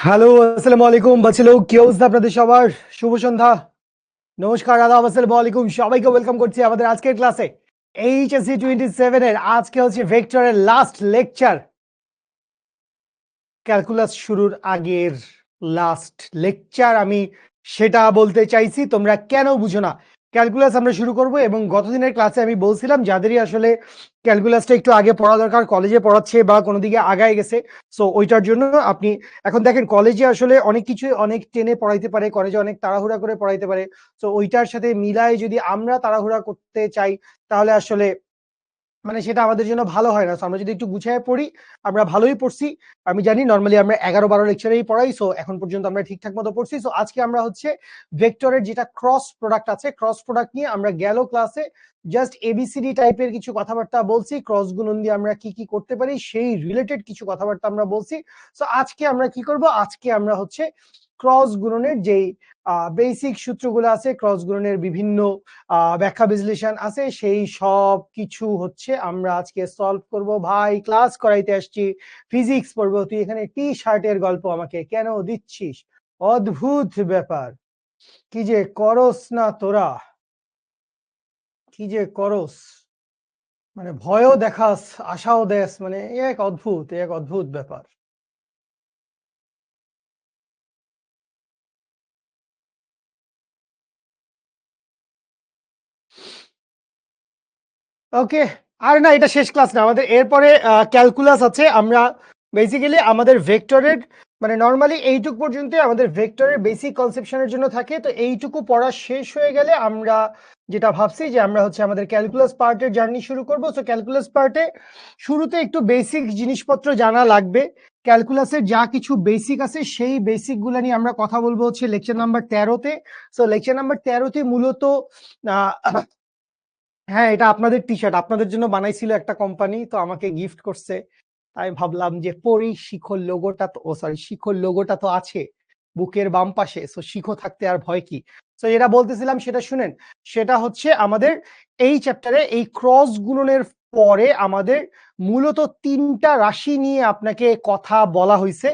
Hello, আসসালামু আলাইকুম বাচ্চা লোক, কি অবস্থা আপনাদের সবার? শুভ সন্ধ্যা, নমস্কার, আদাব, আসসালামু আলাইকুম, সবাইকে ওয়েলকাম করছি আমাদের আজকের ক্লাসে। এইচএসসি 27 এর আজকে হচ্ছে ভেক্টরের লাস্ট লেকচার, ক্যালকুলাস শুরুর আগের লাস্ট লেকচার। আমি সেটা বলতে চাইছি, তোমরা কেন বুঝো না। ক্যালকুলাস আমরা শুরু করব এবং গতদিনের ক্লাসে আমি বলছিলাম যাদেরই আসলে ক্যালকুলাসটা একটু আগে পড়া দরকার, কলেজে পড়াচ্ছে বা কোনো দিকে আগায় গেছে, সো ওইটার জন্য আপনি এখন দেখেন কলেজে আসলে অনেক কিছু অনেক টেনে পড়াইতে পারে, কলেজে অনেক তাড়াহুড়া করে পড়াইতে পারে। সো ওইটার সাথে মিলায় যদি আমরা তাড়াহুড়া করতে চাই তাহলে আসলে মানে সেটা আমাদের জন্য ভালো হয় না। সো আমরা যদি একটু গুছিয়ে পড়ি, আমরা ভালোই পড়ছি। আমি জানি নর্মালি আমরা 11-12 লেকচারেই পড়াই, সো এখন পর্যন্ত আমরা ঠিকঠাক মতো পড়ছি। সো আজকে আমরা হচ্ছে ভেক্টরের যেটা ক্রস প্রোডাক্ট আছে, ক্রস প্রোডাক্ট নিয়ে আমরা গেল ক্লাসে জাস্ট এবিসিডি টাইপের কিছু কথাবার্তা বলছি, ক্রস গুণন দিয়ে আমরা কি কি করতে পারি সেই রিলেটেড কিছু কথাবার্তা আমরা বলছি। সো আজকে আমরা কি করব, আজকে আমরা হচ্ছে ক্রস গুণনের যেই বেসিক সূত্রগুলো আছে, ক্রস গুণনের বিভিন্ন ব্যাখ্যা বিশ্লেষণ আছে, সেই সব কিছু হচ্ছে আমরা আজকে সলভ করব। ভাই ক্লাস করাইতে আসছি, ফিজিক্স পড়বো, তুই এখানে টি শার্টের গল্প আমাকে কেন দিচ্ছিস? অদ্ভুত ব্যাপার, কি যে করস না তোরা, কি যে করস, মানে ভয়ও দেখাস আশাও দেস, মানে এক অদ্ভুত এক অদ্ভুত ব্যাপার। ওকে, আর না এটা শেষ ক্লাস না, আমাদের এরপরে ক্যালকুলাস আছে। আমরা বেসিক্যালি আমাদের ভেক্টরের মানে নর্মালি এইটুকু পর্যন্ত আমাদের ভেক্টরের বেসিক কনসেপশনের জন্য থাকে। তো এইটুকু পড়া শেষ হয়ে গেলে আমরা যেটা ভাবছি যে আমরা হচ্ছে আমাদের ক্যালকুলাস পার্টের জার্নি শুরু করব। সো ক্যালকুলাস পার্টে শুরুতে একটু বেসিক জিনিসপত্র জানা লাগবে। ক্যালকুলাসের যা কিছু বেসিক আছে সেই বেসিক গুলা নিয়ে আমরা কথা বলবো হচ্ছে লেকচার নাম্বার 13-তে। সো লেকচার নাম্বার 13-তে মূলত হ্যাঁ, এটা আপনাদের টি শার্ট, আপনাদের জন্য বানাইছিল একটা কোম্পানি, তো আমাকে গিফট করছে। আমি ভাবলাম যে পরি শিখর লোগোটা তো, ও সরি, শিখর লোগোটা তো আছে বুকের বাম পাশে, সো শিখো থাকতে আর ভয় কি। তো যেটা বলতেছিলাম সেটা শুনেন, সেটা হচ্ছে আমাদের এই চ্যাপ্টারে এই ক্রস গুণনের পরে আমাদের মূলত তিনটা রাশি নিয়ে আপনাকে কথা বলা হয়েছে।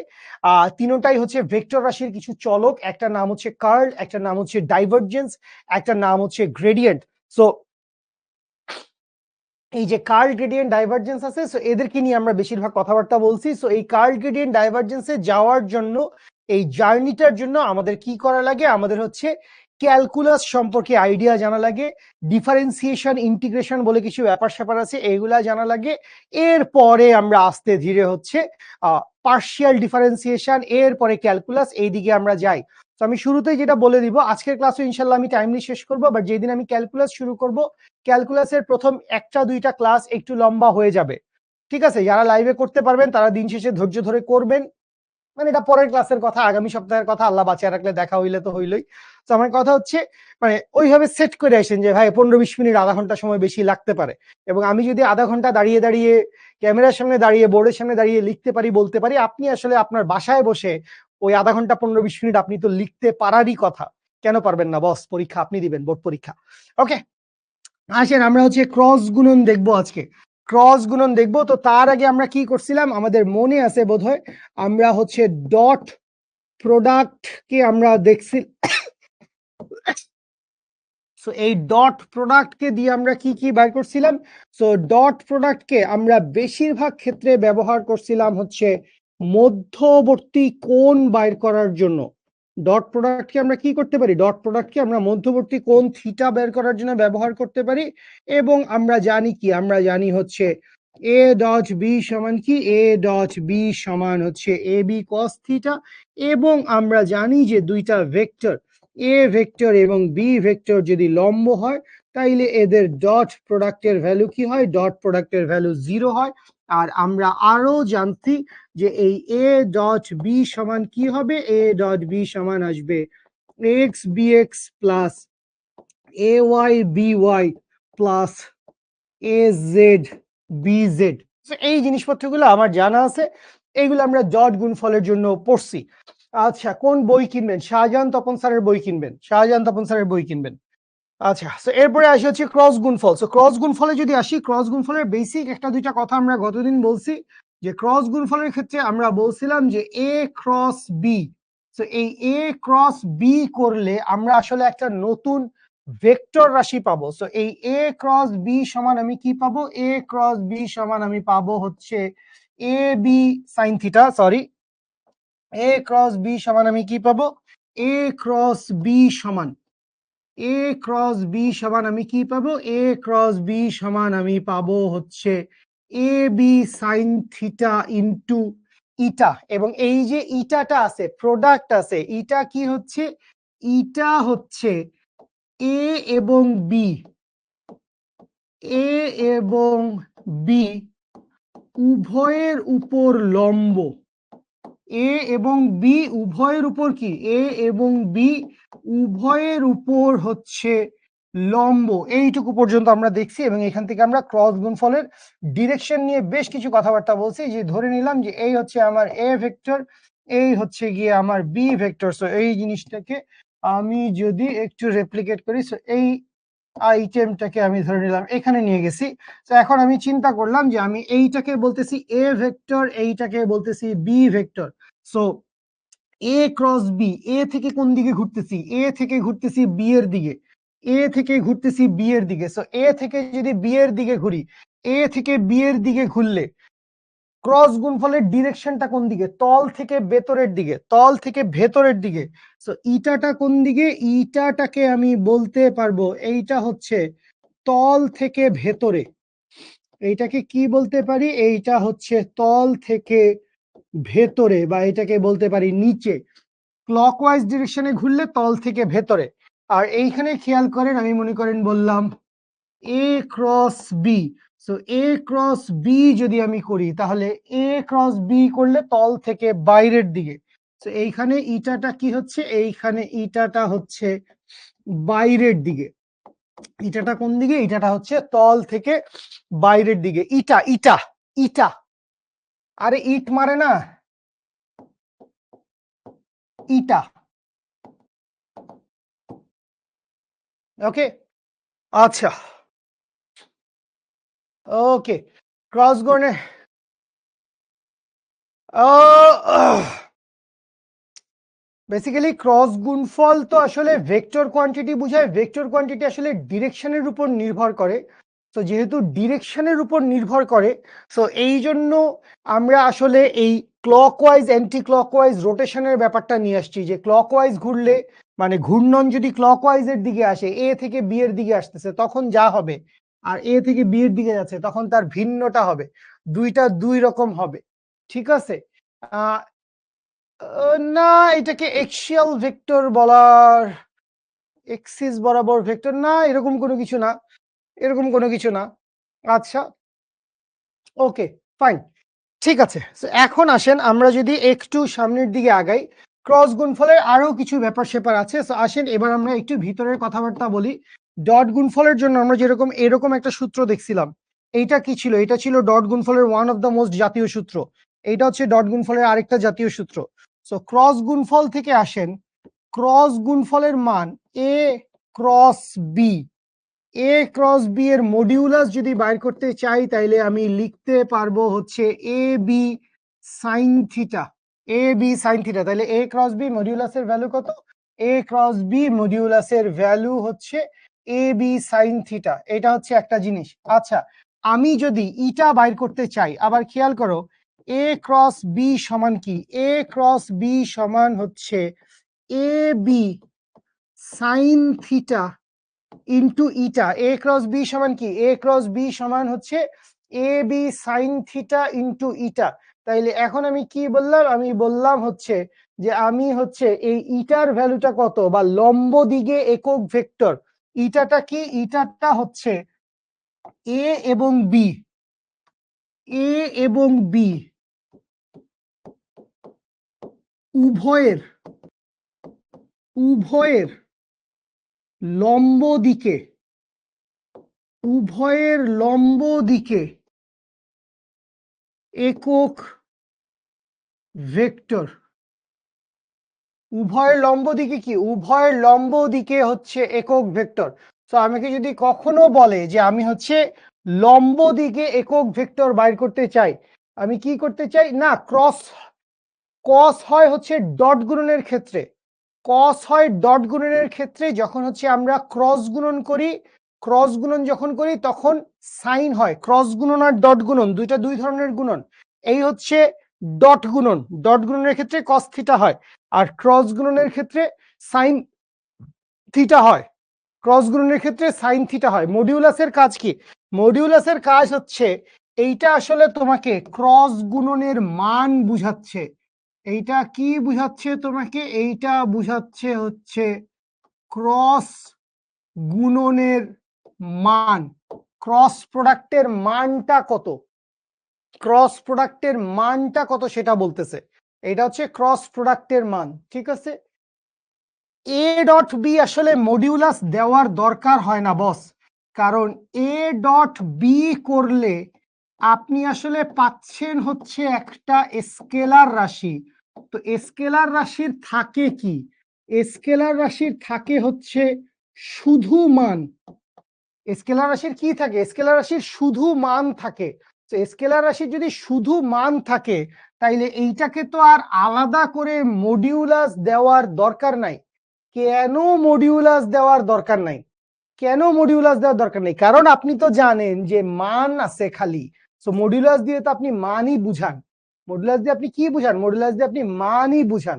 তিনটাই হচ্ছে ভেক্টর রাশির কিছু চলক, একটা নাম হচ্ছে কার্ল, একটা নাম হচ্ছে ডাইভারজেন্স, একটা নাম হচ্ছে গ্রেডিয়েন্ট। সো এই যে কার্ল গ্রেডিয়েন্ট ডাইভারজেন্স আছে, সো এদেরকে নিয়ে আমরা বেশিরভাগ কথাবার্তা বলছি। সো এই কার্ল গ্রেডিয়েন্ট ডাইভারজেন্সে যাওয়ার জন্য, এই জার্নিটার জন্য আমাদের কি করা লাগে, আমাদের হচ্ছে ক্যালকুলাস সম্পর্কে আইডিয়া জানা লাগে, ডিফারেন্সিয়েশন ইন্টিগ্রেশন বলে কিছু ব্যাপার স্যাপার আছে, এগুলা জানা লাগে। এরপরে আমরা আস্তে ধীরে হচ্ছে পার্শিয়াল ডিফারেন্সিয়েশন, এরপরে ক্যালকুলাস, এইদিকে আমরা যাই। তো আমি শুরুতেই যেটা বলে দিব, আজকের ক্লাসে ইনশাল্লাহ আমি টাইমলি শেষ করবো, বাট যেদিন আমি ক্যালকুলাস শুরু করব, ক্যালকুলাসের প্রথম 1-2টা ক্লাস একটু লম্বা হয়ে যাবে। ঠিক আছে, যারা লাইভে করতে পারবেন তারা দিন শেষে ধৈর্য ধরে করবেন, মানে এটা পরের ক্লাসের কথা, আগামী সপ্তাহের কথা, আল্লাহ বাঁচিয়ে রাখলে দেখা হইলে তো হইলই। তো আমার কথা হচ্ছে মানে ওইভাবে সেট করে আসেন যে ভাই 15-20 মিনিট, আধা ঘন্টা সময় বেশি লাগতে পারে, এবং আমি যদি আধা ঘন্টা দাঁড়িয়ে দাঁড়িয়ে ক্যামেরার সামনে দাঁড়িয়ে বোর্ডের সামনে দাঁড়িয়ে লিখতে পারি, বলতে পারি, আপনি আসলে আপনার বাসায় বসে ওই আধা ঘন্টা 15-20 মিনিট আপনি তো লিখতে পারারই কথা। কেন পারবেন না বস? পরীক্ষা আপনি দিবেন, বোর্ড পরীক্ষা। ওকে, আসেন আমরা হচ্ছে ক্রস গুণন দেখবো আজকে। ক্রস গুণন দেখবো, তো তার আগে আমরা কি করছিলাম আমাদের মনে আছে বোধহয়, আমরা হচ্ছে ডট প্রোডাক্ট কে আমরা দেখছি। সো এই ডট প্রোডাক্ট কে দিয়ে আমরা কি কি বের করছিলাম? সো ডট প্রোডাক্ট কে আমরা বেশিরভাগ ক্ষেত্রে ব্যবহার করছিলাম হচ্ছে মধ্যবর্তী কোণ বাইর করার জন্য। ডট প্রোডাক্টকে আমরা কি করতে পারি, ডট প্রোডাক্টকে আমরা মধ্যবর্তী কোণ থিটা বের করার জন্য ব্যবহার করতে পারি। এবং আমরা জানি কি, আমরা জানি হচ্ছে এ ডট বি সমান কি, এ ডট বি সমান হচ্ছে এ বি কস থিটা। এবং আমরা জানি যে দুইটা ভেক্টর এ ভেক্টর এবং বি ভেক্টর যদি লম্ব হয় তাইলে এদের ডট প্রোডাক্টের ভ্যালু কি হয়, ডট প্রোডাক্টের ভ্যালু 0 হয়। আর আমরা আরো জানছি যে এই এ ডট বি সমান কি হবে, এ ডট বি সমান আসবে X B X plus A Y B Y plus A Z B Z. এই জিনিসপত্রগুলো আমার জানা আছে, এইগুলো আমরা ডট গুণফলের জন্য পড়ছি। আচ্ছা, কোন বই কিনবেন? শাহজাহান তপন স্যারের বই কিনবেন, শাহজাহান তপন স্যারের বই কিনবেন। আচ্ছা, তো এরপরে আসি হচ্ছে ক্রস গুণফল। সো ক্রস গুণফলে যদি আসি, ক্রস গুণফলের বেসিক 1-2টা কথা আমরা গতদিন বলছি, যে ক্রস গুণফলের ক্ষেত্রে আমরা বলছিলাম যে এ ক্রস বি, তো এই এ ক্রস বি করলে আমরা আসলে একটা নতুন ভেক্টর রাশি পাবো। সো এই এ ক্রস বি সমান আমি কি পাবো? এ ক্রস বি সমান আমি পাবো হচ্ছে A B sine theta, sorry, A cross B সমান আমি কি পাবো? এ ক্রস বি সমান, এ ক্রস বি সমান আমি কি পাবো? এ ক্রস বি সমান আমি পাবো হচ্ছে A B sine theta into eta. এবং এই যে ইটাটা আছে, প্রোডাক্ট আছে, ইটা কি হচ্ছে? ইটা হচ্ছে এ এবং বি, এ এবং বি উভয়ের উপর লম্ব, এ এবং বি উভয়ের উপর কি? এ এবং বি উভয়ের উপর হচ্ছে লম্ব। এইটুকু পর্যন্ত আমরা দেখছি এবং এখান থেকে আমরা ক্রস গুণফলের ডিরেকশন নিয়ে বেশ কিছু কথাবার্তা বলছি। যে ধরে নিলাম যে এই হচ্ছে আমার এ ভেক্টর, এই হচ্ছে গিয়ে আমার বি ভেক্টর। সো এই জিনিসটাকে আমি যদি একটু রেপ্লিকেট করি, সো এই আইটেমটাকে আমি ধরে নিলাম এখানে নিয়ে গেছি। তো এখন আমি চিন্তা করলাম যে আমি এইটাকে বলতেছি এ ভেক্টর, এইটাকে বলতেছি বি ভেক্টর। সো এ ক্রস বি, এ থেকে কোন দিকে ঘুরতেছি? এ থেকে ঘুরতেছি বি এর দিকে, এ থেকে ঘুরতেছি বি এর দিকে। সো এ থেকে যদি বি এর দিকে ঘুরি, এ থেকে বি এর দিকে ঘুরলে ক্রস গুণফলের ডিরেকশনটা কোন দিকে? তল থেকে ভেতরের দিকে, তল থেকে ভেতরের দিকে। সো ইটাটা কোন দিকে? ইটাটাকে আমি বলতে পারবো এইটা হচ্ছে তল থেকে ভেতরে। এইটাকে কি বলতে পারি? এইটা হচ্ছে তল থেকে ভেতরে, বা এটাকে বলতে পারি নিচে। ক্লকওয়াইজ ডিরেকশনে ঘুরলে তল থেকে ভেতরে। আর এইখানে খেয়াল করেন, আমি মনে করেন বললাম এ ক্রস বি। সো এ ক্রস বি যদি আমি করি, তাহলে এ ক্রস বি করলে তল থেকে বাইরের দিকে। তো এইখানে ইটাটা কি হচ্ছে? এইখানে ইটাটা হচ্ছে বাইরের দিকে। ইটাটা কোন দিকে? ইটাটা হচ্ছে তল থেকে বাইরের দিকে। ইটা, ইটা, ইটা, আরে ইট মারে না, ইটা। ওকে, আচ্ছা, ওকে। ক্রস গুণে বেসিক্যালি ক্রস গুণফল তো আসলে ভেক্টর কোয়ান্টিটি বোঝায়। ভেক্টর কোয়ান্টিটি আসলে ডিরেকশনের উপর নির্ভর করে। তো যেহেতু ডিরেকশনের উপর নির্ভর করে, সো এই জন্য আমরা আসলে এই ক্লকওয়াইজ অ্যান্টি ক্লকওয়াইজ রোটেশনের ব্যাপারটা নিয়ে আসছি। যে ক্লকওয়াইজ ঘুরলে, মানে ঘূর্ণন যদি ক্লকওয়াইজের দিকে আসে, এ থেকে বি এর দিকে আসতেছে, তখন যা হবে, আর এ থেকে বি এর দিকে যাচ্ছে তখন তার ভিন্নটা হবে। দুইটা দুই রকম হবে, ঠিক আছে? আহ না, এটাকে এক্সিয়াল ভেক্টর বলার, এক্সিস বরাবর ভেক্টর না, এরকম কোনো কিছু না, এরকম কোনো কিছু না। আচ্ছা, ওকে, ফাইন, ঠিক আছে। এখন আসেন আমরা যদি একটু সামনের দিকে আগাই, ক্রস গুণফলের আরো কিছু ব্যাপার স্যাপার আছে। আসেন এবার আমরা একটু ভিতরের কথাবার্তা বলি। ডট গুণফলের জন্য আমরা যেরকম এরকম একটা সূত্র দেখছিলাম, এইটা কি ছিল? এটা ছিল ডট গুণফলের ওয়ান অফ দ্য মোস্ট জাতীয় সূত্র। এইটা হচ্ছে ডট গুণফলের আরেকটা জাতীয় সূত্র। সো ক্রস গুণফল থেকে আসেন, ক্রস গুণফলের মান এ ক্রস বি, এ ক্রস বি এর মডিউলাস যদি বাইর করতে চাই, তাইলে আমি লিখতে পারবো হচ্ছে A B sine theta, A B sine theta. তাহলে এ ক্রস বি মডিউলাসের ভ্যালু কত? এ ক্রস বি মডিউলাসের ভ্যালু হচ্ছে এ বি সাইন থিটা। এটা হচ্ছে একটা জিনিস। আচ্ছা, আমি যদি ইটা বাইর করতে চাই, আবার খেয়াল করো, এ ক্রস বি সমান কি? এ ক্রস বি সমান হচ্ছে A B sine theta into eta. A cross B সমান কি? এ ক্রস বি সমান হচ্ছে A B sine theta into eta. তাইলে এখন আমি কি বললাম? আমি বললাম হচ্ছে যে আমি হচ্ছে এই ইটার ভ্যালুটা কত, বা লম্ব দিকে একক ভেক্টর, ইটাটা কি? ইটাটা হচ্ছে এ এবং বি, এ এবং বি উভয়ের, উভয়ের লম্ব দিকে, উভয়ের লম্ব দিকে একক ভেক্টর। উভয়ের লম্ব দিকে কি? উভয়ের লম্ব দিকে হচ্ছে একক ভেক্টর। তো আমাকে যদি কখনো বলে যে আমি হচ্ছে লম্ব দিকে একক ভেক্টর বাইর করতে চাই, আমি কি করতে চাই না, কস হয় হচ্ছে ডট গুণনের ক্ষেত্রে, কস হয় ডট গুণনের ক্ষেত্রে যখন হচ্ছে আমরা ক্রস গুণন করি, ক্রস গুণন যখন করি তখন সাইন হয়। ক্রস গুণন আর ডট গুণন দুইটা দুই ধরনের গুণন। এই হচ্ছে ডট গুণন, ডট গুণনের ক্ষেত্রে কস থিটা হয়, আর ক্রস গুণনের ক্ষেত্রে সাইন থিটা হয়। ক্রস গুণনের ক্ষেত্রে সাইন থিটা হয়। মডিউলাসের কাজ কি? মডিউলাসের কাজ হচ্ছে এইটা আসলে তোমাকে ক্রস গুণনের মান বুঝাচ্ছে। এইটা কি বুঝাচ্ছে তোমাকে? এইটা বুঝাচ্ছে হচ্ছে ক্রস গুণনের মান, ক্রস প্রোডাক্টের মানটা কত, ক্রস প্রোডাক্টের মানটা কত সেটা বলতেছে। এটা হচ্ছে ক্রস প্রোডাক্টের মান, ঠিক আছে। এ ডট বি আসলে মডিউলাস দেওয়ার দরকার হয় না বস, কারণ এ ডট বি করলে আপনি আসলে পাচ্ছেন হচ্ছে একটা স্কেলার রাশি। তো স্কেলার রাশির থাকে কি? স্কেলার রাশির থাকে হচ্ছে শুধু মান। স্কেলার রাশির কি থাকে? স্কেলার রাশির শুধু মান থাকে। তো স্কেলার রাশির যদি শুধু মান থাকে তাইলে এইটাকে তো আর আলাদা করে মডিউলাস দেওয়ার দরকার নাই। কেন মডিউলাস দেওয়ার দরকার নাই? কেন মডিউলাস দেওয়ার দরকার নেই? কারণ আপনি তো জানেন যে মান আছে খালি। তো মডিউলাস দিয়ে তো আপনি মানই বুঝান। মডিউলাস দিয়ে আপনি কি বুঝান? মডিউলাস দিয়ে আপনি মানই বুঝান,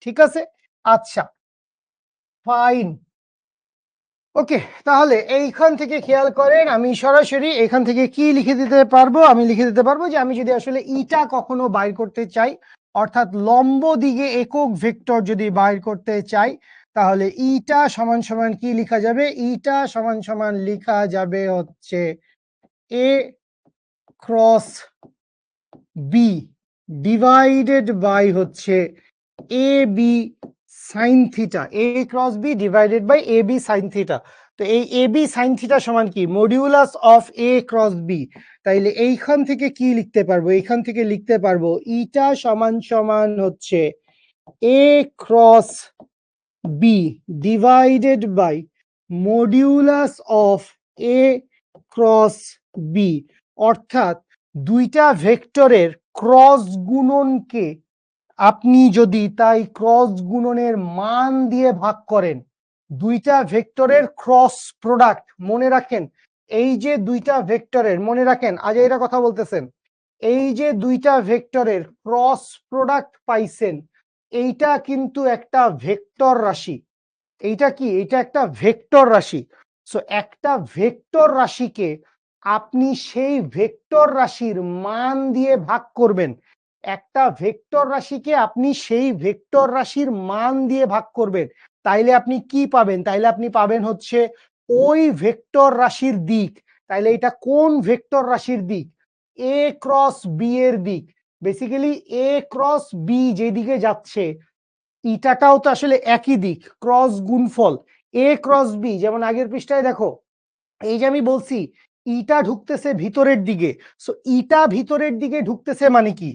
ঠিক আছে। আচ্ছা ফাইন, ওকে। তাহলে এইখান থেকে খেয়াল করেন, আমি সরাসরি এখান থেকে কি লিখে দিতে পারবো? আমি লিখে দিতে পারবো যে আমি যদি আসলে ইটা কখনো বাইর করতে চাই, অর্থাৎ লম্ব দিকে একক ভেক্টর যদি বাইর করতে চাই, তাহলে ইটা সমান সমান কি লিখা যাবে? ইটা সমান সমান লিখা যাবে হচ্ছে A cross B divided by হচ্ছে A B sine theta, A cross B divided by A B sine theta. তো এই এ বি সাইন থিটা সমান কি? Modulus of A cross B. তাইলে এইখান থেকে কি লিখতে পারবো? এইখান থেকে লিখতে পারবো ইটা সমান সমান হচ্ছে A cross B divided by modulus of A cross B. অর্থাৎ দুইটা ভেক্টরের ক্রস গুণনকে আপনি যদি তাই ক্রস গুণনের মান দিয়ে ভাগ করেন, দুইটা ভেক্টরের ক্রস প্রোডাক্ট, মনে রাখেন এই যে দুইটা ভেক্টরের, মনে রাখেন আজ এরা কথা বলতেছেন, এই যে দুইটা ভেক্টরের ক্রস প্রোডাক্ট পাইছেন, এইটা কিন্তু একটা ভেক্টর রাশি। এইটা কি? এটা একটা ভেক্টর রাশি। সো একটা ভেক্টর রাশিকে আপনি সেই ভেক্টর রাশির মান দিয়ে ভাগ করবেন। একটা ভেক্টর রাশিকে আপনি সেই ভেক্টর রাশির মান দিয়ে ভাগ করবেন। তাইলে আপনি কি পাবেন? তাইলে আপনি পাবেন হচ্ছে ওই ভেক্টর রাশির দিক। তাইলে এটা কোন ভেক্টর রাশির দিক? এ ক্রস বি এর দিক। বেসিক্যালি এ ক্রস বি যেদিকে যাচ্ছে, ইটাটাও তো আসলে একই দিক, ক্রস গুণফল এ ক্রস বি। যেমন আগের পৃষ্ঠায় দেখো, এই যে আমি বলছি ইটা ঢুকতেছে ভিতরের দিকে, সো ইটা ভিতরের দিকে ঢুকতেছে মানে কি?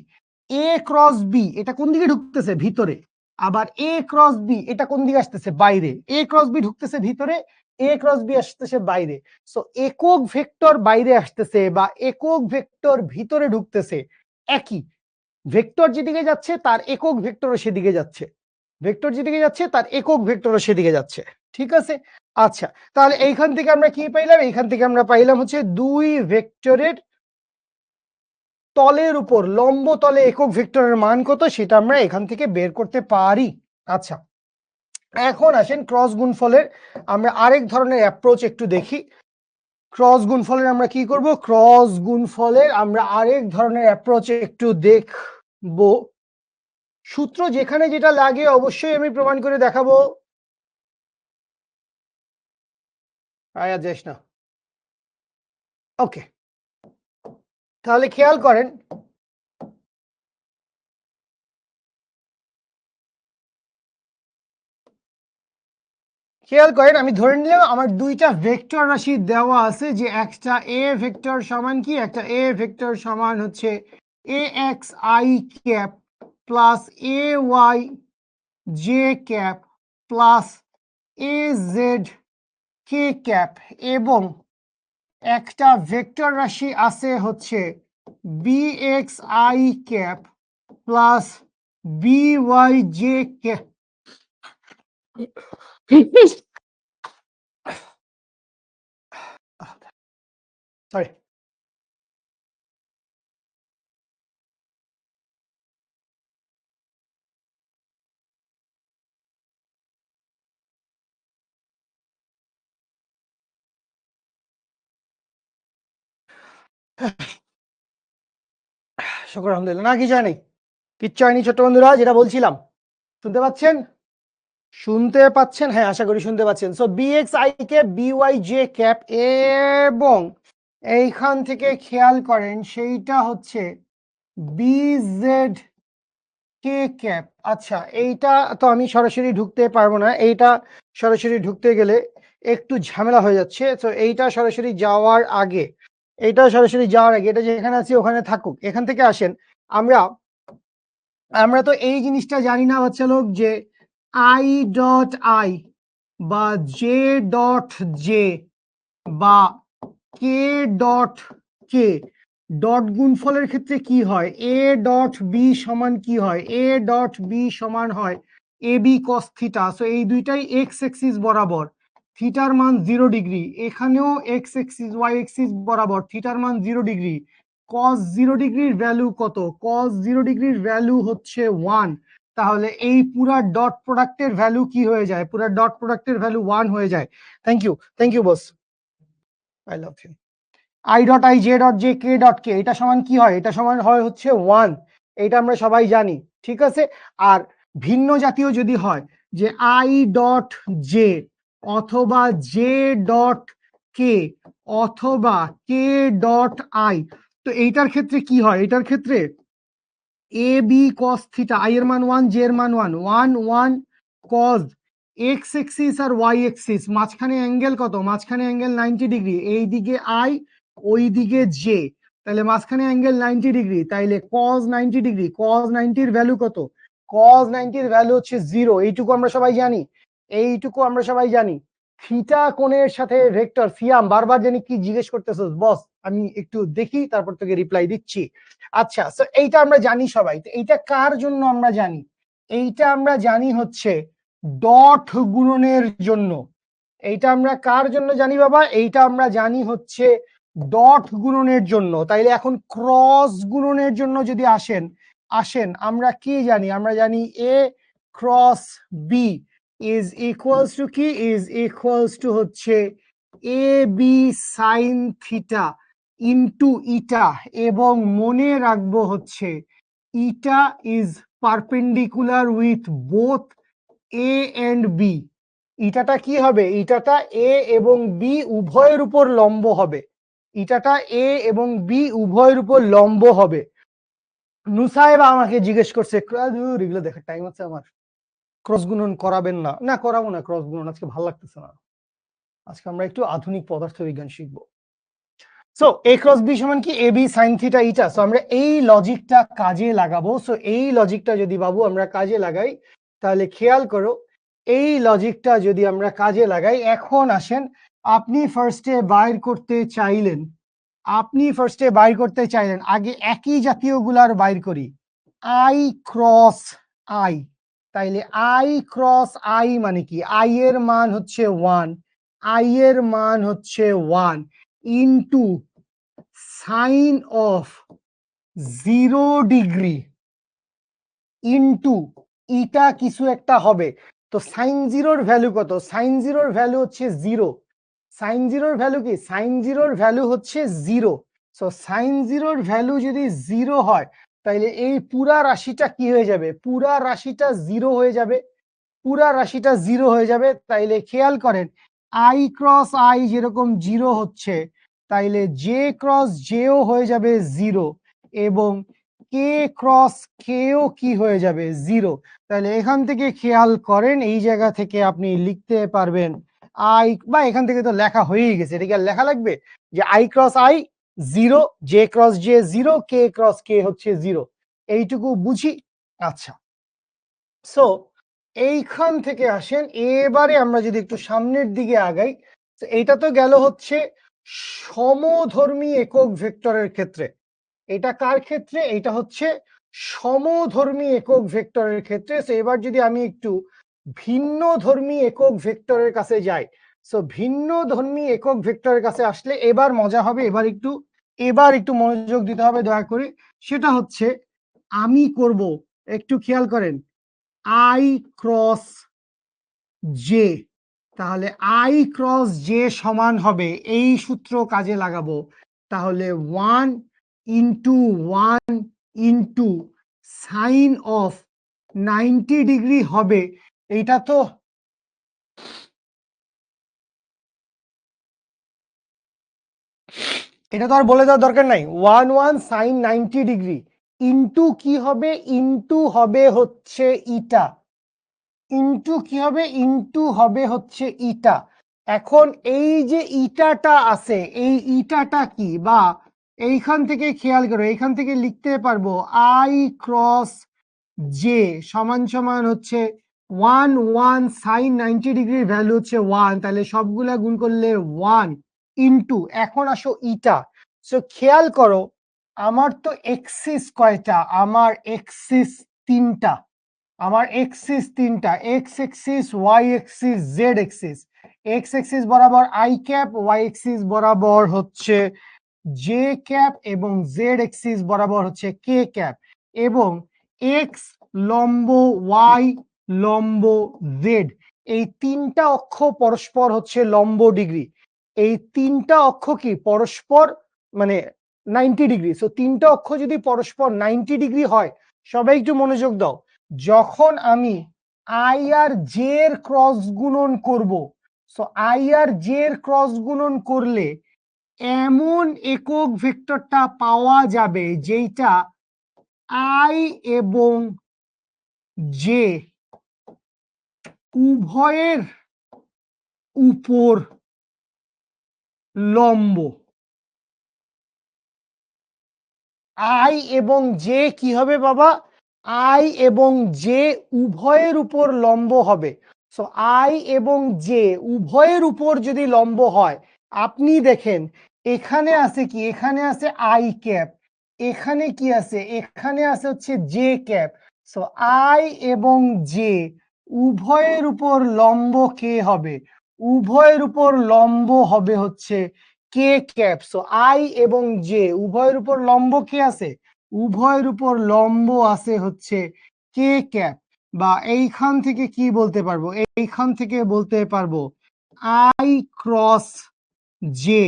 এ ক্রস বি এটা কোন দিকে ঢুকতেছে? ভিতরে। আবার এ ক্রস বি এটা কোন দিকে আসতেছে? বাইরে। এ ক্রস বি ঢুকতেছে ভিতরে, এ ক্রস বি আসতেছে বাইরে। সো একক ভেক্টর বাইরে আসতেছে বা একক ভেক্টর ভিতরে ঢুকতেছে, একই। ভেক্টর যেদিকে যাচ্ছে তার একক ভেক্টরও সেদিকে যাচ্ছে, ভেক্টর যেদিকে যাচ্ছে তার একক ভেক্টরও সেদিকে যাচ্ছে, ঠিক আছে। আচ্ছা, তাহলে এইখান থেকে আমরা কি পাইলাম? এইখান থেকে আমরা পাইলাম হচ্ছে দুই ভেক্টরের তলের উপর লম্ব তলে একক ভেক্টরের মান কত সেটা আমরা এখান থেকে বের করতে পারি। আচ্ছা, এখন আসেন ক্রস গুণফলের আমরা আরেক ধরনের অ্যাপ্রোচ একটু দেখি। ক্রস গুণফলের আমরা কি করব? ক্রস গুণফলের আমরা আরেক ধরনের অ্যাপ্রোচ একটু দেখবো। সূত্র যেখানে যেটা লাগে অবশ্যই আমি প্রমাণ করে দেখাবো। আয়া যাস না, ওকে। তাহলে খেয়াল করেন, আমি ধরে নিলাম আমার দুইটা ভেক্টর রাশি দেওয়া আছে, যে একটা এ ভেক্টর সমান কি? একটা এ ভেক্টর সমান হচ্ছে A X I cap plus A Y J cap plus A Z K cap, এবং একটা ভেক্টর রাশি আছে হচ্ছে bxi cap plus byj cap sorry শুকর আলহামদুলিল্লাহ। না কিছু হয়নি, কিচ্ছু হয়নি ছোট্ট বন্ধুরা, যেটা বলছিলাম শুনতে পাচ্ছেন? শুনতে পাচ্ছেন? হ্যাঁ আশা করি শুনতে পাচ্ছেন। সো bxi কে byj ক্যাপ এবং এইখান থেকে খেয়াল করেন সেইটা হচ্ছে bz কে ক্যাপ। আচ্ছা এইটা তো আমি সরাসরি ঢুকতে পারবো না, এইটা সরাসরি ঢুকতে গেলে একটু ঝামেলা হয়ে যাচ্ছে। তো এইটা সরাসরি যাওয়ার আগে, এটা যেখানে আছে ওখানে থাকুক। এখান থেকে আসেন, আমরা তো এই জিনিসটা জানি না বাচ্চা লোক যে আই ডট আই বা জে ডট জে বা কে ডট কে ডট গুণফলের ক্ষেত্রে কি হয়, এ ডট বি সমান কি হয়, এ ডট বি সমান হয় A B cos theta. So এই দুইটাই এক্স এক্সিস বরাবর, থিটার মান 0 ডিগ্রি। এখানেও এক্স এক্সিস ওয়াই এক্সিস বরাবর, থিটার মান 0 ডিগ্রি। কস 0 ডিগ্রির ভ্যালু কত? কস 0 ডিগ্রির ভ্যালু হচ্ছে 1। তাহলে এই পুরা ডট প্রোডাক্টের ভ্যালু কি হয়ে যায়? পুরা ডট প্রোডাক্টের ভ্যালু 1 হয়ে যায়। Thank you boss, I love you. I dot I J dot J K dot K এটা সমান কি হয়? এটা সমান হয় হচ্ছে 1। এটা আমরা সবাই জানি, ঠিক আছে। আর ভিন্ন জাতীয় যদি হয় যে আই ডট জে অথবা জে ডট কে অথবা কে ডট আই, তো এইটার ক্ষেত্রে কি হয়? এটার ক্ষেত্রে A B cos theta, I এর মান 1, জে এর মান 1 কস এক্স এক্সিস আর ওয়াই এক্সিস, মাঝখানে অ্যাঙ্গেল কত? মাঝখানে অ্যাঙ্গেল 90 ডিগ্রি। এই দিকে আই, ওই দিকে জে, তাহলে মাঝখানে অ্যাঙ্গেল 90 ডিগ্রি। তাইলে কস 90 ডিগ্রি, কস 90-র ভ্যালু কত? কস 90-র ভ্যালু হচ্ছে 0। এইটুকু আমরা সবাই জানি। থিটা কোণের সাথে ভেক্টর সিয়াম বারবার জানি কি জিজ্ঞেস করতেছস বস, আমি একটু দেখি তারপর তোকে রিপ্লাই দিচ্ছি। আচ্ছা, তো এইটা আমরা জানি সবাই। তো এইটা কার জন্য আমরা জানি? এইটা আমরা জানি হচ্ছে ডট গুণনের জন্য। এইটা আমরা কার জন্য জানি বাবা? এইটা আমরা জানি হচ্ছে ডট গুণনের জন্য। তাইলে এখন ক্রস গুণনের জন্য যদি আসেন আমরা কি জানি? আমরা জানি A cross B is equals to কি? ইজ ইকুয়ালস টু হচ্ছে A B sine theta into eta. এবং মনে রাখবো হচ্ছে eta is perpendicular with both A and B. ইটাটা কি হবে? ইটাটা এ এবং বি উভয়ের উপর লম্ব হবে। ইটাটা এ এবং বি উভয়ের উপর লম্ব হবে। নুসাইব আমাকে জিজ্ঞেস করছে, এগুলো দেখার টাইম আছে আমার? ক্রস গুণন করাবেন না? না করাবো না ক্রস গুণন, আজকে ভালো লাগতেছে না। আজকে আমরা একটু আধুনিক পদার্থবিজ্ঞান শিখবো। সো এ ক্রস বি সমান কি? এ বি সাইন থিটা ইটা। সো আমরা এই লজিকটা কাজে লাগাবো। সো এই লজিকটা যদি বাবু আমরা কাজে লাগাই, তাহলে খেয়াল করো এই লজিকটা যদি আমরা কাজে লাগাই, এখন আসেন আপনি ফার্স্টে বাইর করতে চাইলেন, আগে একই জাতীয় গুলার বাইর করি, আই ক্রস আই। তাইলে আই ক্রস আই মানে কি? আই এর মান হচ্ছে 1 into sign of 0 degree into ইটা কিছু একটা হবে। তো সাইন 0-র ভ্যালু কত? সাইন 0-র ভ্যালু হচ্ছে 0। সাইন 0-র ভ্যালু কি? সাইন 0-র ভ্যালু হচ্ছে 0। সো সাইন 0-র ভ্যালু যদি 0 হয়, তাইলে এই পুরা রাশিটা কি হয়ে যাবে? পুরা রাশিটা 0 হয়ে যাবে। তাইলে খেয়াল করেন আই ক্রস আই যেরকম 0 হচ্ছে, তাইলে জে ক্রস জেও হয়ে যাবে 0 এবং কে ক্রস কেও কি হয়ে যাবে? 0। তাহলে এখান থেকে খেয়াল করেন, এই জায়গা থেকে আপনি লিখতে পারবেন আই, বা এখান থেকে তো লেখা হয়েই গেছে, এটা কি আর লেখা লাগবে? যে I cross I 0, J cross J 0, K cross কে হচ্ছে 0। এইটুকু বুঝি? আচ্ছা, সো এইখান থেকে আসেন এবারে আমরা যদি একটু সামনের দিকে আগাই, তো এইটা তো গেল হচ্ছে সমধর্মী একক ভেক্টরের ক্ষেত্রে। এটা কার ক্ষেত্রে? এটা হচ্ছে সমধর্মী একক ভেক্টরের ক্ষেত্রে। সো এবার যদি আমি একটু ভিন্নধর্মী একক ভেক্টরের কাছে যাই, সো ভিন্নধর্মী একক ভেক্টরের কাছে আসলে এবার মজা হবে। এবার একটু মনোযোগ দিতে হবে দয়া করে। সেটা হচ্ছে আমি করব, একটু খেয়াল করেন, আই ক্রস জে। তাহলে আই ক্রস জে সমান হবে, এই সূত্র কাজে লাগাবো, তাহলে 1 ইন্টু সাইন অফ 90 ডিগ্রি হবে। এটা তো আর বলে দেওয়ার দরকার নাই। 1 সাইন 90 ডিগ্রি ইন্টু কি হবে? ইন্টু হবে হচ্ছে ইটা। ইন্টু কি হবে? ইন্টু হবে হচ্ছে ইটা। এখন এই যে ইটাটা আছে, এই ইটাটা কি? বা এইখান থেকে খেয়াল করো, এইখান থেকে লিখতে পারবো আই ক্রস জে সমান সমান হচ্ছে 1 সাইন 90 ডিগ্রির ভ্যালু হচ্ছে 1, তাহলে সবগুলা গুণ করলে 1 ইন্টু, এখন আসো ইটা। সো খেয়াল করো, আমার তো এক্সিস কয়টা? আমার এক্সিস তিনটা। আমার এক্সিস তিনটা, X axis, Y axis, Z axis. X axis বরাবর আই ক্যাপ, ওয়াই এক্সিস বরাবর হচ্ছে জে ক্যাপ, এবং জেড এক্সিস বরাবর হচ্ছে কে ক্যাপ। এবং এক্স লম্ব ওয়াই লম্ব জেড, এই তিনটা অক্ষ পরস্পর হচ্ছে লম্ব ডিগ্রি। এই তিনটা অক্ষ কি পরস্পর, মানে 90 ডিগ্রি। সো তিনটা অক্ষ যদি পরস্পর 90 ডিগ্রি হয়, সবাই একটু মনোযোগ দাও, যখন আমি আই আর জে এর ক্রস গুণন করব, সো আই আর জে এর ক্রস গুণন করলে এমন একক ভেক্টরটা পাওয়া যাবে যেটা আই এবং জে উভয়ের উপর লম্ব। আই এবং জে কি হবে বাবা? আই এবং জে উভয়ের উপর লম্ব হবে। সো আই এবং জে উভয়ের উপর যদি লম্ব হয়, আপনি দেখেন এখানে আছে কি? এখানে আছে আই ক্যাপ, এখানে কি আছে? এখানে আছে হচ্ছে জে ক্যাপ। সো আই এবং জে উভয়ের উপর লম্ব কে হবে? উভয়ের উপর লম্ব হবে হচ্ছে কে ক্যাপ। সো আই এবং জে উভয়ের উপর লম্ব কে আছে? উভয়ের উপর লম্ব আছে হচ্ছে কে ক্যাপ। বা এইখান থেকে কি বলতে পারবো? এইখান থেকে বলতে পারবো I cross J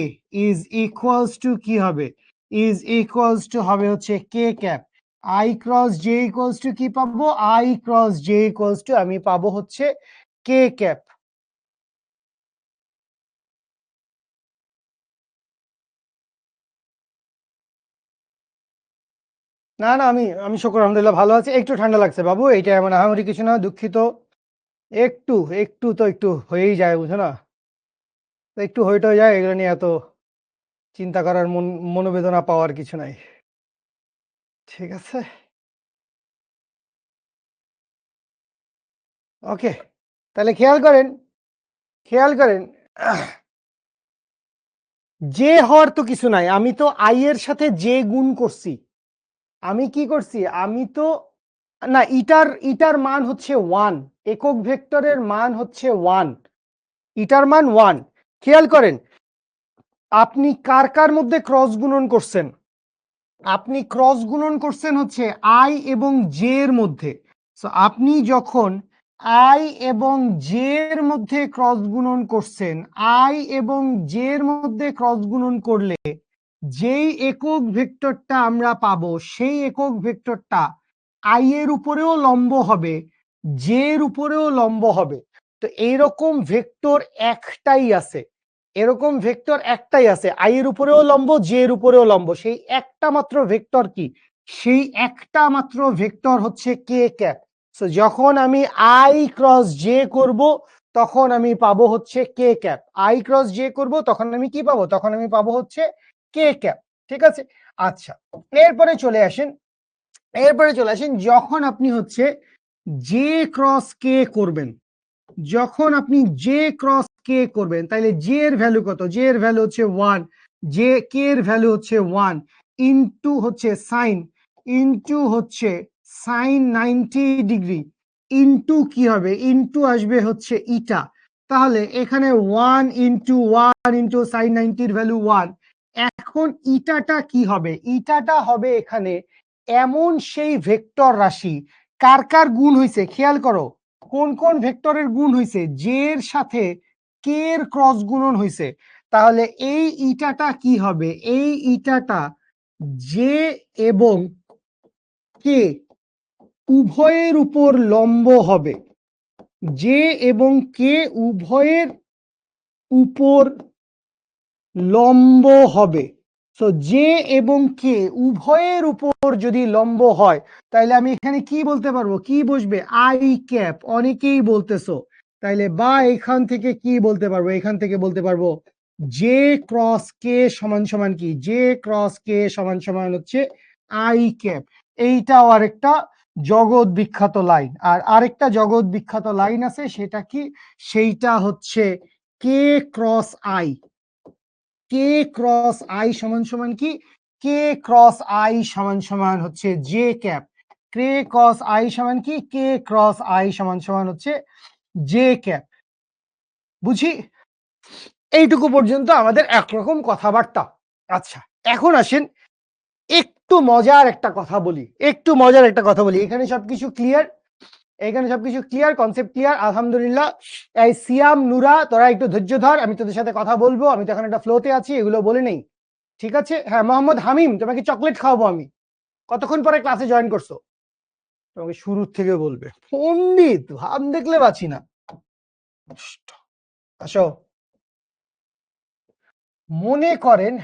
is equals to কি হবে? ইজ ইকুয়ালস টু হবে হচ্ছে K cap. I cross J equals to কি পাবো? I cross J equals to আমি পাবো হচ্ছে কে ক্যাপ। না না, আমি শুকর আলহামদুলিল্লাহ ভালো আছি। একটু ঠান্ডা লাগছে বাবু, এইটা এমন আহামরি কিছু না, দুঃখিত। একটু একটু তো একটু হয়েই যায়, বুঝো না? তো একটু হয়ে যায়, এগুলো নিয়ে এত চিন্তা করার মনোবেদনা পাওয়ার কিছু নাই। ঠিক আছে, ওকে। তাহলে খেয়াল করেন যে হওয়ার তো কিছু নাই, আমি তো আই এর সাথে জে গুণ করছি। আমি কি করছি? আমি তো না, ইটার মান হচ্ছে 1, একক ভেক্টরের মান হচ্ছে 1, ইটার মান 1। খেয়াল করেন, আপনি কার কার মধ্যে ক্রস গুণন করছেন? আপনি ক্রস গুণন করছেন হচ্ছে আই এবং জে এর মধ্যে। সো আপনি যখন আই এবং জে এর মধ্যে ক্রস গুণন করছেন, আই এবং জে এর মধ্যে ক্রস গুণন করলে যেই একক ভেক্টরটা আমরা পাবো, সেই একক ভেক্টরটা আই এর উপরেও লম্ব হবে, জে এর উপরেও লম্ব হবে। তো এইরকম ভেক্টর একটাই আছে, এরকম ভেক্টর একটাই আছে, আই এর উপরেও লম্ব, জে এর উপরেও লম্ব। সেই একটা মাত্র ভেক্টর কি? সেই একটা মাত্র ভেক্টর হচ্ছে কে ক্যাপ। সো যখন আমি আই ক্রস জে করব, তখন আমি পাবো হচ্ছে K cap. I cross J করব, তখন আমি কি পাবো? তখন আমি পাবো হচ্ছে কে ক্যাপ। ঠিক আছে, আচ্ছা। এরপরে চলে আসেন যখন আপনি হচ্ছে জে ক্রস কে করবেন। যখন আপনি জে ক্রস কে করবেন, তাহলে জে এর ভ্যালু কত? জে এর ভ্যালু হচ্ছে 1, জে কে এর ভ্যালু হচ্ছে 1। ইনটু হচ্ছে সাইন, ইনটু হচ্ছে সাইন 90 ডিগ্রি, ইনটু কি হবে, ইনটু আসবে হচ্ছে ইটা। তাহলে এখানে 1 ইনটু 1 ইনটু সাইন 90 ভ্যালু 1। এখন ইটাটা কি হবে, ইটাটা হবে এখানে এমন সেই ভেক্টর রাশি কার কার গুণ হইছে খেয়াল করো, কোন কোন ভেক্টরের গুণ হইছে, জে এর সাথে কে এর ক্রস গুণন হইছে। তাহলে এই ইটাটা কি হবে, এই ইটাটা জে এবং কে উভয়ের উপর লম্ব হবে, জে এবং কে উভয়ের উপর লম্ব হবে। তো জে এবং কে উভয়ের উপর যদি লম্ব হয় তাহলে আমি এখানে কি বলতে পারবো, কি বসবে, আই ক্যাপ, অনেকেই বলতেছো। তাইলে বা এখান থেকে কি বলতে পারবো, এখান থেকে বলতে পারবো জে ক্রস কে সমান সমান কি, জে ক্রস কে সমান সমান হচ্ছে আই ক্যাপ। এইটাও আরেকটা জগৎ বিখ্যাত লাইন। আর আরেকটা জগৎ বিখ্যাত লাইন আছে, সেটা কি, সেইটা হচ্ছে K cross I. K cross I সমান সমান কি, কে ক্রস আই সমান সমান হচ্ছে J cap. K cross I সমান কি, কে ক্রস আই সমান সমান হচ্ছে জে ক্যাপ। বুঝি, এইটুকু পর্যন্ত আমাদের একরকম কথাবার্তা। আচ্ছা, এখন আসেন একটু মজার একটা কথা বলি, একটু মজার একটা কথা বলি। এখানে সবকিছু ক্লিয়ার, এখানে সবকিছু ক্লিয়ার, কনসেপ্ট ক্লিয়ার, আলহামদুলিল্লাহ। এই সিয়াম, নুরা, তোরা একটু ধৈর্য ধর, আমি তোদের সাথে কথা বলবো, আমি তো এখন একটা ফ্লোতে আছি, এগুলো বলে নেই, ঠিক আছে? হ্যাঁ, মোহাম্মদ হামিম, তোমাকে চকলেট খাওয়াবো আমি। কতক্ষণ পরে ক্লাসে জয়েন করছো? তোমাকে শুরু থেকে বলবে। পণ্ডিত ভাব দেখলে বাঁচি না। আসো, মনে করেন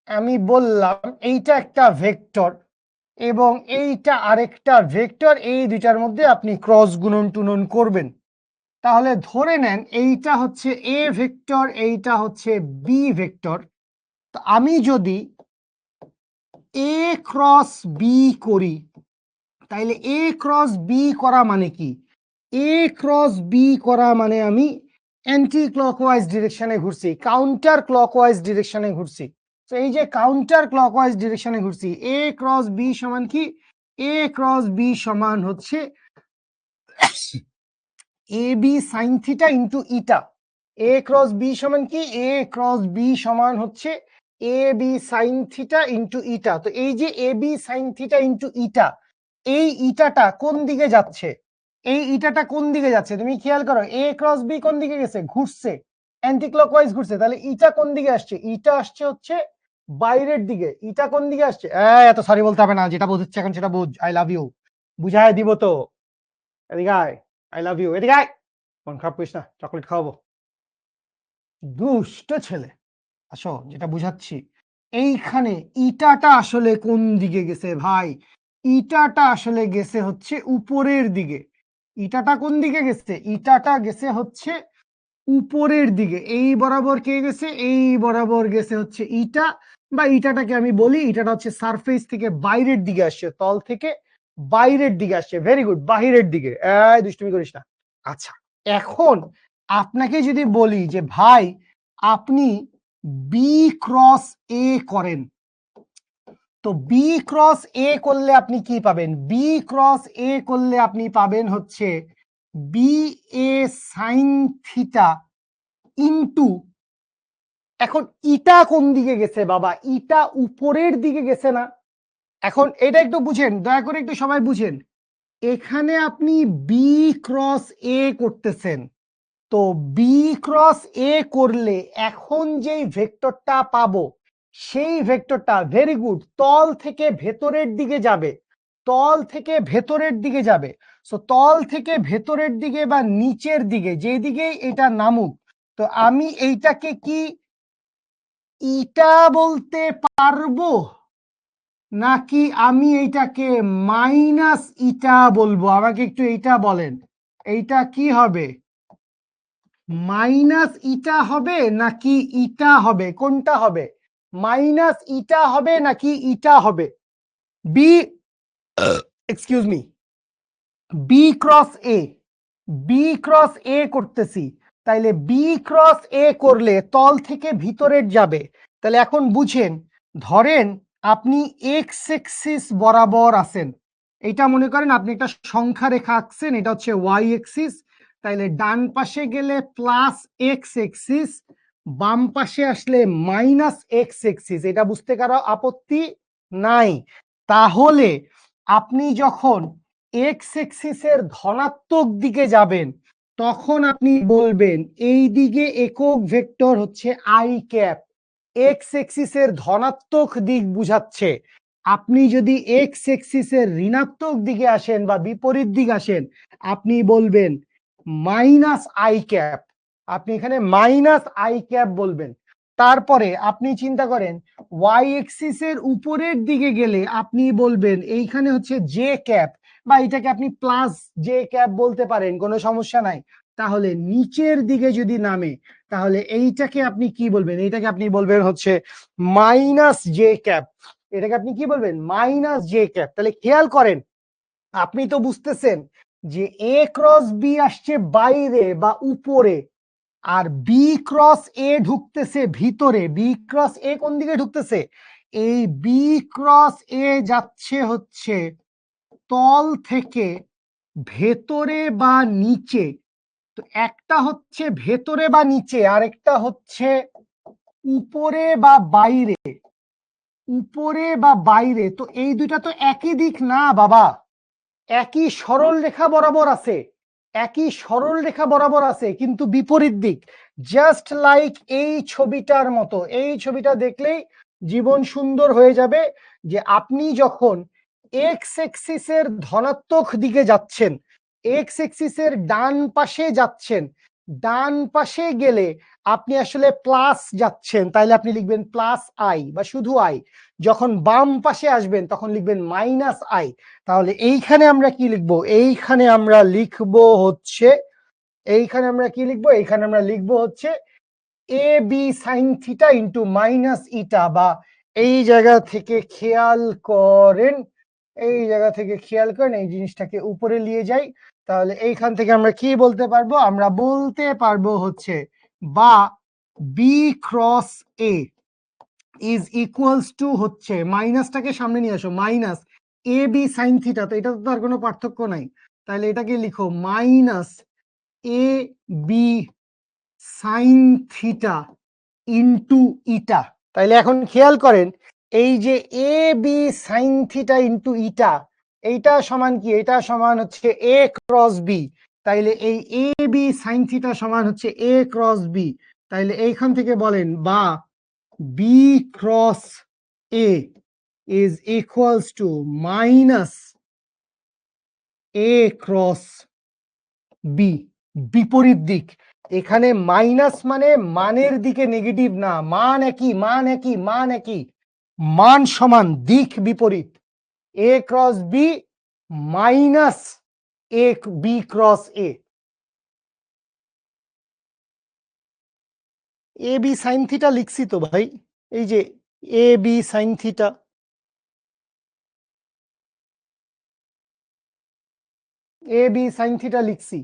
আমি বললাম এইটা একটা ভেক্টর এবং এইটা আরেকটা ভেক্টর, এই দুইটার মধ্যে আপনি ক্রস গুণন টুনন করবেন। তাহলে ধরে নেন এইটা হচ্ছে এ ভেক্টর, এইটা হচ্ছে বি ভেক্টর। তো আমি যদি এ ক্রস বি করি, তাইলে এ ক্রস বি করা মানে কি, এ ক্রস বি করা মানে আমি অ্যান্টি ক্লকওয়াইজ ডিরেকশনে ঘুরছি, কাউন্টার ক্লকওয়াইজ ডিরেকশনে ঘুরছি। তো এই যে কাউন্টার ক্লকওয়াইজ ডিরেকশনে ঘুরছি, এ ক্রস বি সমান কি, এ ক্রস বি সমান হচ্ছে A B sine theta into eta. A cross B সমান কি, এ ক্রস বি সমান হচ্ছে A B sine theta into eta. তো এই যে A B sine theta into eta, এই ইটাটা কোন দিকে যাচ্ছে, এই ইটাটা কোন দিকে যাচ্ছে তুমি খেয়াল করো, এ ক্রস বি কোন দিকে গেছে, ঘুরছে, অ্যান্টি ক্লকওয়াইজ ঘুরছে। তাহলে ইটা কোন দিকে আসছে, ইটা আসছে হচ্ছে বাইরের দিকে। ইটা কোন দিকে আসছে, এত সরি বলতে হবে না, যেটা বুঝছে এখন সেটা বুঝ। আই লাভ ইউ, বুঝায় দিব তো। এদিকে আয়, আই লাভ ইউ, এদিকে আয়, মন খারাপ করিস না, চকলেট খাওয়াবো। দুষ্ট ছেলে। আসো, যেটা বুঝাচ্ছি, এইখানে ইটাটা আসলে কোন দিকে গেছে ভাই, ইটাটা আসলে গেছে হচ্ছে উপরের দিকে। ইটাটা কোন দিকে গেছে, ইটাটা গেছে হচ্ছে উপরের দিকে। এই বরাবর কে গেছে, এই বরাবর গেছে হচ্ছে ইটা, বা ইটাটাকে আমি বলি ইটাটা হচ্ছে সারফেস থেকে বাইরের দিকে আসছে, তল থেকে বাইরের দিকে আসছে। ভেরি গুড, বাহিরের দিকে, দুষ্টুমি করিস না। আচ্ছা, এখন আপনাকে যদি বলি যে ভাই আপনি বি ক্রস এ করেন, তো বি ক্রস এ করলে আপনি কি পাবেন, বি ক্রস এ করলে আপনি পাবেন হচ্ছে B A sign theta into, এখন ইটা কোন দিকে গেছে বাবা, ইটা উপরের দিকে গেছে না। এখন এটা একটু বুঝেন, দয়া করে একটু সবাই বুঝেন। এখানে আপনি বি ক্রস এ করতেছেন, তো বি ক্রস এ করলে এখন যেই ভেক্টরটা পাবো, সেই ভেক্টরটা, ভেরি গুড, তল থেকে ভেতরের দিকে যাবে, তল থেকে ভেতরের দিকে যাবে। সো তল থেকে ভেতরের দিকে বা নিচের দিকে, যেদিকেই এটা নামুক, তো আমি এইটাকে কি ইটা বলতে পারবো, নাকি আমি এইটাকে মাইনাস ইটা বলবো? আমাকে একটু এইটা বলেন, এইটা কি হবে, মাইনাস ইটা হবে নাকি ইটা হবে, কোনটা হবে, মাইনাস ইটা হবে নাকি ইটা হবে? B, excuse me, B cross A, B cross A করতেছি, তাইলে বি ক্রস এ করলে তল থেকে ভিতরের যাবে। তাহলে এখন বুঝেন, ধরেন আপনি এক্স এক্সিস বরাবর আছেন, এটা মনে করেন আপনি একটা সংখ্যা রেখা আঁকছেন, এটা হচ্ছে ওয়াই এক্সিস, তাইলে ডান পাশে গেলে প্লাস এক্স এক্সিস, বাম পাশে আসলে মাইনাস এক্স এক্সিস, এটা বুঝতে কারো আপত্তি নাই। তাহলে আপনি যখন এক্স এক্সিসের ধনাত্মক দিকে যাবেন তখন আপনি বলবেন এই দিকে একক ভেক্টর হচ্ছে আই ক্যাপ, এক্স এক্সিসের ধনাত্মক দিক বুঝাচ্ছে। আপনি যদি এক্স এক্সিসের ঋণাত্মক দিকে আসেন বা বিপরীত দিক আসেন, আপনি বলবেন মাইনাস আই ক্যাপ, আপনি এখানে মাইনাস আই ক্যাপ বলবেন। তারপরে আপনি চিন্তা করেন ওয়াই এক্সিসের উপরের দিকে গেলে আপনি বলবেন এইখানে হচ্ছে জে ক্যাপ, বা এটাকে আপনি প্লাস জে ক্যাপ বলতে পারেন, কোনো সমস্যা নাই। তাহলে নিচের দিকে যদি নামে তাহলে এইটাকে আপনি কি বলবেন? এইটাকে আপনি বলবেন হচ্ছে মাইনাস জে ক্যাপ, এটাকে আপনি কি বলবেন? Minus J cap. তাহলে খেয়াল করেন, আপনি তো বুঝতেছেন যে এ ক্রস বি আসছে বাইরে বা উপরে, আর বি ক্রস এ ঢুকতেছে ভিতরে। বি ক্রস এ কোন দিকে ঢুকতেছে? এই বি ক্রস এ যাচ্ছে হচ্ছে তল থেকে ভেতরে বা নিচে। তো একটা হচ্ছে ভেতরে বা নিচে, আরেকটা হচ্ছে উপরে বা বাইরে। উপরে বা বাইরে, তো এই দুইটা তো একই দিক না বাবা, একই সরল রেখা বরাবর আছে, একই সরল রেখা বরাবর আছে, কিন্তু বিপরীত দিক। জাস্ট লাইক এই ছবিটার মতো। এই ছবিটা দেখলেই জীবন সুন্দর হয়ে যাবে, যে আপনি যখন এক্স এক্সিসের ধনাত্মক দিকে যাচ্ছেন, এক্স এক্সিসের ডান পাশে যাচ্ছেন, ডান পাশে গেলে আপনি আসলে প্লাস যাচ্ছেন, তাইলে আপনি লিখবেন প্লাস আই বা শুধু আই। যখন বাম পাশে আসবেন তখন লিখবেন মাইনাস আই। তাহলে এইখানে আমরা কি লিখবো? এইখানে আমরা লিখবো হচ্ছে, এইখানে আমরা কি লিখবো? এইখানে আমরা লিখবো হচ্ছে A B sine theta into minus eta. বা এই জায়গা থেকে খেয়াল করেন, এই জায়গা থেকে খেয়াল করেন, এই জিনিসটাকে উপরে নিয়ে যাই, তাহলে এইখান থেকে আমরা কি বলতে পারবো? আমরা বলতে পারবো হচ্ছে বা B cross A is equals to হচ্ছে, মাইনাসটাকে সামনে নিয়ে আসো, minus A B sine theta, তো এটা তো আর কোনো পার্থক্য নাই, তাহলে এটাকে লিখো minus A B sine theta into eta. তাইলে এখন খেয়াল করেন, এই যে A B sine theta into eta, এইটা সমান কি? এটা সমান হচ্ছে এ ক্রস বি। তাইলে এই এ বি সাইন থিটা সমান হচ্ছে এ ক্রস বি। তাইলে এইখান থেকে বলেন বা B cross A is equals to minus a cross b, বিপরীত দিক। এখানে মাইনাস মানে মানের দিকে নেগেটিভ না, মান একই, মান একই, মান একই, মান সমান, দিক বিপরীত। a cross b minus a b ক্রস a। A B sine theta লিখছি তো ভাই, এই যে A B sine theta, A B sine theta লিখছি।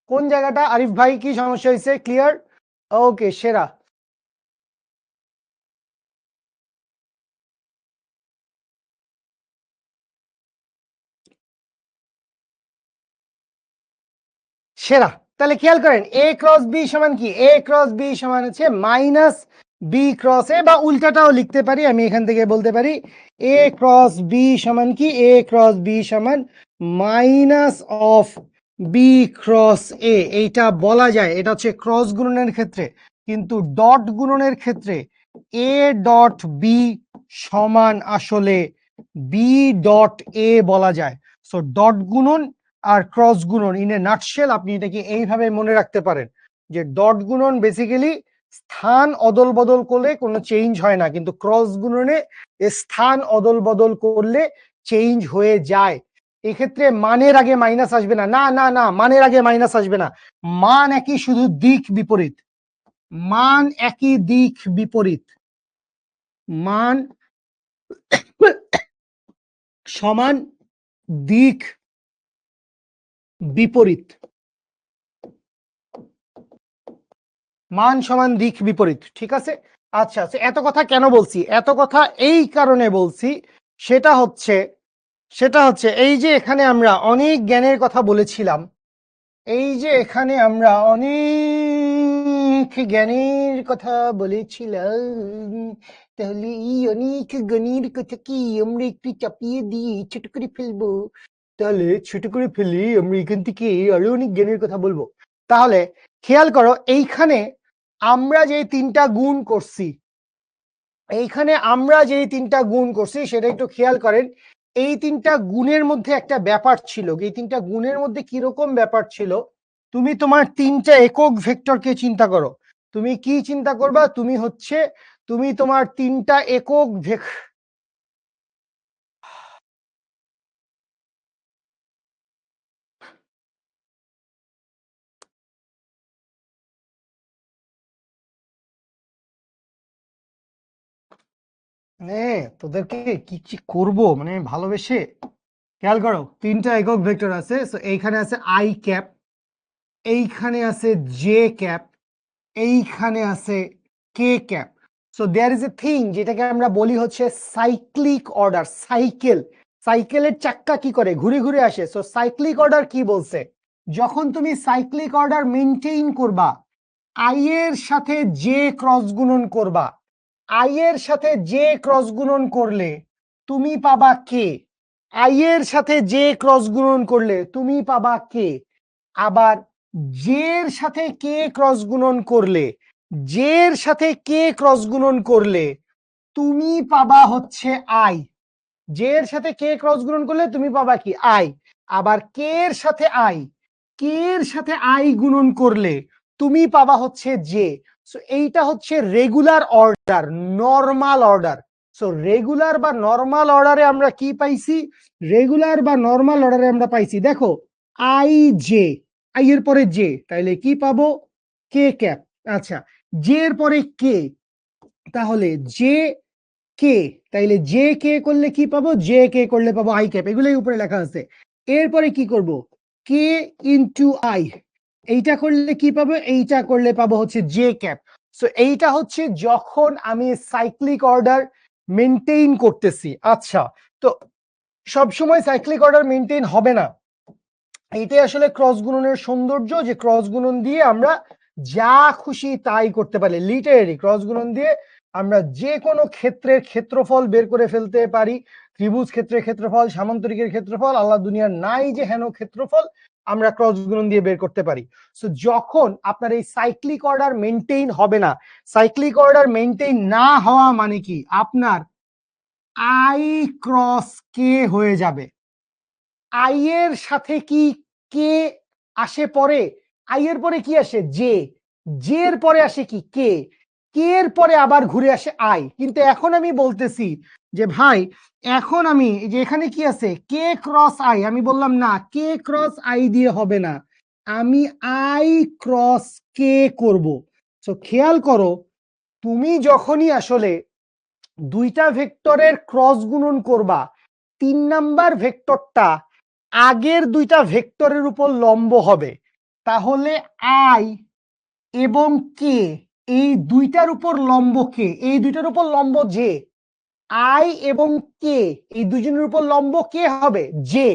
কোন জায়গাটা আরিফ ভাই, কি সমস্যা হয়েছে? ক্লিয়ার? ওকে, সেরা। সেরা। তাহলে খেয়াল করেন এ ক্রস বি সমান কি? এ ক্রস বি সমান হচ্ছে মাইনাস বি ক্রস এ, বা উল্টাটাও লিখতে পারি, আমি এখান থেকে বলতে পারি এ ক্রস বি সমান কি? এ ক্রস বি সমান মাইনাস অফ বি ক্রস এ। এইটা বলা যায়, এটা হচ্ছে ক্রস গুণনের ক্ষেত্রে, কিন্তু ডট গুণনের ক্ষেত্রে এ ডট বি সমান আসলে বি ডট এ বলা যায়। সো ডট গুণন আর ক্রস গুণন ইন এ নাটশেল আপনি এটাকে এইভাবে মনে রাখতে পারেন, যে ডট গুণন বেসিক্যালি স্থান অদল বদল করলে কোনো চেঞ্জ হয় না, কিন্তু ক্রস গুণনে স্থান অদল বদল করলে চেঞ্জ হয়ে যায়। এক্ষেত্রে মানের আগে মাইনাস আসবে না, না না না, মানের আগে মাইনাস আসবে না, মান একই, শুধু দিক বিপরীত। মান একই, দিক বিপরীত। মান সমান দিক বিপরীত। মান সমান দিক বিপরীত, ঠিক আছে? আচ্ছা, এত কথা কেন বলছি, এত কথা এই কারণে বলছি, সেটা হচ্ছে এই যে এখানে আমরা অনেক জ্ঞানের কথা বলেছিলাম, এই যে এখানে আমরা অনেক জ্ঞানের কথা বলেছিলাম, তাহলে এই অনেক জ্ঞানের কথা কি আমরা একটু চাপিয়ে দিয়ে ছোট করে ফেলবো? তাহলে ছোট করে ফেলি, আমরা এখান থেকে আরো অনেক জ্ঞানের কথা বলবো। তাহলে খেয়াল করো, এইখানে আমরা যে তিনটা গুণ করছি, সেটা একটু খেয়াল করেন। এই তিনটা গুণের মধ্যে একটা ব্যাপার ছিল, এই তিনটা গুণের মধ্যে কিরকম ব্যাপার ছিল, তুমি তোমার তিনটা একক ভেক্টরকে চিন্তা করো। তুমি কি চিন্তা করবা? তুমি তোমার তিনটা একক তোদেরকে কি কি করবো মানে ভালোবেসে। খেয়াল করো, তিনটা একক ভেক্টর আছে। এইখানে আছে আই ক্যাপ, এইখানে আছে জে ক্যাপ, এইখানে আছে K cap. So there is a thing যেটাকে আমরা বলি হচ্ছে সাইক্লিক অর্ডার। সাইকেলের চাক্কা কি করে? ঘুরে ঘুরে আসে। সো সাইক্লিক অর্ডার কি বলছে? যখন তুমি সাইক্লিক অর্ডার মেনটেইন করবা, আই এর সাথে জে ক্রস গুণন করবা, আই এর সাথে জে ক্রস গুণন করলে তুমি পাবা কে। আই এর সাথে জে ক্রস গুণন করলে তুমি পাবা কে। আবার জে এর সাথে কে ক্রস গুণন করলে, তুমি পাবা হচ্ছে আই। জে এর সাথে কে ক্রস গুণন করলে তুমি পাবা কি? আই। আবার কে এর সাথে আই গুণন করলে তুমি পাবা হচ্ছে জে। সো এইটা হচ্ছে regular order, normal order. So regular বা নরমাল অর্ডারে আমরা কি পাইছি? দেখো, আই জে, আই এর পরে জে, তাইলে কি পাবো? কে ক্যাপ। আচ্ছা, জে এর পরে কে, তাহলে জে কে, তাইলে জে কে করলে কি পাবো? জে কে করলে পাবো আই ক্যাপ। এগুলোই উপরে লেখা আছে। এরপরে কি করব? কে ইনটু আই, এইটা করলে কি পাবো? এইটা করলে পাবো হচ্ছে জে ক্যাপ। সো এইটা হচ্ছে যখন আমি সাইক্লিক অর্ডার মেনটেইন করতেছি। আচ্ছা, তো সবসময় সাইক্লিক অর্ডার মেনটেইন হবে না। এইটাই আসলে ক্রস গুণনের সৌন্দর্য, যে ক্রস গুণন দিয়ে আমরা যা খুশি তাই করতে পারি। লিটারেলি ক্রস গুণন দিয়ে আমরা যে কোনো ক্ষেত্রের ক্ষেত্রফল বের করে ফেলতে পারি। ত্রিভুজ ক্ষেত্রের ক্ষেত্রফল, সামান্তরিকের ক্ষেত্রফল, আল্লাহ দুনিয়ার নাই যে হেন ক্ষেত্রফল আমরা ক্রস গুণন দিয়ে বের করতে পারি। সো যখন আপনার এই সাইক্লিক অর্ডার মেনটেইন হবে না, সাইক্লিক অর্ডার মেনটেইন না হওয়া মানে কি? আপনার আই ক্রস কে হয়ে যাবে। আই এর সাথে কি কে আসে পরে? আই এর পরে কি আসে? জে। জে এর পরে আসে কি? কে। কে এর পরে আবার ঘুরে আসে আই। কিন্তু এখন আমি বলতেছি যে ভাই, এখন আমি যে এখানে কি আছে? কে ক্রস আই। আমি বললাম না, কে ক্রস আই দিয়ে হবে না, আমি আই ক্রস কে করব। তো খেয়াল করো, তুমি যখনই আসলে দুইটা ভেক্টরের ক্রস গুণন করবা, 3 নাম্বার ভেক্টরটা আগের দুইটা ভেক্টরের উপর লম্ব হবে। তাহলে আই এবং কে, এই দুইটার উপর লম্ব কে? এই দুইটার উপর লম্ব জে। আই এবং কে, এই দুজনের উপর লম্ব কে হবে? জে।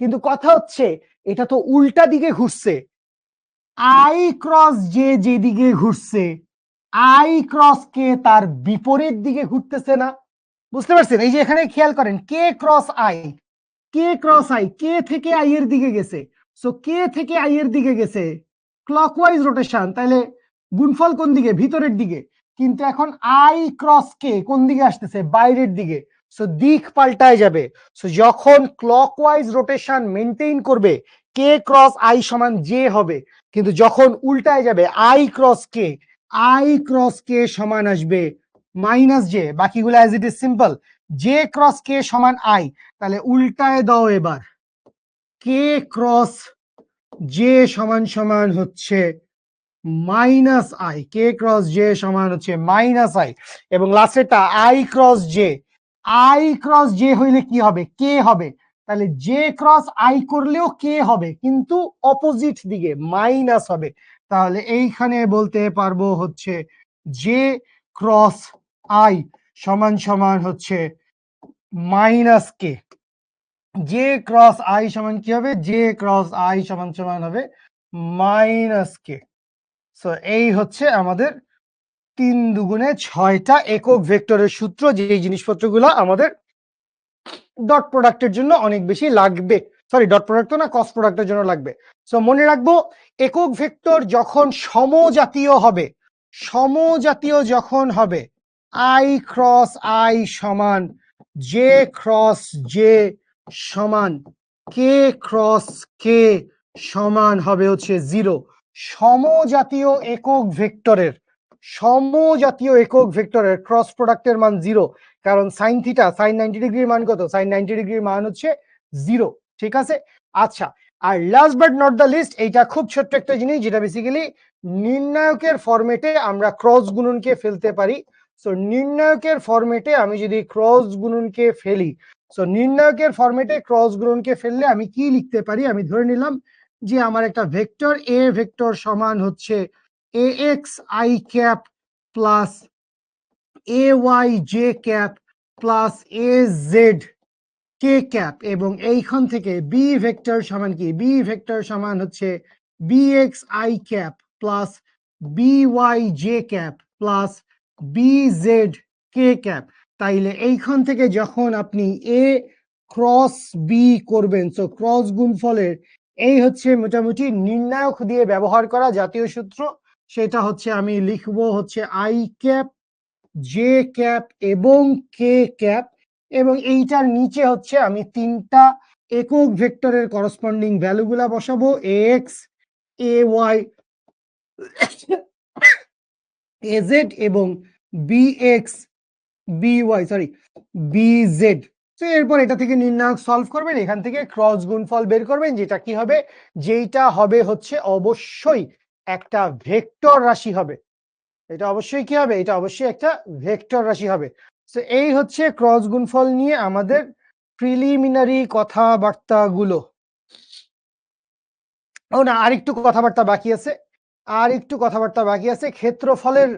কিন্তু কথা হচ্ছে, এটা তো উল্টা দিকে ঘুরছে। আই ক্রস জে যেদিকে ঘুরছে, আই ক্রস কে তার বিপরীত দিকে ঘুরতেছে না? বুঝতে পারছেন? এই যে এখানে খেয়াল করেন, কে ক্রস আই, কে থেকে আই এর দিকে গেছে। সো কে থেকে আই এর দিকে গেছে ক্লকওয়াইজ রোটেশন, তাহলে গুণফল কোন দিকে? ভিতরের দিকে। কিন্তু এখন আই ক্রস কে কোন দিকে আসতেছে? বাইরের দিকে। সো দিক পাল্টায় যাবে। সো যখন ক্লকওয়াইজ রোটেশন মেনটেইন করবে, কে ক্রস আই সমান জে হবে। কিন্তু যখন উল্টায় যাবে, আই ক্রস কে সমান আসবে মাইনাস জে। বাকিগুলো as it is simple. J cross কে সমান আই, তাহলে উল্টায় দাও এবার। কে ক্রস জে সমান সমান হচ্ছে minus I, K cross J সমান হচ্ছে মাইনাস আই। এবং লাস্টেরটা আই ক্রস জে হইলে কি হবে? কে হবে। তাহলে জে ক্রস আই করলেও কে হবে, কিন্তু অপোজিট দিকে মাইনাস হবে। তাহলে এইখানে বলতে পারবো হচ্ছে জে ক্রস আই সমান সমান হচ্ছে minus K. J cross I সমান কি হবে? জে ক্রস আই সমান সমান হবে মাইনাস কে। সো এই হচ্ছে আমাদের 3 দুগুণে 6টা একক ভেক্টরের সূত্র, যে এই জিনিসপত্রগুলো আমাদের ডট প্রোডাক্টের জন্য অনেক বেশি লাগবে। সরি, ডট প্রোডাক্ট তো না, ক্রস প্রোডাক্টের জন্য লাগবে। সো মনে রাখবো, একক ভেক্টর যখন সমজাতীয় হবে, সমজাতীয় যখন হবে, আই ক্রস আই সমান জে ক্রস জে সমান কে ক্রস কে সমান হবে হচ্ছে 0। সমজাতীয় একক ভেক্টরের, সমজাতীয় একক ভেক্টরের ক্রস প্রোডাক্টের মান 0, কারণ সাইন থিটা, সাইন 90 ডিগ্রির মান কত? সাইন 90 ডিগ্রির মান হচ্ছে 0। ঠিক আছে? আচ্ছা, আর last but not the least, এইটা খুব ছোট্ট একটা জিনিস যেটা বেসিক্যালি নির্ণায়কের ফরম্যাটে আমরা ক্রস গুণনকে ফেলতে পারি। সো নির্ণায়কের ফরম্যাটে আমি যদি ক্রস গুণনকে ফেলি, সো নির্ণায়কের ফরম্যাটে ক্রস গুণনকে ফেললে আমি কি লিখতে পারি? আমি ধরে নিলাম যে আমার একটা ভেক্টর এ ভেক্টর সমান হচ্ছে A X I cap plus A Y J cap plus A Z K cap, এবং এইখান থেকে বি ভেক্টর সমান কি? বি ভেক্টর সমান হচ্ছে B X I cap plus B Y J cap plus B Z K cap. তাইলে এইখান থেকে যখন আপনি এ ক্রস বি করবেন, সো ক্রস গুণফলের এই হচ্ছে মোটামুটি নির্ণায়ক দিয়ে ব্যবহার করা জাতীয় সূত্র। সেটা হচ্ছে আমি লিখবো হচ্ছে আই ক্যাপ জে ক্যাপ এবং কে ক্যাপ, এবং এইটার নিচে হচ্ছে আমি 3টা একক ভেক্টরের করসপন্ডিং ভ্যালুগুলা বসাবো, A X A Y A Z এবং B X B Y sorry B Z. তো এরপর এটা থেকে নির্ণায়ক সলভ করবেন, এখান থেকে ক্রস গুণফল বের করবেন, যেটা কি হবে? যেটা হবে হচ্ছে অবশ্যই একটা ভেক্টর রাশি হবে। এটা অবশ্যই কি হবে? এটা অবশ্যই একটা ভেক্টর রাশি হবে। তো এই হচ্ছে ক্রস গুণফল নিয়ে আমাদের প্রিলিমিনারি কথাবার্তাগুলো। ও না, আরেকটু কথাবার্তা বাকি আছে, আর একটু কথাবার্তা বাকি আছে, ক্ষেত্রফলের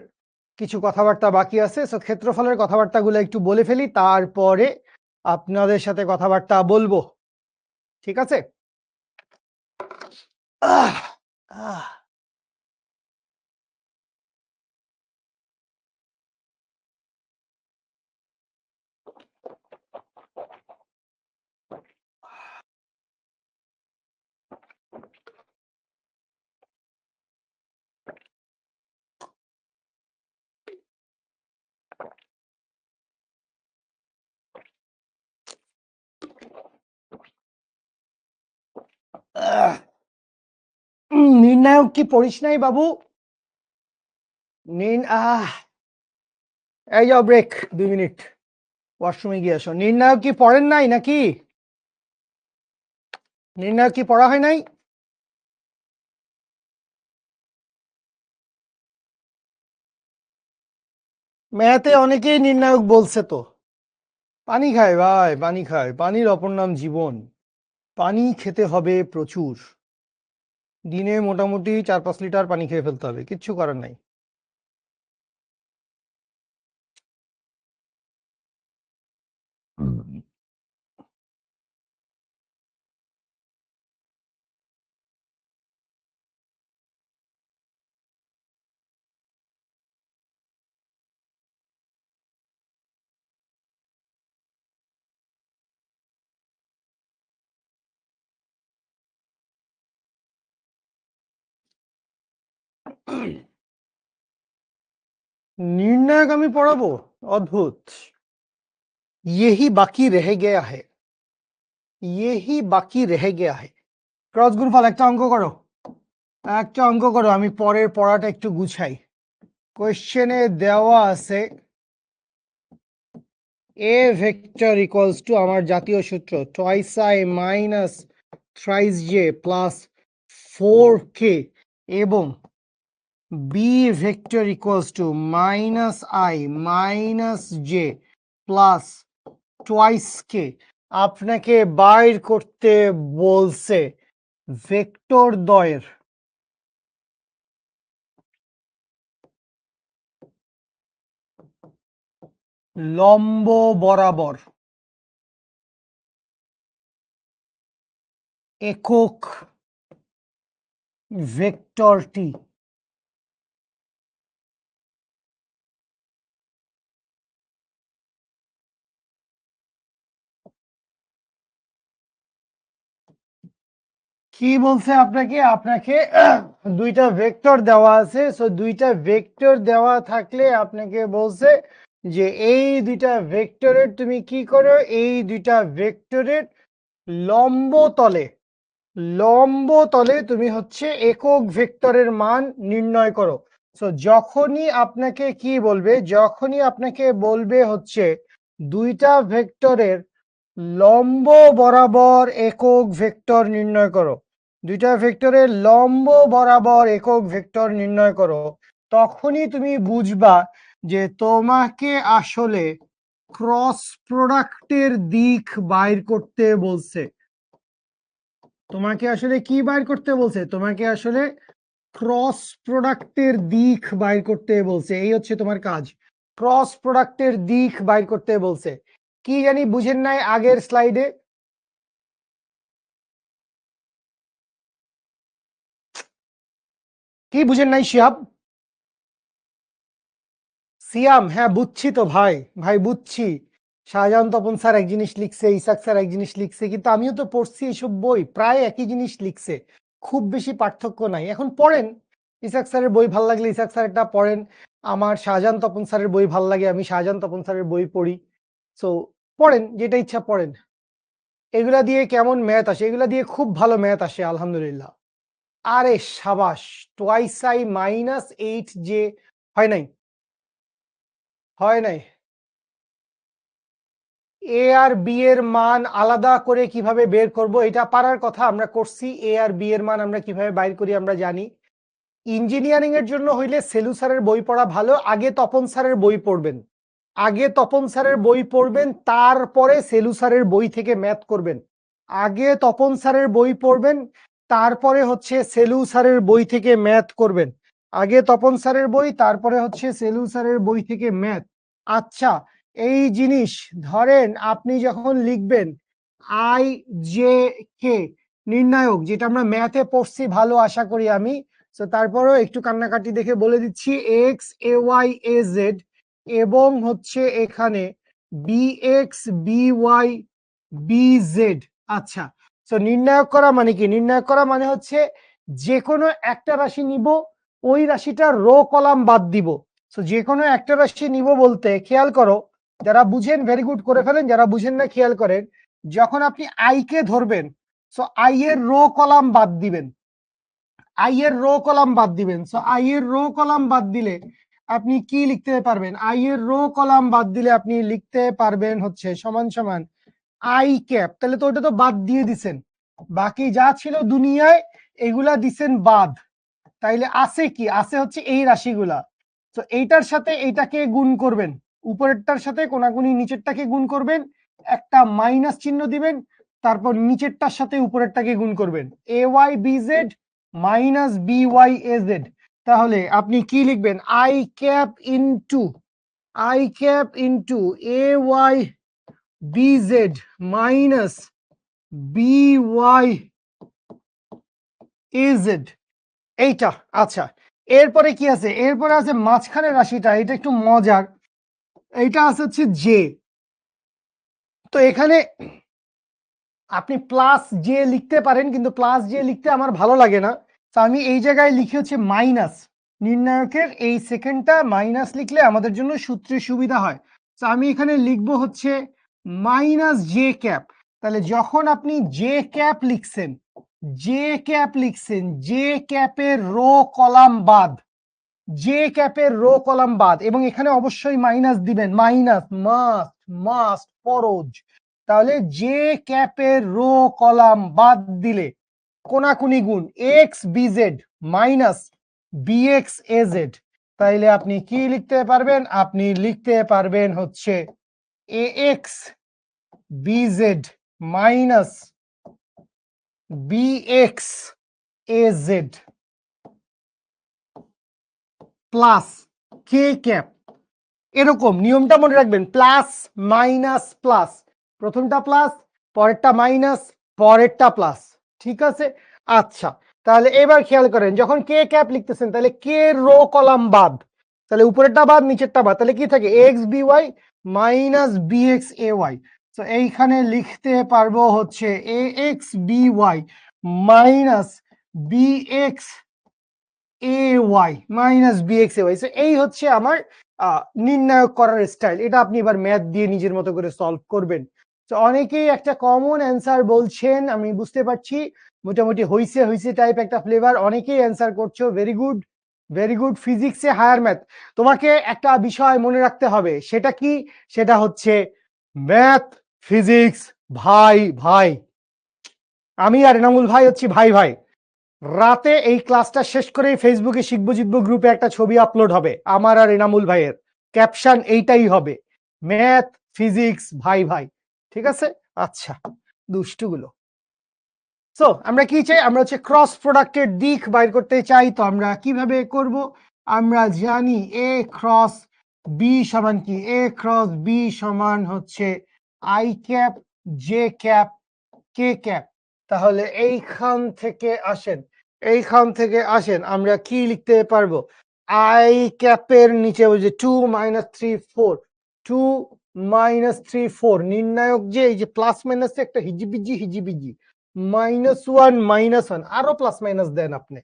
কিছু কথাবার্তা বাকি আছে। সো ক্ষেত্রফলের কথাবার্তাগুলো একটু বলে ফেলি, তারপরে আপনাদের সাথে কথাবার্তা বলবো। ঠিক আছে? আহ আহ নির্ণায়ক কি পড়িস নাই বাবু? এই যাও, ব্রেক 2 মিনিট, ওয়াশরুমে গিয়ে আসো। নির্ণায়ক কি পড়েন নাই নাকি? নির্ণায়ক কি পড়া হয় নাই? ম্যাথে অনেকেই নির্ণায়ক বলছে তো। পানি খায় ভাই, পানি খায়, পানির অপর নাম জীবন। পানি খেতে হবে প্রচুর, দিনে মোটামুটি 4-5 লিটার পানি খেয়ে ফেলতে হবে, কিচ্ছু করার নাই। নির্ণায়ক আমি পড়াবো? অদ্ভুত। यही बाकी रह गया है, यही बाकी रह गया है। ক্রস গুণফল একটা অঙ্ক করো, একটা অঙ্ক করো, আমি পরের পড়াটা একটু গুছাই। কোশ্চেনে দেওয়া আছে এ ভেক্টর ইকুয়ালস টু আমার জাতীয় সূত্র twice I minus thrice J plus 4k, এবং B vector equals to minus I minus J plus twice K. আপনাকে বাইর করতে বলছে ভেক্টর দ্বয়ের লম্ব বরাবর একক ভেক্টরটি কি বলছে আপনাকে? আপনাকে দুইটা ভেক্টর দেওয়া আছে, সো দুইটা ভেক্টর দেওয়া থাকলে আপনাকে বলছে যে এই দুইটা ভেক্টরের তুমি কি করো, এই দুইটা ভেক্টরের লম্ব তলে তুমি হচ্ছে একক ভেক্টরের মান নির্ণয় করো। সো যখনই আপনাকে বলবে হচ্ছে দুইটা ভেক্টরের লম্ব বরাবর একক ভেক্টর নির্ণয় করো, দুইটা ভেক্টরের লম্ব বরাবর একক ভেক্টর নির্ণয় করো, তখনই তুমি বুঝবা যে তোমাকে আসলে ক্রস প্রোডাক্টের দিক বাইর করতে বলছে। তোমাকে আসলে কি বাইর করতে বলছে? তোমাকে আসলে ক্রস প্রোডাক্টের দিক বাইর করতে বলছে। এই হচ্ছে তোমার কাজ, ক্রস প্রোডাক্টের দিক বাইর করতে বলছে। কি জানি বুঝেন নাই আগের স্লাইডে? কি বুঝেন নাই শিহাব? সিয়াম, হ্যাঁ বুঝছি তো ভাই, বুঝছি। শাহজাহান তপন স্যার এক জিনিস লিখছে, ইসাক স্যার এক জিনিস লিখছে, কিন্তু আমিও তো পড়ছি এইসব বই, প্রায় একই জিনিস লিখছে, খুব বেশি পার্থক্য নাই। এখন পড়েন, ইসাক স্যারের বই ভাল লাগলে ইসাক স্যারেরটা পড়েন, আমার শাহজাহান তপন স্যারের বই ভাল লাগে, আমি শাহজাহান তপন স্যারের বই পড়ি। সো পড়েন, যেটা ইচ্ছা পড়েন। এগুলা দিয়ে কেমন ম্যাথ আসে? এগুলা দিয়ে খুব ভালো ম্যাথ আসে আলহামদুলিল্লাহ। আরে সাবাস, টোয়াইস আই মাইনাস 8 যে হয় নাই, হয় নাই। এ আর বি এর মান আলাদা করে কিভাবে বের করব, এটা পারার কথা, আমরা করছি। এ আর বি এর মান আমরা কিভাবে বাইর করি আমরা জানি। ইঞ্জিনিয়ারিং এর জন্য হইলে সেলু স্যারের বই পড়া ভালো। আগে তপন স্যারের বই পড়বেন, তারপরে সেলু স্যারের বই থেকে ম্যাথ করবেন। আগে তপন স্যারের বই পড়বেন, তারপরে হচ্ছে সেলু স্যারের বই থেকে ম্যাথ করবেন। আগে তপন স্যারের বই, তারপরে হচ্ছে সেলু স্যারের বই থেকে ম্যাথ। আচ্ছা, এই জিনিস ধরেন আপনি যখন লিখবেন আই জে কে নির্ণায়ক, যেটা আমরা ম্যাথে পড়ছি ভালো আশা করি আমি, তো তারপরেও একটু কান্নাকাটি দেখে বলে দিচ্ছি, X A Y A Z এবং হচ্ছে এখানে B X B Y B Z. আচ্ছা, তো নির্ণায়ক করা মানে কি? নির্ণায়ক করা মানে হচ্ছে যে কোনো একটা রাশি নিব, ওই রাশিটার রো কলাম বাদ দিব। তো যে কোনো একটা রাশি নিব বলতে খেয়াল করো, যারা বুঝেন ভেরি গুড করে ফেলেন, যারা বুঝেন না খেয়াল করেন, যখন আপনি আই কে ধরবেন, সো আই এর রো কলাম বাদ দিবেন, সো আই এর রো কলাম বাদ দিলে আপনি কি লিখতে পারবেন? আই এর রো কলাম বাদ দিলে আপনি লিখতে পারবেন হচ্ছে সমান সমান আই ক্যাপ। তাহলে তো ওটা তো বাদ দিয়ে দিছেন, বাকি যা ছিল দুনিয়ায় এগুলা দিছেন বাদ। তাইলে আছে কি? আছে হচ্ছে এই রাশিগুলা। তো এইটার সাথে এইটাকে গুণ করবেন, উপরেরটার সাথে কোনাকুনি নিচেরটাকে গুণ করবেন, একটা মাইনাস চিহ্ন দিবেন, তারপর নিচেরটার সাথে উপরেরটাকে গুণ করবেন, A Y B Z minus B Y A Z. তাহলে আপনি কি লিখবেন? I cap into A Y B Z minus B Y A Z, এইটা। আচ্ছা, এরপরে কি আছে? এরপরে আছে মাঝখানে রাশিটা, এটা একটু মজার, এইটা আছে হচ্ছে জে। তো এখানে আপনি প্লাস জে লিখতে পারেন, কিন্তু প্লাস জে লিখতে আমার ভালো লাগে না, তো আমি এই জায়গায় লিখি হচ্ছে মাইনাস। নির্ণায়কের এই সেকেন্ডটা মাইনাস লিখলে আমাদের জন্য সূত্রে সুবিধা হয়। তো আমি এখানে লিখবো হচ্ছে মাইনাস জে ক্যাপ। তাহলে যখন আপনি জে ক্যাপ লিখছেন, জে ক্যাপের রো কলাম বাদ, এবং এখানে অবশ্যই মাইনাস দিবেন, মাইনাস মাস্ট ফরজ। তাহলে জে ক্যাপের রো কলাম বাদ দিলে কোনাকুনি গুণ X B Z minus B X A Z. তাইলে আপনি কি লিখতে পারবেন? আপনি লিখতে পারবেন হচ্ছে A X B Z minus B X A Z plus K cap এরকম নিয়মটা মনে রাখবেন, প্লাস মাইনাস প্লাস, প্রথমটা প্লাস, পরেরটা মাইনাস, পরেরটা প্লাস, ঠিক আছে? আচ্ছা, তাহলে এবার খেয়াল করেন, যখন কে ক্যাপ লিখতেছেন তাহলে কে রো কলাম বাদ, তাহলে উপরেরটা বাদ নিচেরটা বাদ, তাহলে কি থাকে X B Y minus B X A Y. তো এইখানে লিখতে পারবো হচ্ছে A X B Y minus B X A Y minus B X A Y. এই হচ্ছে আমার নির্ণায়ক করার স্টাইল। এটা আপনি এবার ম্যাথ দিয়ে নিজের মতো করে সলভ করবেন। তো অনেকেই একটা কমন অ্যান্সার বলছেন, আমি বুঝতে পারছি মোটামুটি হইছে হইছে টাইপ একটা ফ্লেভার, অনেকেই অ্যান্সার করছো, ভেরি গুড ভেরি গুড। ফিজিক্সে হায়ার ম্যাথ, তোমাকে একটা বিষয় মনে রাখতে হবে, সেটা কি? সেটা হচ্ছে ম্যাথ ফিজিক্স ভাই ভাই। আমি আর এনামুল ভাই হচ্ছি ভাই ভাই। রাতে এই ক্লাসটা শেষ করে ফেসবুকে শিখবো জিতবো গ্রুপে একটা ছবি আপলোড হবে আমার আর এনামুল ভাইয়ের, ক্যাপশন এইটাই হবে, ম্যাথ ফিজিক্স ভাই ভাই, ঠিক আছে? আচ্ছা, দুষ্টুগুলো। সো আমরা কি চাই? আমরা হচ্ছে ক্রস প্রোডাক্টের দিক বাইর করতে চাই। তো আমরা কিভাবে করব? আমরা জানি এ ক্রস বি সমান কি? এ ক্রস বি সমান হচ্ছে I cap J cap K cap. তাহলে এইখান থেকে আসেন আমরা কি লিখতে পারবো? আই ক্যাপের নিচে ওই যে 2 -3 4 নির্ণায়ক যে এই যে প্লাস মাইনাস একটা হিজিবিজি হিজিবিজি, -1 আরো প্লাস মাইনাস দেন আপনি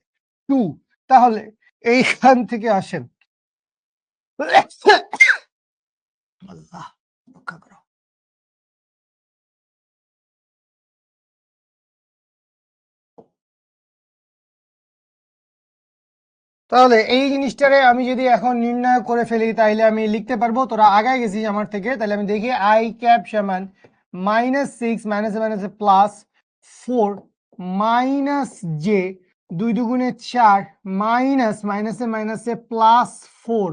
2। তাহলে এইখান থেকে আসেন আল্লাহ রক্ষা করো। তাহলে এই জিনিসটারে আমি যদি এখন নির্ণয় করে ফেলি তাহলে আমি লিখতে পারবো, তোরা আগায় গেছিস আমার থেকে, তাহলে আমি দেখি আই ক্যাপ সমান -6 মাইনাসে মাইনাসে +4 মাইনাস জে 2 দুগুণে 4 মাইনাস মাইনাসে মাইনাসে +4।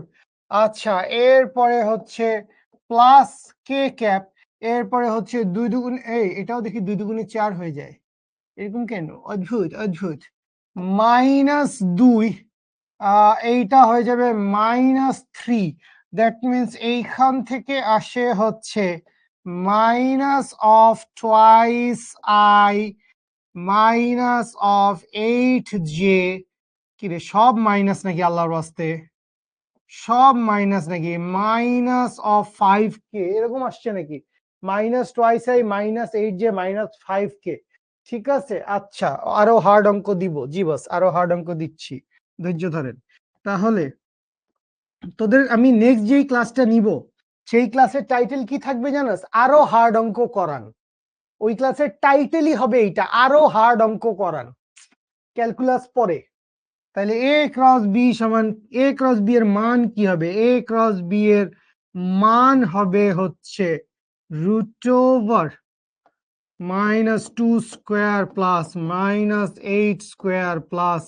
আচ্ছা, এরপরে হচ্ছে প্লাস কে ক্যাপ, এরপরে হচ্ছে 2 দুগুণে এটাও দেখি 2 দুগুণে 4 হয়ে যায়, এরকম কেন? অদ্ভুত অদ্ভুত। -2 এইটা হয়ে যাবে -3। দ্যাট মিনস এইখান থেকে আসে হচ্ছে minus of twice I minus of 8 J. কি রে, সব মাইনাস নাকি আল্লাহর ওয়াস্তে? সব মাইনাস নাকি? মাইনাস অফ 5 কে এরকম আসছে নাকি? -2i -8j -5k, ঠিক আছে? আচ্ছা, আরো হার্ড অঙ্ক দিব, জি বস, আরো হার্ড অঙ্ক দিচ্ছি, ধৈর্য ধরেন। তাহলে তোদের আমি নেক্সট যেই ক্লাসটা নিব সেই ক্লাসের টাইটেল কি থাকবে জানাস? আরো হার্ড অঙ্ক করান। ওই ক্লাসের টাইটেলই হবে এইটা, আরো হার্ড অঙ্ক করান, ক্যালকুলাস পরে। তাহলে এ ক্রস বি সমান, এ ক্রস বি এর মান কি হবে? এ ক্রস বি এর মান হবে হচ্ছে √2 -2² প্লাস -8² প্লাস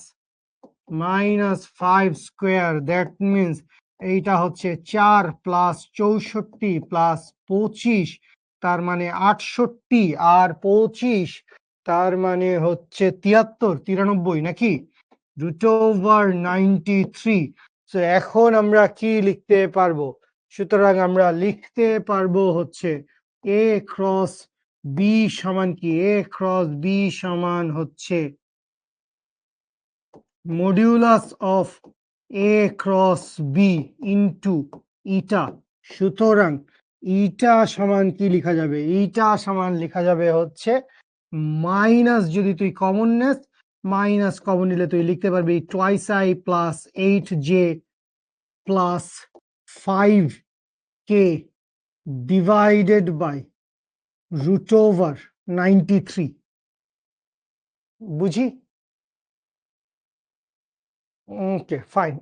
-5²। দ্যাট মিনস এইটা হচ্ছে 4 প্লাস 64 প্লাস 25, তার মানে 68, আর 25 তার মানে হচ্ছে 93 নাকি? √93। তো এখন আমরা কি লিখতে পারবো? সুতরাং আমরা লিখতে পারবো হচ্ছে এ ক্রস বি সমান কি? এ ক্রস বি সমান হচ্ছে modulus of A cross B into eta. সুতরাং ইটা সমান কি লেখা যাবে? ইটা সমান লেখা যাবে হচ্ছে মাইনাস, যদি তুই কমন নেস, মাইনাস কমন নিলে তুই লিখতে পারবি twice I plus 8j plus 5k divided by √93। বুঝি? Okay fine.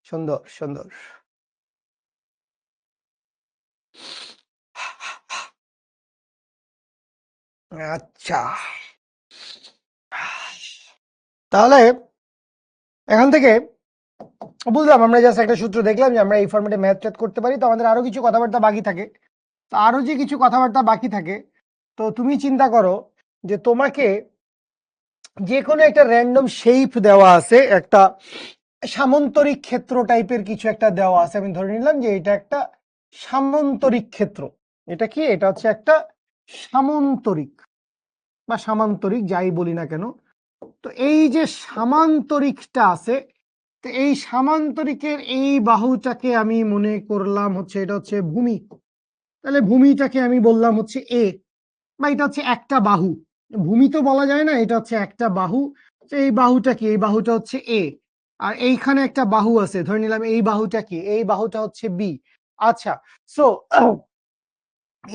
সুন্দর সুন্দর। আচ্ছা, তাহলে এখান থেকে বুঝলাম আমরা জাস্ট একটা সূত্র দেখলাম যে আমরা এই ফরম্যাটে ম্যাথ ট্যাথ করতে পারি। তো আমাদের আরো কিছু কথাবার্তা বাকি থাকে। তো আরো যে কিছু কথাবার্তা বাকি থাকে, তো তুমি চিন্তা করো যে তোমাকে যে কোনো একটা র্যান্ডম শেপ দেওয়া আছে, একটা সামান্তরিক ক্ষেত্র টাইপের কিছু একটা দেওয়া আছে, আমি ধরে নিলাম যে এটা একটা সামান্তরিক ক্ষেত্র। এটা কি? এটা হচ্ছে একটা সামান্তরিক বা সামান্তরিক, যাই বলি না কেন। তো এই যে সামান্তরিকটা আছে, তো এই সামান্তরিকের এই বাহুটাকে আমি মনে করলাম হচ্ছে এটা হচ্ছে ভূমি। তাহলে ভূমিটাকে আমি বললাম হচ্ছে এ, বা এটা হচ্ছে একটা বাহু। ভূমি তো বলা যায় না, এটা হচ্ছে একটা বাহু। তো এই বাহুটা কি? এই বাহুটা হচ্ছে এ। আর এইখানে একটা বাহু আছে, ধরে নিলাম এই বাহুটা কি? এই বাহুটা হচ্ছে বি। আচ্ছা, সো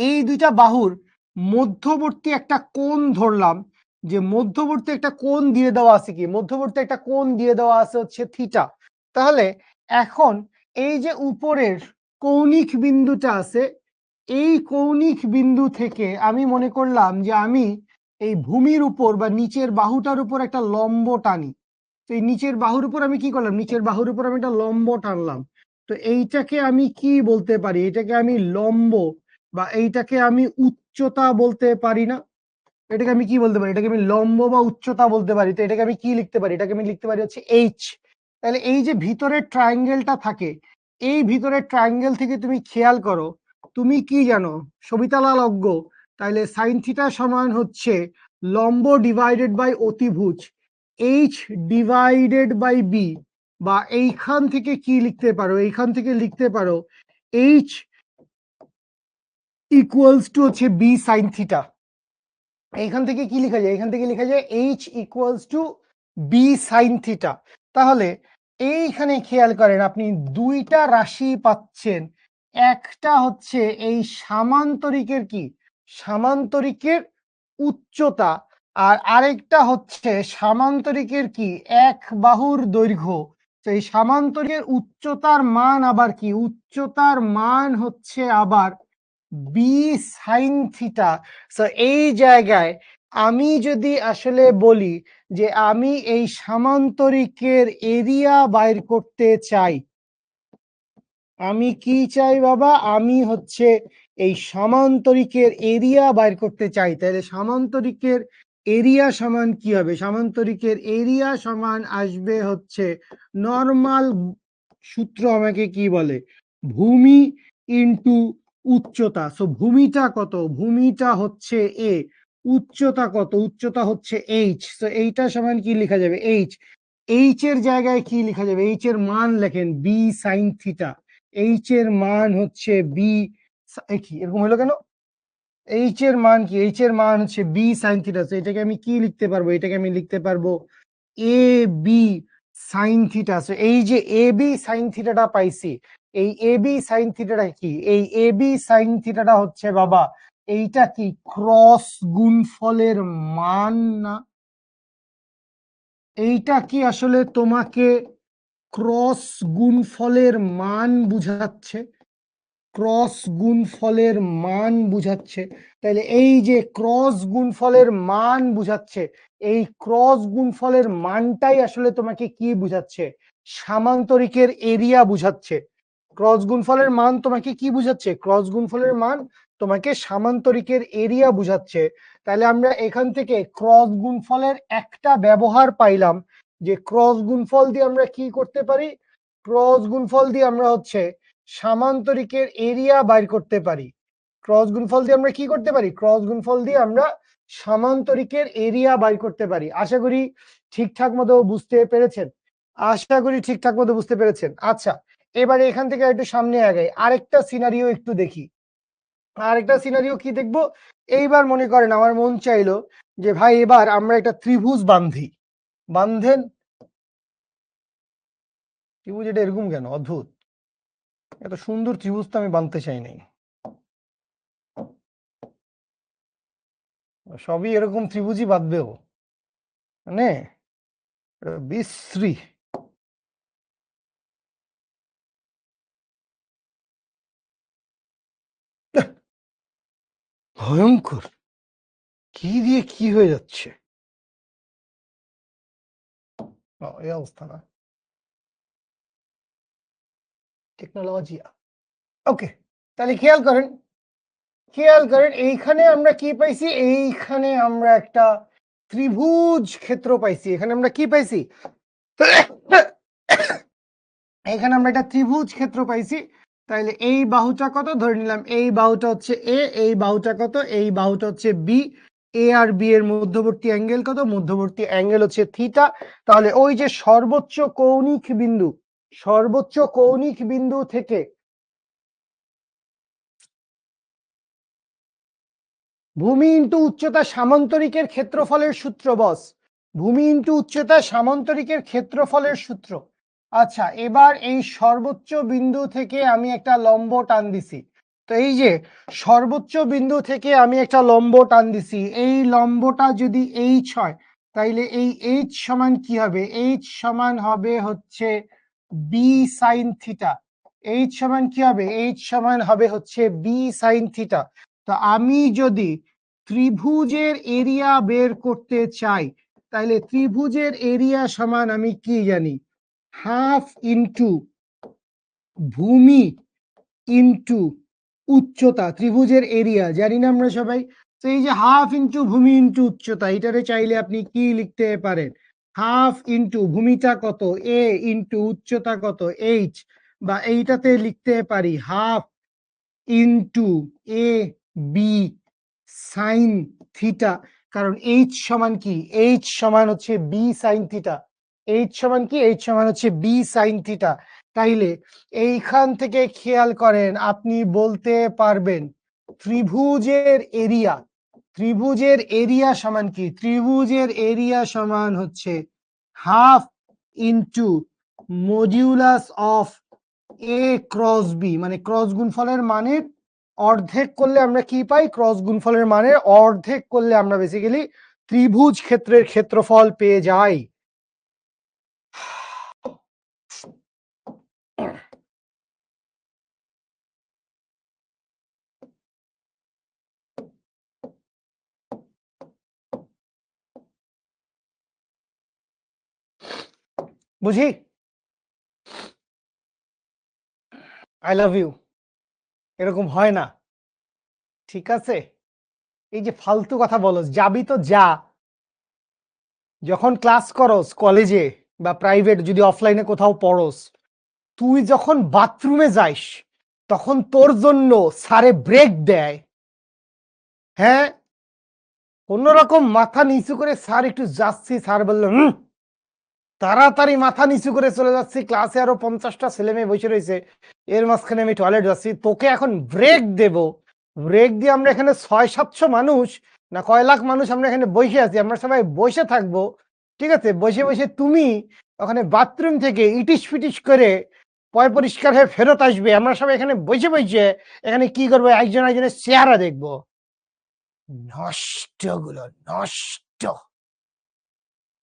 এই দুইটা বাহুর মধ্যবর্তী একটা কোণ ধরলাম, যে মধ্যবর্তী একটা কোণ দিয়ে দেওয়া আছে কি? মধ্যবর্তী একটা কোণ দিয়ে দেওয়া আছে হচ্ছে থিটা। তাহলে এখন এই যে উপরের কৌণিক বিন্দুটা আছে, এই কৌণিক বিন্দু থেকে আমি মনে করলাম যে আমি এই ভূমির উপর বা নিচের বাহুটার উপর একটা লম্ব টানি। তো এই নিচের বাহুর উপর আমি কি করলাম? নিচের বাহুর উপর আমি একটা লম্ব টানলাম। তো এইটাকে আমি কি বলতে পারি? এটাকে আমি লম্ব বা এইটাকে আমি উচ্চতা বলতে পারি না? এটাকে আমি কি বলতে পারি? এটাকে আমি লম্ব বা উচ্চতা বলতে পারি। তো এটাকে আমি কি লিখতে পারি? এটাকে আমি লিখতে পারি হচ্ছে এইচ। তাহলে এই যে ভিতরের ট্রায়াঙ্গেলটা থাকে, এই ভিতরের ট্রায়াঙ্গেল থেকে তুমি খেয়াল করো, তুমি কি জানো? সবিতালাল অজ্ঞ। তাহলে সাইন থিটা সমান হচ্ছে লম্ব ডিভাইডেড বাই অতিভুজ এইচ ডিভাইডেড বাই বি। বা এইখান থেকে কি লিখতে পারো? এইখান থেকে লিখতে পারো এইচ ইকুয়ালস টু হচ্ছে বি সাইন থিটা। এইখান থেকে কি লেখা যায়? এখান থেকে লেখা যায় H equals to B sine theta. তাহলে এইখানে খেয়াল করেন, আপনি দুইটা রাশি পাচ্ছেন। একটা হচ্ছে এই সামান্তরিকের কি? সামান্তরিকের উচ্চতা। আর আরেকটা হচ্ছে সামান্তরিকের কি? এক বাহুর দৈর্ঘ্য। তো এই সামান্তরিকের উচ্চতার মান আবার কি? উচ্চতার মান হচ্ছে আবার বি সাইন থিটা। সো এই জায়গায় আমি যদি আসলে বলি যে আমি এই সামান্তরিকের এরিয়া বাইর করতে চাই, আমি কি চাই বাবা? আমি হচ্ছে এই সামান্তরিকের এরিয়া বাইর করতে চাই। তাহলে সামান্তরিকের এরিয়া সমান কি হবে? সামান্তরিকের এরিয়া সমান আসবে হচ্ছে নর্মাল সূত্র আমাকে কি বলে? ভূমি ইন্টু উচ্চতা। সো ভূমিটা কত? ভূমিটা হচ্ছে এ। উচ্চতা কত? উচ্চতা হচ্ছে এইচ। সো এইটা সমান কি লেখা যাবে? এইচ। এইচ এর জায়গায় কি লেখা যাবে? এইচ এর মান লেখেন বি সাইন থিটা। এইচ এর মান হচ্ছে বি, কি এরকম হলো কেন? এইচ এর মান কি? এইচ এর মান হচ্ছে বি সাইন থিটা। এটাকে আমি কি লিখতে পারবো? এটাকে আমি লিখতে পারবো এ বি সাইন থিটা। এই যে এ বি সাইন থিটাটা পাইছি, এই এ বি সাইন থিটাটা কি? এই এ বি সাইন থিটাটা হচ্ছে বাবা এইটা কি? ক্রস গুণফলের মান না? এইটা কি আসলে তোমাকে ক্রস গুণফলের মান বুঝাচ্ছে? ক্রস গুণফলের মান বুঝাচ্ছে। তাহলে এই যে ক্রস গুণফলের মান বুঝাচ্ছে, এই ক্রস গুণফলের মানটাই আসলে তোমাকে কি বুঝাচ্ছে? সামান্তরিকের এরিয়া বুঝাচ্ছে। ক্রস গুণফলের মান তোমাকে কি বুঝাচ্ছে? ক্রস গুণফলের মান তোমাকে সামান্তরিকের এরিয়া বুঝাচ্ছে। তাহলে আমরা এখান থেকে ক্রস গুণফলের একটা ব্যবহার পাইলাম, যে ক্রস গুণফল দিয়ে আমরা কি করতে পারি? ক্রস গুণফল দিয়ে আমরা হচ্ছে সামান্তরিকের এরিয়া বাইর করতে পারি। ক্রস গুণফল দিয়ে আমরা কি করতে পারি? ক্রস গুণফল দিয়ে আমরা সামান্তরিকের এরিয়া বাইর করতে পারি। আশা করি ঠিকঠাক মতো বুঝতে পেরেছেন। আশা করি ঠিকঠাক মতো বুঝতে পেরেছেন। আচ্ছা, এবারে এখান থেকে একটু সামনে আগাই, আরেকটা সিনারিও একটু দেখি। আরেকটা সিনারিও কি দেখবো? এইবার মনে করেন আমার মন চাইলো যে ভাই এবার আমরা একটা ত্রিভুজ বাঁধি। বান্ধেন? ত্রিভুজ এটা এরকম কেন? অদ্ভুত। এত সুন্দর ত্রিভুজ তো আমি বাঁধতে চাই নাই। সবই এরকম ত্রিভুজই বাঁধবেও মানে বিশ্রী। ভয়ঙ্কর। কি দিয়ে কি হয়ে যাচ্ছে? এই অবস্থা না? টেকনোলজি। ওকে, তাহলে খেয়াল করেন, খেয়াল করেন এইখানে আমরা কি পাইছি? এইখানে আমরা একটা ত্রিভুজ ক্ষেত্র পাইছি। এখানে আমরা কি পাইছি? এখানে আমরা একটা ত্রিভুজ ক্ষেত্র পাইছি। তাহলে এই বাহুটা কত? ধরে নিলাম এই বাহুটা হচ্ছে এ, এই বাহুটা কত? এই বাহুটা হচ্ছে বি। এ আর বি এর মধ্যবর্তী অ্যাঙ্গেল কত? মধ্যবর্তী অ্যাঙ্গেল হচ্ছে থিটা। তাহলে ওই যে সর্বোচ্চ কৌণিক বিন্দু, সর্বোচ্চ কৌণিক বিন্দু থেকে ভূমি ইন্টু উচ্চতা সামান্তরিকের ক্ষেত্রফলের সূত্র বস। ভূমি ইন্টু উচ্চতা সামান্তরিকের ক্ষেত্রফলের সূত্র। আচ্ছা, এবার এই সর্বোচ্চ বিন্দু থেকে আমি একটা লম্ব টান দিছি। তো এই যে সর্বোচ্চ বিন্দু থেকে আমি একটা লম্ব টান দিছি, এই লম্বটা যদি এইচ হয়, তাইলে এই এইচ সমান কি হবে? এইচ সমান হবে হচ্ছে বি সাইন থিটা। এইচ সমান কি হবে? এইচ সমান হবে হচ্ছে বি সাইন থিটা। তো আমি যদি ত্রিভুজের এরিয়া বের করতে চাই, তাহলে ত্রিভুজের এরিয়া সমান আমি কি জানি? হাফ ইন্টু ভূমি ইন্টু উচ্চতা। ত্রিভুজের এরিয়া জানি না আমরা সবাই। তো এই যে হাফ ইন্টু ভূমি ইন্টু উচ্চতা, এটারে চাইলে আপনি কি লিখতে পারেন? হাফ ইন্টু ভূমিটা কত? এ, ইন্টু উচ্চতা কত? এইচ। বা এইটাতে লিখতে পারি হাফ ইন্টু এ বি সাইন থিটা। কারণ এইচ সমান কি? এইচ সমান হচ্ছে বি সাইন থিটা। এইচ সমান কি? এইচ সমান হচ্ছে বি সাইন থিটা। তাইলে এইখান থেকে খেয়াল করেন, আপনি বলতে পারবেন ত্রিভুজের এরিয়া, ত্রিভুজের এরিয়া সমান কি? ত্রিভুজের এরিয়া সমান হচ্ছে half into modulus of A cross B. মানে ক্রস গুণফলের মানের অর্ধেক করলে আমরা কি পাই? ক্রস গুণফলের মানের অর্ধেক করলে আমরা বেসিক্যালি ত্রিভুজ ক্ষেত্রের ক্ষেত্রফল পেয়ে যাই। বুঝি? I love you. এরকম হয় না, ঠিক আছে? এই যে ফালতু কথা বলস, যাবি তো যা। যখন ক্লাস করস কলেজে বা প্রাইভেট, যদি অফলাইনে কোথাও পড়স, তুই যখন বাথরুমে যাইস তখন তোর জন্য স্যারে ব্রেক দেয়। হ্যাঁ, কোনোরকম মাথা নিচু করে স্যার একটু যাচ্ছি, স্যার বললো তাড়াতাড়ি মাথা নিচু করে চলে যাচ্ছি, ক্লাসে আরো 50টা ছেলে মেয়ে বসে রয়েছে, এর মাঝখানে আমি টয়লেট যাচ্ছি, তোকে এখন ব্রেক দেব। ব্রেক দিয়ে আমরা এখানে 600-700 মানুষ না কয় লাখ মানুষ আমরা এখানে বসে আছি, আমরা সবাই বসে থাকবো, ঠিক আছে? বসে বসে তুমি ওখানে বাথরুম থেকে ইটিস ফিটিস করে পয় পরিষ্কার হয়ে ফেরত আসবে, আমরা সবাই এখানে বসে বসে এখানে কি করবো? একজন একজনের চেহারা দেখবো। নষ্ট গুলো নষ্ট।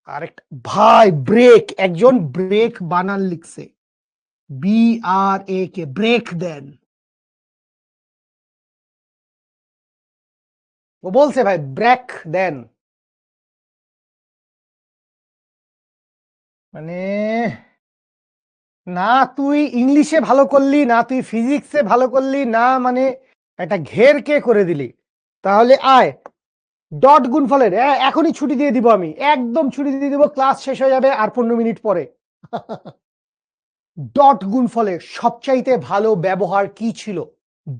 আরেকটা ভাই, ব্রেক, একজন ব্রেক বানান লিখছে, বি আর এ কে, ব্রেক দেন। ও বলছে ভাই ব্রেক দেন, মানে না তুই ইংলিশে ভালো করলি, না তুই ফিজিক্সে ভালো করলি, না মানে একটা ঘের কে করে দিলি। তাহলে আয় ডট গুণফলের এখনই ছুটি দিয়ে দিব, আমি একদম ছুটি দিয়ে দিব, ক্লাস শেষ হয়ে যাবে আর 15 মিনিট পরে। ডট গুণফলের সবচাইতে ভালো ব্যবহার কি ছিল?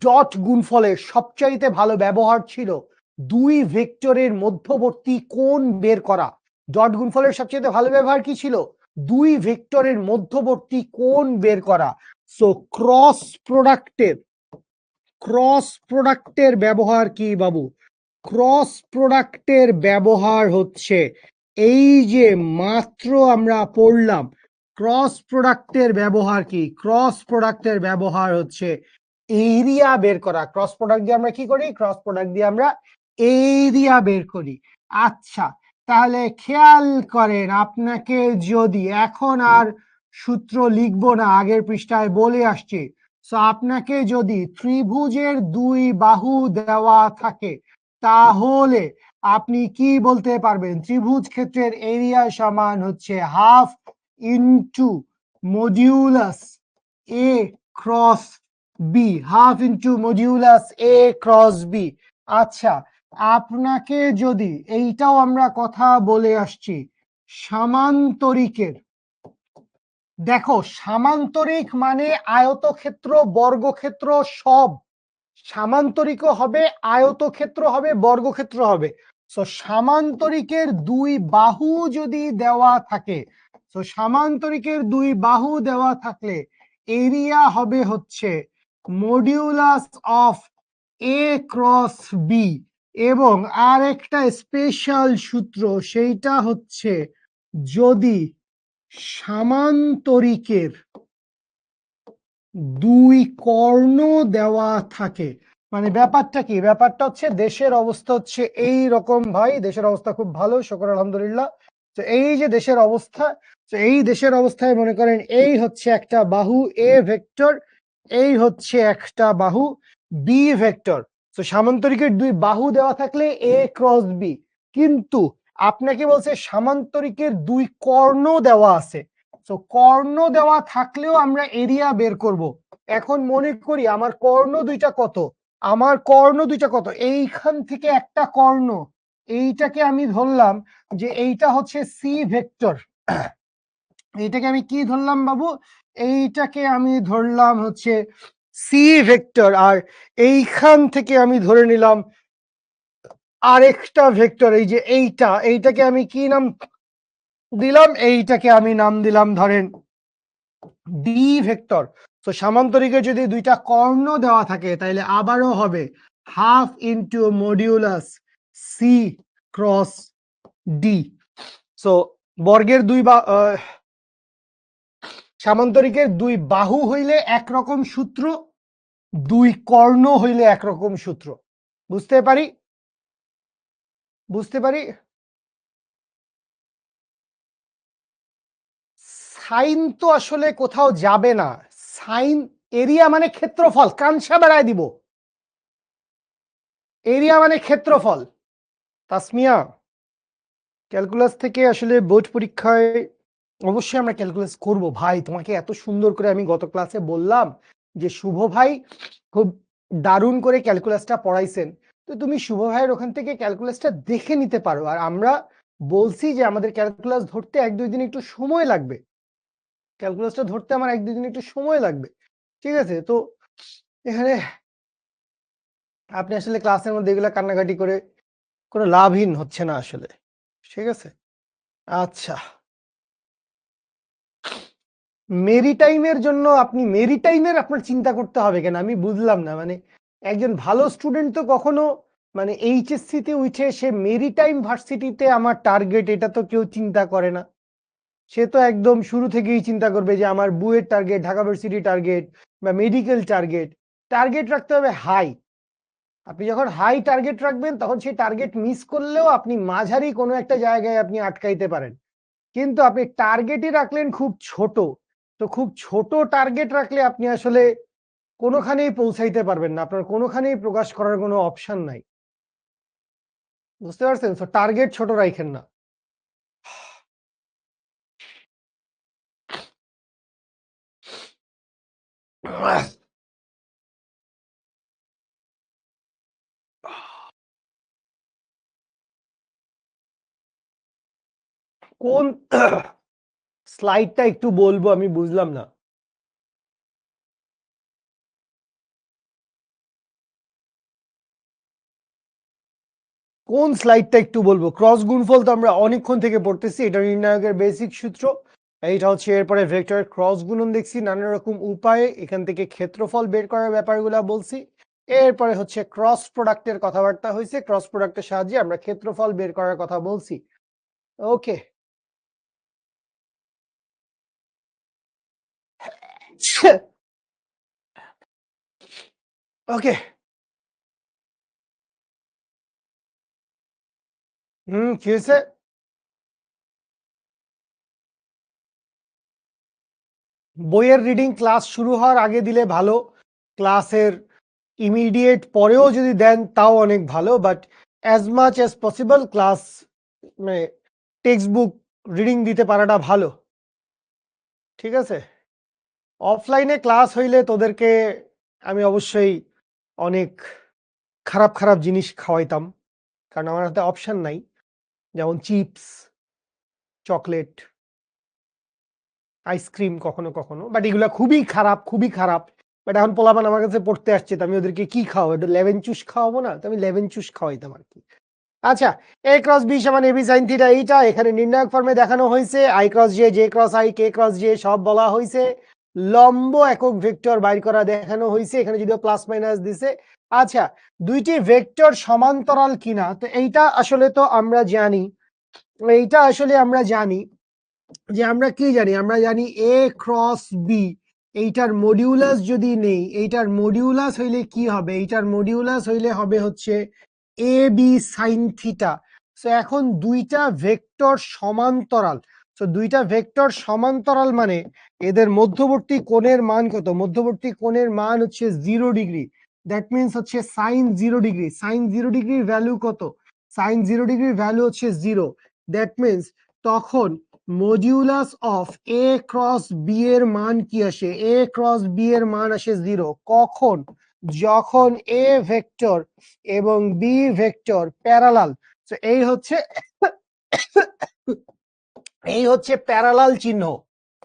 ডট গুণফলের সবচাইতে ভালো ব্যবহার ছিল দুই ভেক্টরের মধ্যবর্তী কোণ বের করা। ডট গুণফলের সবচাইতে ভালো ব্যবহার কি ছিল? দুই ভেক্টরের মধ্যবর্তী কোণ বের করা। সো ক্রস প্রোডাক্টের ব্যবহার কি বাবু? ক্রস প্রোডাক্টের ব্যবহার হচ্ছে এই যে মাত্র আমরা পড়লাম, ক্রস প্রোডাক্টের ব্যবহার কি? ক্রস প্রোডাক্টের ব্যবহার হচ্ছে এরিয়া বের করা। ক্রস প্রোডাক্ট দিয়ে আমরা কি করি? ক্রস প্রোডাক্ট দিয়ে আমরা এরিয়া বের করি। আচ্ছা, তাহলে খেয়াল করেন, আপনাকে যদি এখন আর সূত্র লিখবো না, আগের পৃষ্ঠায় বলে আসছি। সো আপনাকে যদি ত্রিভুজের দুই বাহু দেওয়া থাকে, তাহলে আপনি কি বলতে পারবেন? ত্রিভুজ ক্ষেত্রের এরিয়া সমান হচ্ছে half into modulus A cross B, half into modulus A cross B. আচ্ছা, আপনাকে যদি, এইটাও আমরা কথা বলে আসছি, সামান্তরিকের, দেখো সামান্তরিক মানে আয়তক্ষেত্র, বর্গক্ষেত্র সব, সামান্তরিকও হবে, আয়তক্ষেত্র হবে, বর্গক্ষেত্র হবে। তো সামান্তরিকের দুই বাহু যদি দেওয়া থাকে, তো সামান্তরিকের দুই বাহু দেওয়া থাকলে এরিয়া হবে হচ্ছে modulus of A cross B, এবং আর একটা স্পেশাল সূত্র, সেইটা হচ্ছে যদি সামান্তরিকের দুই কর্ণ দেওয়া থাকে, মানে ব্যাপারটা কি, ব্যাপারটা হচ্ছে দেশের অবস্থা হচ্ছে এই রকম ভাই, দেশের অবস্থা খুব ভালো, শুকর আলহামদুলিল্লাহ। তো এই যে দেশের অবস্থা, তো এই দেশের অবস্থায় মনে করেন এই হচ্ছে একটা বাহু এ ভেক্টর, এই হচ্ছে একটা বাহু বি ভেক্টর। তো সামান্তরিকের দুই বাহু দেওয়া থাকলে এ ক্রস বি, কিন্তু আপনাকে বলছে সামান্তরিকের দুই কর্ণ দেওয়া আছে। তো কর্ণ দেওয়া থাকলেও আমরা এরিয়া বের করব। এখন মনে করি আমার কর্ণ দুইটা কত, আমার কর্ণ দুইটা কত, এইখান থেকে একটা কর্ণ, এইটাকে আমি ধরলাম যে এইটা হচ্ছে সি ভেক্টর, এইটাকে আমি কি ধরলাম বাবু, এইটাকে আমি ধরলাম হচ্ছে সি ভেক্টর, আর এইখান থেকে আমি ধরে নিলাম আরেকটা ভেক্টর, এই যে এইটাকে আমি কি নাম দিলাম, এইটাকে আমি নাম দিলাম ধরেন ডি ভেক্টর। তো সামান্তরিকের যদি দুইটা কর্ণ দেওয়া থাকে তাহলে আবারও হবে half into modulus C cross D. So বর্গের দুই বা সামান্তরিকের দুই বাহু হইলে একরকম সূত্র, দুই কর্ণ হইলে একরকম সূত্র। বুঝতে পারি, বুঝতে পারি। সাইন তো আসলে কোথাও যাবে না, সাইন, এরিয়া মানে ক্ষেত্রফল, কানসা বাড়ায় দিব, এরিয়া মানে ক্ষেত্রফল। তাসমিয়া, ক্যালকুলাস থেকে আসলে বোর্ড পরীক্ষায় অবশ্যই আমরা ক্যালকুলাস করব ভাই, তোমাকে এত সুন্দর করে আমি গত ক্লাসে বললাম যে শুভ ভাই খুব দারুণ করে ক্যালকুলাসটা পড়াইছেন, তো তুমি শুভ ভাইয়ের ওখান থেকে ক্যালকুলাসটা দেখে নিতে পারো। আর আমরা বলছি যে আমাদের ক্যালকুলাস ধরতে 1-2 দিন একটু সময় লাগবে, ক্যালকুলাসটা ধরতে আমার 1-2 দিন একটু সময় লাগবে, ঠিক আছে? তো এখানে আপনি আসলে ক্লাসের মধ্যে এগুলা কান্নাকাটি করে কোনো লাভহীন হচ্ছে না আসলে, ঠিক আছে? আচ্ছা, মেরিটাইমের জন্য আপনি মেরিটাইমের আপনার চিন্তা করতে হবে কেন, আমি বুঝলাম না। মানে একজন ভালো স্টুডেন্ট তো কখনো মানে এইচএসসি তে উঠে সে মেরিটাইম ভার্সিটিতে আমার টার্গেট, এটা তো কেউ চিন্তা করে না। সে তো একদম শুরু থেকেই চিন্তা করবে যে আমার BUET target, Dhaka varsity target বা মেডিকেল টার্গেট। টার্গেট রাখতে হবে হাই। আপনি যখন হাই টার্গেট রাখবেন তখন সেই টার্গেট মিস করলেও আপনি মাঝারি কোনো একটা জায়গায় আপনি আটকাইতে পারেন। কিন্তু আপনি টার্গেটই রাখলেন খুব ছোট, তো খুব ছোট টার্গেট রাখলে আপনি আসলে কোনোখানেই পৌঁছাইতে পারবেন না, আপনার কোনোখানেই প্রকাশ করার কোনো অপশন নাই। বুঝতে পারছেন? তো টার্গেট ছোট রাখেন না। কোন স্লাইডটা একটু বলবো, আমি বুঝলাম না। কোন স্লাইডটা একটু বলবো? ক্রস গুণফল তো আমরা অনেকক্ষণ থেকে পড়তেছি, এটা নির্ণায়কের বেসিক সূত্র। এইটা হচ্ছে, এরপরে ভেক্টরের ক্রস গুণন দেখছি নানা রকম উপায়ে, এখান থেকে ক্ষেত্রফল বের করার ব্যাপারগুলো বলছি। এরপরে হচ্ছে ক্রস প্রোডাক্টের কথাবার্তা হয়েছে, ক্রস প্রোডাক্টের সাহায্যে আমরা ক্ষেত্রফল বের করার কথা বলছি। ওকে, ওকে। কি হয়েছে? বইয়ের রিডিং ক্লাস শুরু হওয়ার আগে দিলে ভালো, ক্লাসের ইমিডিয়েট পরেও যদি দেন তাও অনেক ভালো, but as much as possible class মানে টেক্সট বুক রিডিং দিতে পারাটা ভালো, ঠিক আছে? অফলাইনে ক্লাস হইলে তোদেরকে আমি অবশ্যই অনেক খারাপ খারাপ জিনিস খাওয়াইতাম, কারণ আমার হাতে অপশন নাই, যেমন চিপস, চকলেট, আইসক্রিম কখনো কখনো, বাট এগুলা খুবই খারাপ, খুবই খারাপ। বাট এখন পোলাপান আমার কাছে পড়তে আসছে, তো আমি ওদেরকে কি খাওয়াবো, একটু লেমন জুস খাওয়াবো না, তো আমি লেমন জুস খাওয়াইতাম আর কি। আচ্ছা, a ক্রস b সমান ab sin থিটা, এইটা এখানে নির্ণায়ক ফর্মে দেখানো হয়েছে। i cross j cross i, k cross j সব বলা হয়েছে। লম্ব একক ভেক্টর বাইর করা দেখানো হয়েছে, এখানে যদিও প্লাস মাইনাস দিছে। আচ্ছা, দুইটি ভেক্টর সমান্তরাল কিনা, তো এইটা আসলে তো আমরা জানি, এইটা আসলে আমরা জানি যে আমরা কি জানি, আমরা জানি a ক্রস b, এইটার মডিউলাস যদি নেই, এইটার মডিউলাস হইলে কি হবে, এইটার মডিউলাস হইলে হবে হচ্ছে A B sine theta. So এখন দুইটা ভেক্টর সমান্তরাল, সো দুইটা ভেক্টর সমান্তরাল মানে এদের মধ্যবর্তী কোণের মান কত, মধ্যবর্তী কোণের মান হচ্ছে 0 ডিগ্রি। দ্যাট মিনস হচ্ছে সাইন 0 ডিগ্রি, সাইন 0 ডিগ্রির ভ্যালু কত, সাইন 0 ডিগ্রির ভ্যালু হচ্ছে 0। দ্যাট মিনস তখন modulus of A cross B এর মান কি আসে, এ ক্রস বি এর মান আসে 0 কখন, যখন এ ভেক্টর এবং বি ভেক্টর প্যারালাল। তো এই হচ্ছে প্যারালাল চিহ্ন,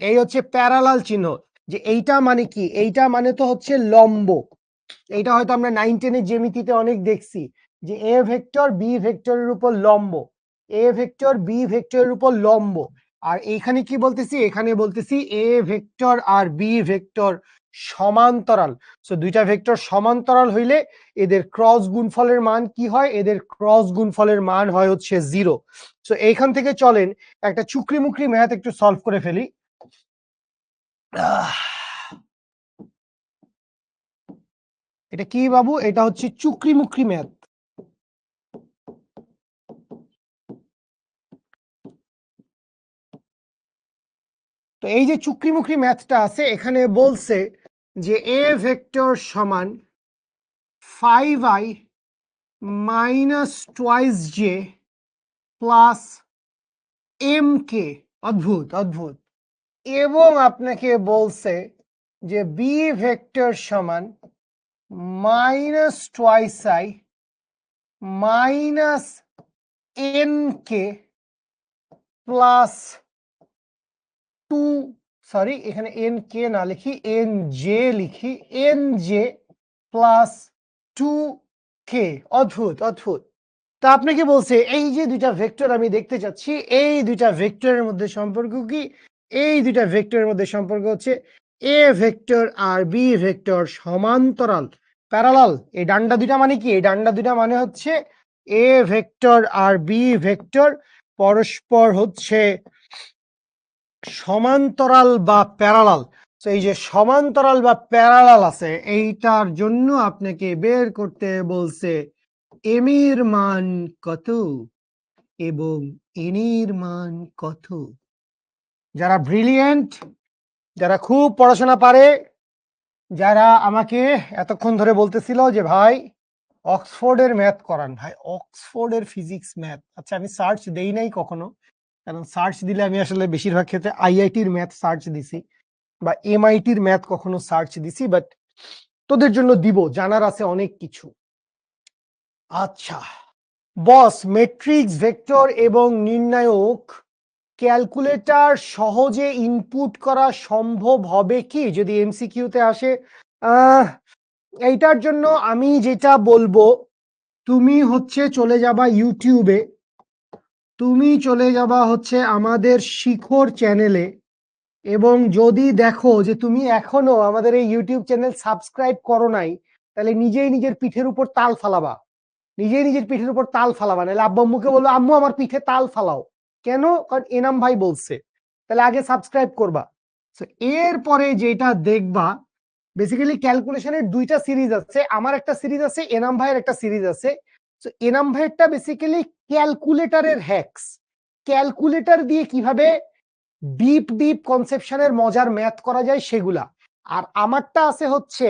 এই হচ্ছে প্যারালাল চিহ্ন। যে এইটা মানে কি, এইটা মানে তো হচ্ছে লম্ব। এইটা হয়তো আমরা 9 10 জ্যামিতিতে অনেক দেখছি যে এ ভেক্টর বি ভেক্টরের উপর লম্ব, এ ভেক্টর বি ভেক্টরের উপর লম্ব। আর এখানে কি বলতেছি, এখানে বলতেছি এ ভেক্টর আর বি ভেক্টর সমান্তরাল। সো দুইটা ভেক্টর সমান্তরাল হইলে এদের ক্রস গুণফলের মান কি হয়, এদের ক্রস গুণফলের মান হয় হচ্ছে 0। সো এইখান থেকে চলেন একটা চুকরি মুকরি ম্যাথ একটু সলভ করে ফেলি। এটা কি বাবু, এটা হচ্ছে চুকরি মুকরি ম্যাথ। তো এই যে চুকরি মুকরি ম্যাথটা আছে, এখানে বলছে যে এ ভেক্টর সমান 5i minus twice J plus M K, অদ্ভুত অদ্ভুত। এবং আপনাকে বলছে যে বি ভেক্টর সমান minus twice I minus N K plus 2, sorry এখানে এন কে না লিখি, এন জে লিখি, এন জে প্লাস 2k। অদ্ভুত অদ্ভুত। তা আপনাকে বলছে এই যে দুইটা ভেক্টর আমি দেখতে চাচ্ছি, এই দুইটা ভেক্টরের মধ্যে সম্পর্ক কি, এই দুইটা ভেক্টরের মধ্যে সম্পর্ক হচ্ছে এ ভেক্টর আর বি ভেক্টর সমান্তরাল, প্যারালাল। এই ডান্ডা দুইটা মানে কি, এই ডান্ডা দুইটা মানে হচ্ছে এ ভেক্টর আর বি ভেক্টর পরস্পর হচ্ছে সমান্তরাল বা প্যারালাল। তো এই যে সমান্তরাল বা প্যারালাল আছে, এইটার জন্য আপনাকে বের করতে বলছে এম এর মান কত এবং এন এর মান কত। যারা ব্রিলিয়েন্ট, যারা খুব পড়াশোনা পারে, যারা আমাকে এতক্ষণ ধরে বলতেছিল যে ভাই অক্সফোর্ডের ম্যাথ করান, ভাই অক্সফোর্ডের ফিজিক্স ম্যাথ, আচ্ছা আমি সার্চ দেই নাই কখনো, কারণ সার্চ দিলে আমি আসলে বেশিরভাগ ক্ষেত্রে আইআইটির ম্যাথ সার্চ দিছি বা এমআইটির ম্যাথ কখনো সার্চ দিছি, বাট তোদের জন্য দিব, জানার আছে অনেক কিছু। আচ্ছা বস, ম্যাট্রিক্স ভেক্টর এবং নির্ণায়ক ক্যালকুলেটর সহজে ইনপুট করা সম্ভব হবে কি যদি এমসিকিউতে আসে? এইটার জন্য আমি যেটা বলবো, তুমি হচ্ছে চলে যাবা ইউটিউবে, তুমি চলে যাবা হচ্ছে আমাদের শিখর চ্যানেলে, এবং যদি দেখো যে তুমি এখনো আমাদের এই ইউটিউব চ্যানেল সাবস্ক্রাইব করো নাই, তাহলে নিজেই নিজের পিঠের উপর তাল ফালাবা, নিজেই নিজের পিঠের উপর তাল ফালাবা, নাহলে আব্বু আম্মুকে বলবো আম্মু আমার পিঠে তাল ফালাও। কেন? কারণ এনাম ভাই বলছে। তাহলে আগে সাবস্ক্রাইব করবা। এরপরে যেটা দেখবা, বেসিক্যালি ক্যালকুলেশনের দুইটা সিরিজ আছে, আমার একটা সিরিজ আছে, এনাম ভাইয়ের একটা সিরিজ আছে। এনাম ভাইয়েরটা বেসিক্যালি ক্যালকুলেটরের হ্যাকস, ক্যালকুলেটর দিয়ে কিভাবে ডিপ ডিপ কনসেপশনের মজার ম্যাথ করা যায় সেগুলা। আর আমারটা আছে হচ্ছে,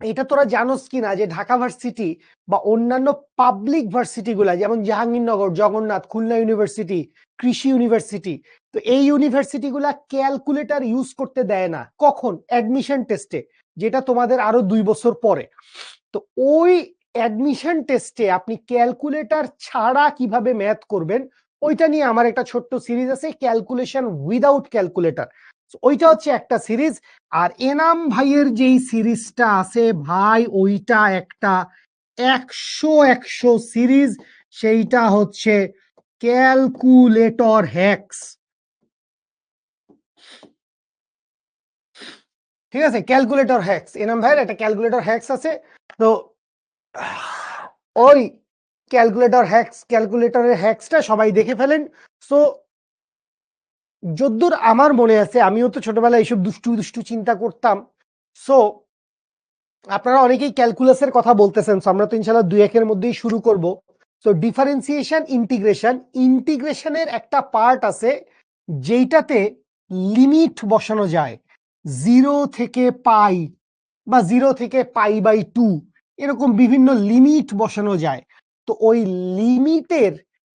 এটা তোরা জানোস কিনা যে ঢাকা ভার্সিটি বা অন্যান্য পাবলিক ভার্সিটি গুলা যেমন জাহাঙ্গীরনগর, জগন্নাথ, খুলনা ইউনিভার্সিটি, কৃষি ইউনিভার্সিটি, তো এই ইউনিভার্সিটি গুলা ক্যালকুলেটর ইউজ করতে দেয় না। কখন? অ্যাডমিশন টেস্টে, যেটা তোমাদের আরো 2 বছর পরে। তো ওই অ্যাডমিশন টেস্টে আপনি ক্যালকুলেটর ছাড়া কিভাবে ম্যাথ করবেন ওইটা নিয়ে আমার একটা ছোট্ট সিরিজ আছে, ক্যালকুলেশন উইদাউট ক্যালকুলেটর। ওইটা হচ্ছে একটা সিরিজ। আর এনাম ভাইয়ের যেই সিরিজটা আছে ভাই, ওইটা একটা 100 সিরিজ, সেইটা হচ্ছে ক্যালকুলেটর হ্যাক্স। ঠিক আছে, ক্যালকুলেটর হ্যাক্স, এনাম ভাইয়ের একটা ক্যালকুলেটর হ্যাক্স আছে। তো ওই ক্যালকুলেটরের হ্যাক্সটা সবাই দেখে ফেলেন। সো যদ্দূর আমার মনে আছে, আমিও তো ছোটবেলায় এইসব দুষ্টু দুষ্টু চিন্তা করতাম। সো আপনারা অনেকেই ক্যালকুলাসের কথা বলতেছেন, সো আমরা তো ইনশাআল্লাহ 2-1 মধ্যেই শুরু করব। সো ডিফারেন্সিয়েশন, ইন্টিগ্রেশনের একটা পার্ট আছে যেইটাতে লিমিট বসানো যায় 0 থেকে পাই বা 0 থেকে π/2, এরকম বিভিন্ন লিমিট বসানো যায়। তো ওই লিমিটের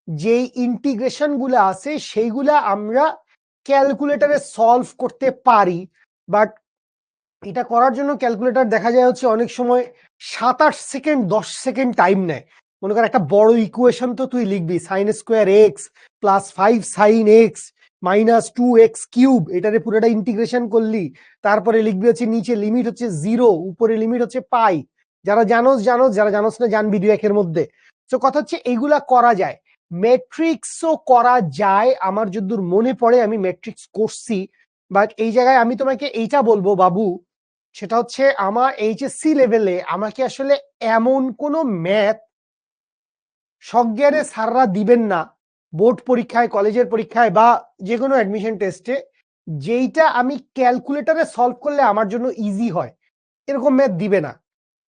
যে ইন্টিগ্রেশন গুলো আছে সেইগুলা আমরা ক্যালকুলেটরে সলভ করতে পারি, বাট এটা করার জন্য ক্যালকুলেটর দেখা যায় হচ্ছে অনেক সময় 7-8 সেকেন্ড 10 সেকেন্ড টাইম নেয়। মনে কর একটা বড় ইকুয়েশন তো তুই লিখবি, sin square x plus 5 sin x minus 2x cube, এটারে পুরোটা ইন্টিগ্রেশন করলি, তারপরে লিখবি হচ্ছে নিচে লিমিট হচ্ছে 0, উপরে লিমিট হচ্ছে পাই। যারা জানোস, যারা জানোস না জানবি 2-1 মধ্যে। তো কথা হচ্ছে এইগুলা করা যায়, ম্যাট্রিক্সও করা যায়। আমার যদ্দূর মনে পড়ে আমি ম্যাট্রিক্স করছি, বাট এই জায়গায় আমি তোমাকে এইটা বলবো বাবু, সেটা হচ্ছে আমার এইচএসসি লেভেলে আমাকে আসলে এমন কোনো ম্যাথ সজ্ঞানে স্যাররা দিবেন না বোর্ড পরীক্ষায়, কলেজের পরীক্ষায় বা যে কোনো অ্যাডমিশন টেস্টে, যেইটা আমি ক্যালকুলেটরে সলভ করলে আমার জন্য ইজি হয়, এরকম ম্যাথ দিবে না।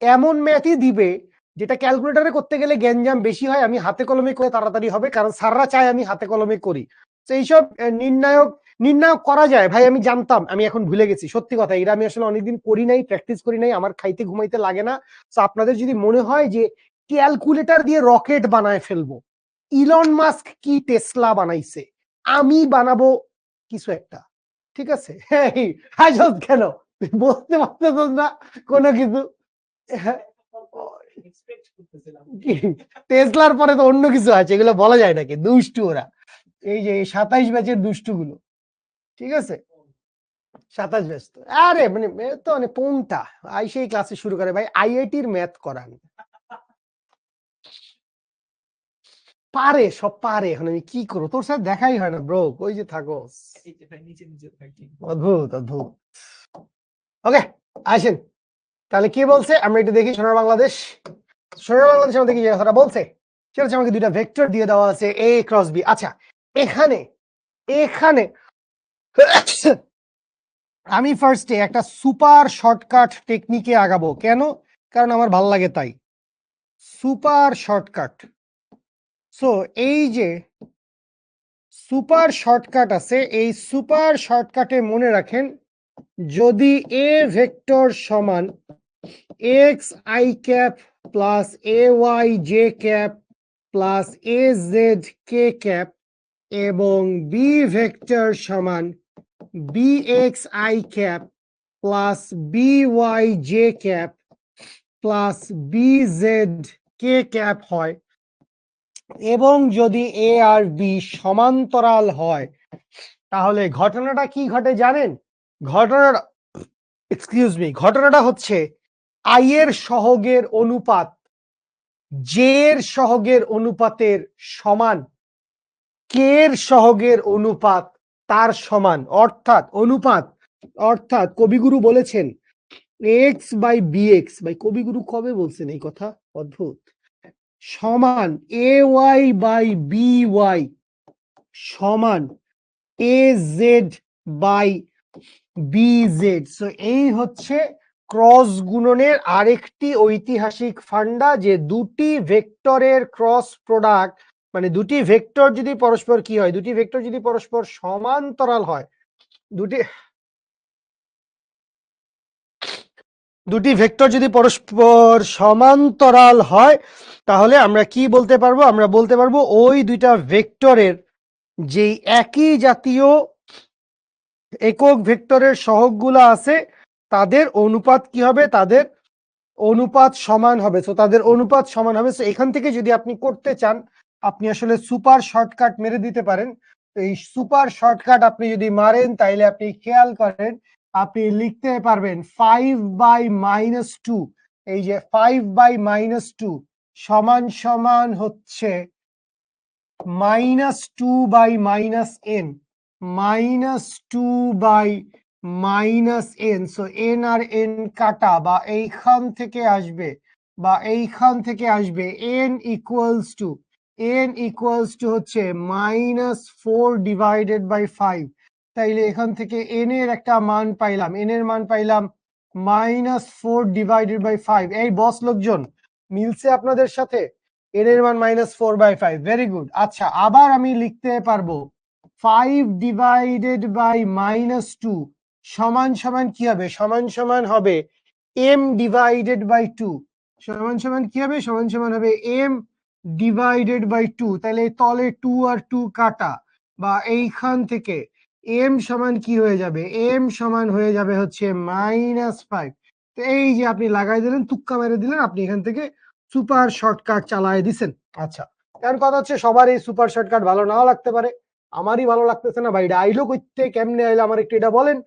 এমন ম্যাথই দিবে যেটা ক্যালকুলেটরে করতে গেলে গ্যাঞ্জাম বেশি হয়, আমি হাতে কলমে করে তাড়াতাড়ি হবে, কারণ স্যাররা চায় আমি হাতে কলমে করি। তো এইসব নির্ণায়ক করা যায় ভাই, আমি জানতাম, আমি এখন ভুলে গেছি, সত্যি কথা। এটা আমি আসলে অনেকদিন করি নাই, প্র্যাকটিস করি নাই, আমার খাইতে ঘুমাইতে লাগে না। তো আপনাদের যদি মনে হয় যে ক্যালকুলেটর দিয়ে রকেট বানায় ফেলবো, ইলন মাস্ক কি টেসলা বানাইছে, আমি বানাবো কিছু একটা, ঠিক আছে? হাজত কেন বলতে পারতেছ না কোনো কিছু? টেসলার পরে তো অন্য কিছু আছে, এগুলো বলা যায় নাকি? দুষ্টু ওরা, এই যে 27 ব্যাচের দুষ্টু গুলো, ঠিক আছে? 27 ব্যাচ তো আরে মানে তো মানে কোনটা সেই ক্লাসে শুরু করে ভাই, আইআইটির ম্যাথ করান পারে, সব পারে। এখন আমি কি করবো, তোর সাথে দেখাই হয় না ব্রো, ওই যে থাকো। অদ্ভুত অদ্ভুত। ওকে, আসেন তাহলে কি বলছে আমরা একটু দেখি। সোনার বাংলাদেশ আমাদের কি কথাটা বলছে সেটা হচ্ছে, আমাকে দুইটা ভেক্টর দিয়ে দেওয়া আছে a ক্রস b। আচ্ছা, এখানে আমি ফার্স্টে একটা সুপার শর্টকাট টেকনিকে আগাবো। কেন? কারণ আমার ভাল লাগে তাই। Super shortcut. সো এই যে সুপার শর্টকাট আছে, এই সুপার শর্টকাটে মনে রাখেন, যদি এ ভেক্টর সমান X I cap plus A Y J cap plus A Z K cap এবং বি ভেক্টর সমান B X I cap plus B Y J cap plus B Z K cap হয়, এবং যদি এ আর B সমান্তরাল হয়, তাহলে ঘটনাটা কি ঘটে জানেন? ঘটনাটা হচ্ছে আই এর সহগের অনুপাত জে এর সহগের অনুপাতের সমান, কে এর সহগের অনুপাত তার সমান। অর্থাৎ কবিগুরু বলেছেন এক্স বাই বি এক্স, ভাই কবিগুরু কবে বলছেন এই কথা? অদ্ভুত। সমান A Y by B Y সমান A Z by B Z. So এই হচ্ছে ক্রস গুণনের আরেকটি ঐতিহাসিক ফান্ডা, যে দুটি ভেক্টরের ক্রস প্রোডাক্ট, মানে দুটি ভেক্টর যদি পরস্পর কি হয়, দুটি ভেক্টর যদি পরস্পর সমান্তরাল হয়, দুটি ভেক্টর যদি পরস্পর সমান্তরাল হয়, তাহলে আমরা কি বলতে পারবো? আমরা বলতে পারবো ওই দুইটা ভেক্টরের যেই একই জাতীয় একক ভেক্টরের সহগগুলো আছে, তাদের অনুপাত কি হবে? তাদের অনুপাত সমান হবে, তো তাদের অনুপাত সমান হবে। তো এখান থেকে যদি আপনি করতে চান, আপনি আসলে সুপার শর্টকাট মেরে দিতে পারেন। তো এই সুপার শর্টকাট আপনি যদি মারেন, তাইলে আপনি খেয়াল করেন, আপনি লিখতে পারবেন 5/-2, এই যে 5/-2 সমান সমান হচ্ছে -2/-n, -2/-n। সো n আর n কাটা, বা এইখান থেকে আসবে, বা এইখান থেকে আসবে n ইকুয়ালস টু হচ্ছে -4/5। তাইলে এখান থেকে n এর একটা মান পাইলাম, n এর মান পাইলাম -4/5। এই বস লোকজন, মিলছে আপনাদের সাথে? n এর মান -4/5, ভেরি গুড। আচ্ছা, আবার আমি লিখতে পারবো 5/-2 সমান সমান কি হবে? সমান সমান হবে m/2। সমান সমান কি হবে? সমান সমান হবে m/2। তাহলে তলে 2 আর 2 কাটা, বা এইখান থেকে m সমান কি হয়ে যাবে? m সমান হয়ে যাবে হচ্ছে -5। তো এই যে আপনি লাগাই দিলেন, তুক্কা মেরে দিলেন, আপনি এখান থেকে সুপার শর্টকাট চালায় দিছেন। আচ্ছা, কারণ কথা হচ্ছে সবার এই সুপার শর্টকাট ভালো নাও লাগতে পারে, আমারই ভালো লাগতেছে না ভাই, এটা আইলো কইতে, কেমনে আইলো আমার একটু এটা বলেন।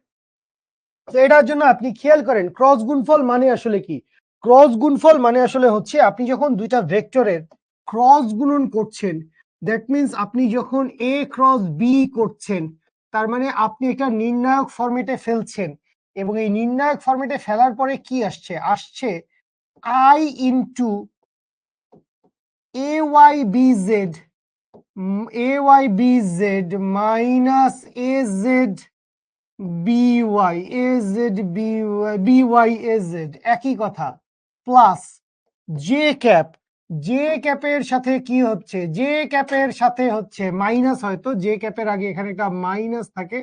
তো এটার জন্য আপনি খেয়াল করেন, ক্রস গুণফল মানে আসলে কি? ক্রস গুণফল মানে আসলে হচ্ছে আপনি যখন দুইটা ভেক্টরের ক্রস গুণন করছেন, দ্যাট মিন্স আপনি যখন a ক্রস b করছেন, তার মানে আপনি একটা নির্ণায়ক ফরম্যাটে ফেলছেন, এবং এই নির্ণায়ক ফরম্যাটে ফেলার পরে কি আসছে? আসছে i into AYBZ minus AZ একই কথা, প্লাস জে ক্যাপ। জে ক্যাপের সাথে কি হচ্ছে? জে ক্যাপের সাথে হচ্ছে মাইনাস, হয়তো জে ক্যাপের আগে এখানে একটা মাইনাস থাকে,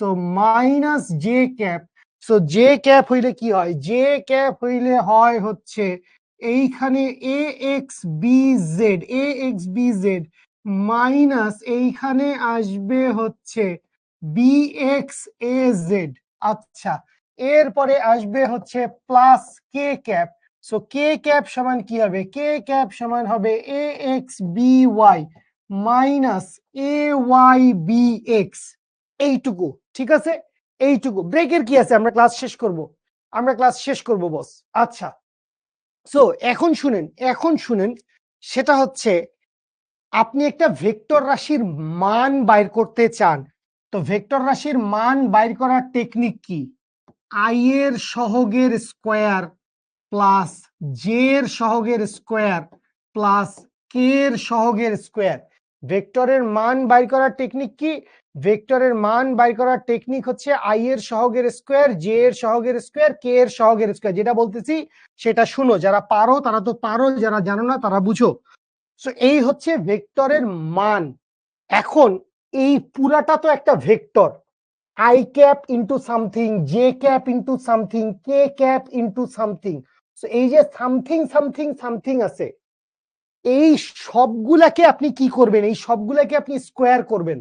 so minus J cap. So J cap হইলে কি হয়? জে ক্যাপ হইলে হয় হচ্ছে এইখানে AXBZ মাইনাস এইখানে আসবে হচ্ছে BXAZ। আচ্ছা, এরপরে আসবে হচ্ছে প্লাস কে ক্যাপ। সো কে ক্যাপ সমান কি হবে? কে ক্যাপ সমান হবে AXBY মাইনাস AYBX। এইটুকু ঠিক আছে? এইটুকু। ব্রেকের কি আছে? আমরা ক্লাস শেষ করব, আমরা ক্লাস শেষ করব বস। আচ্ছা, সো এখন শুনেন, এখন শুনেন, সেটা হচ্ছে আপনি একটা ভেক্টর রাশির মান বাইর করতে চান, তো ভেক্টর রাশির মান বাইর করার টেকনিক কি? i এর সহগের স্কোয়ার প্লাস জে এর সহগের স্কোয়ার প্লাস কে এর সহগের স্কোয়ার। ভেক্টরের মান বাইর করার টেকনিক কি? ভেক্টরের মান বাইর করার টেকনিক হচ্ছে i এর সহগের স্কোয়ার, জে এর সহগের স্কোয়ার, কে এর সহগের স্কোয়ার। যেটা বলতেছি সেটা শুনো, যারা পারো তারা তো পারো, যারা জানো না তারা বুঝো। সো এই হচ্ছে ভেক্টরের মান। এখন এই পুরাটা তো একটা vector, I cap into something, J cap into something, K cap into something. So এই যে সামথিং সামথিং সামথিং আছে, এই সবগুলাকে আপনি কি করবেন? এই সবগুলাকে আপনি স্কোয়ার করবেন।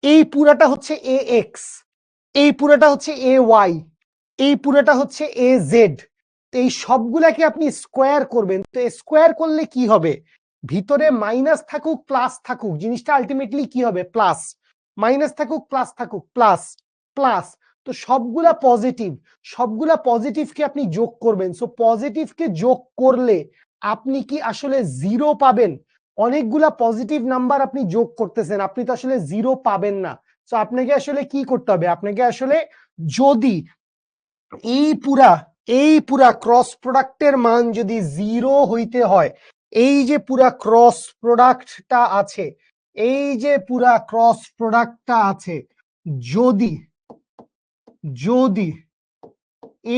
এই পুরাটা হচ্ছে এ এক্স, এই পুরাটা হচ্ছে এ ওয়াই, এই পুরাটা হচ্ছে এ জেড। এই সবগুলাকে আপনি স্কোয়ার করবেন। তো স্কোয়ার করলে কি হবে? ভিতরে মাইনাস থাকুক প্লাস থাকুক, জিনিসটা আলটিমেটলি কি হবে? প্লাস। মাইনাস থাকুক প্লাস থাকুক, প্লাস প্লাস। তো সবগুলা পজিটিভ, সবগুলা পজিটিভকে আপনি যোগ করবেন। সো পজিটিভকে যোগ করলে আপনি কি আসলে জিরো পাবেন? অনেকগুলা পজিটিভ নাম্বার আপনি যোগ করতেছেন, আপনি তো আসলে জিরো পাবেন না। তো আপনাকে আসলে কি করতে হবে? আপনাকে আসলে যদি এই পুরা ক্রস প্রোডাক্টের মান যদি জিরো হইতে হয়, এই যে পুরা ক্রস প্রোডাক্টটা আছে, এই যে পুরা ক্রস প্রোডাক্টটা আছে, যদি যদি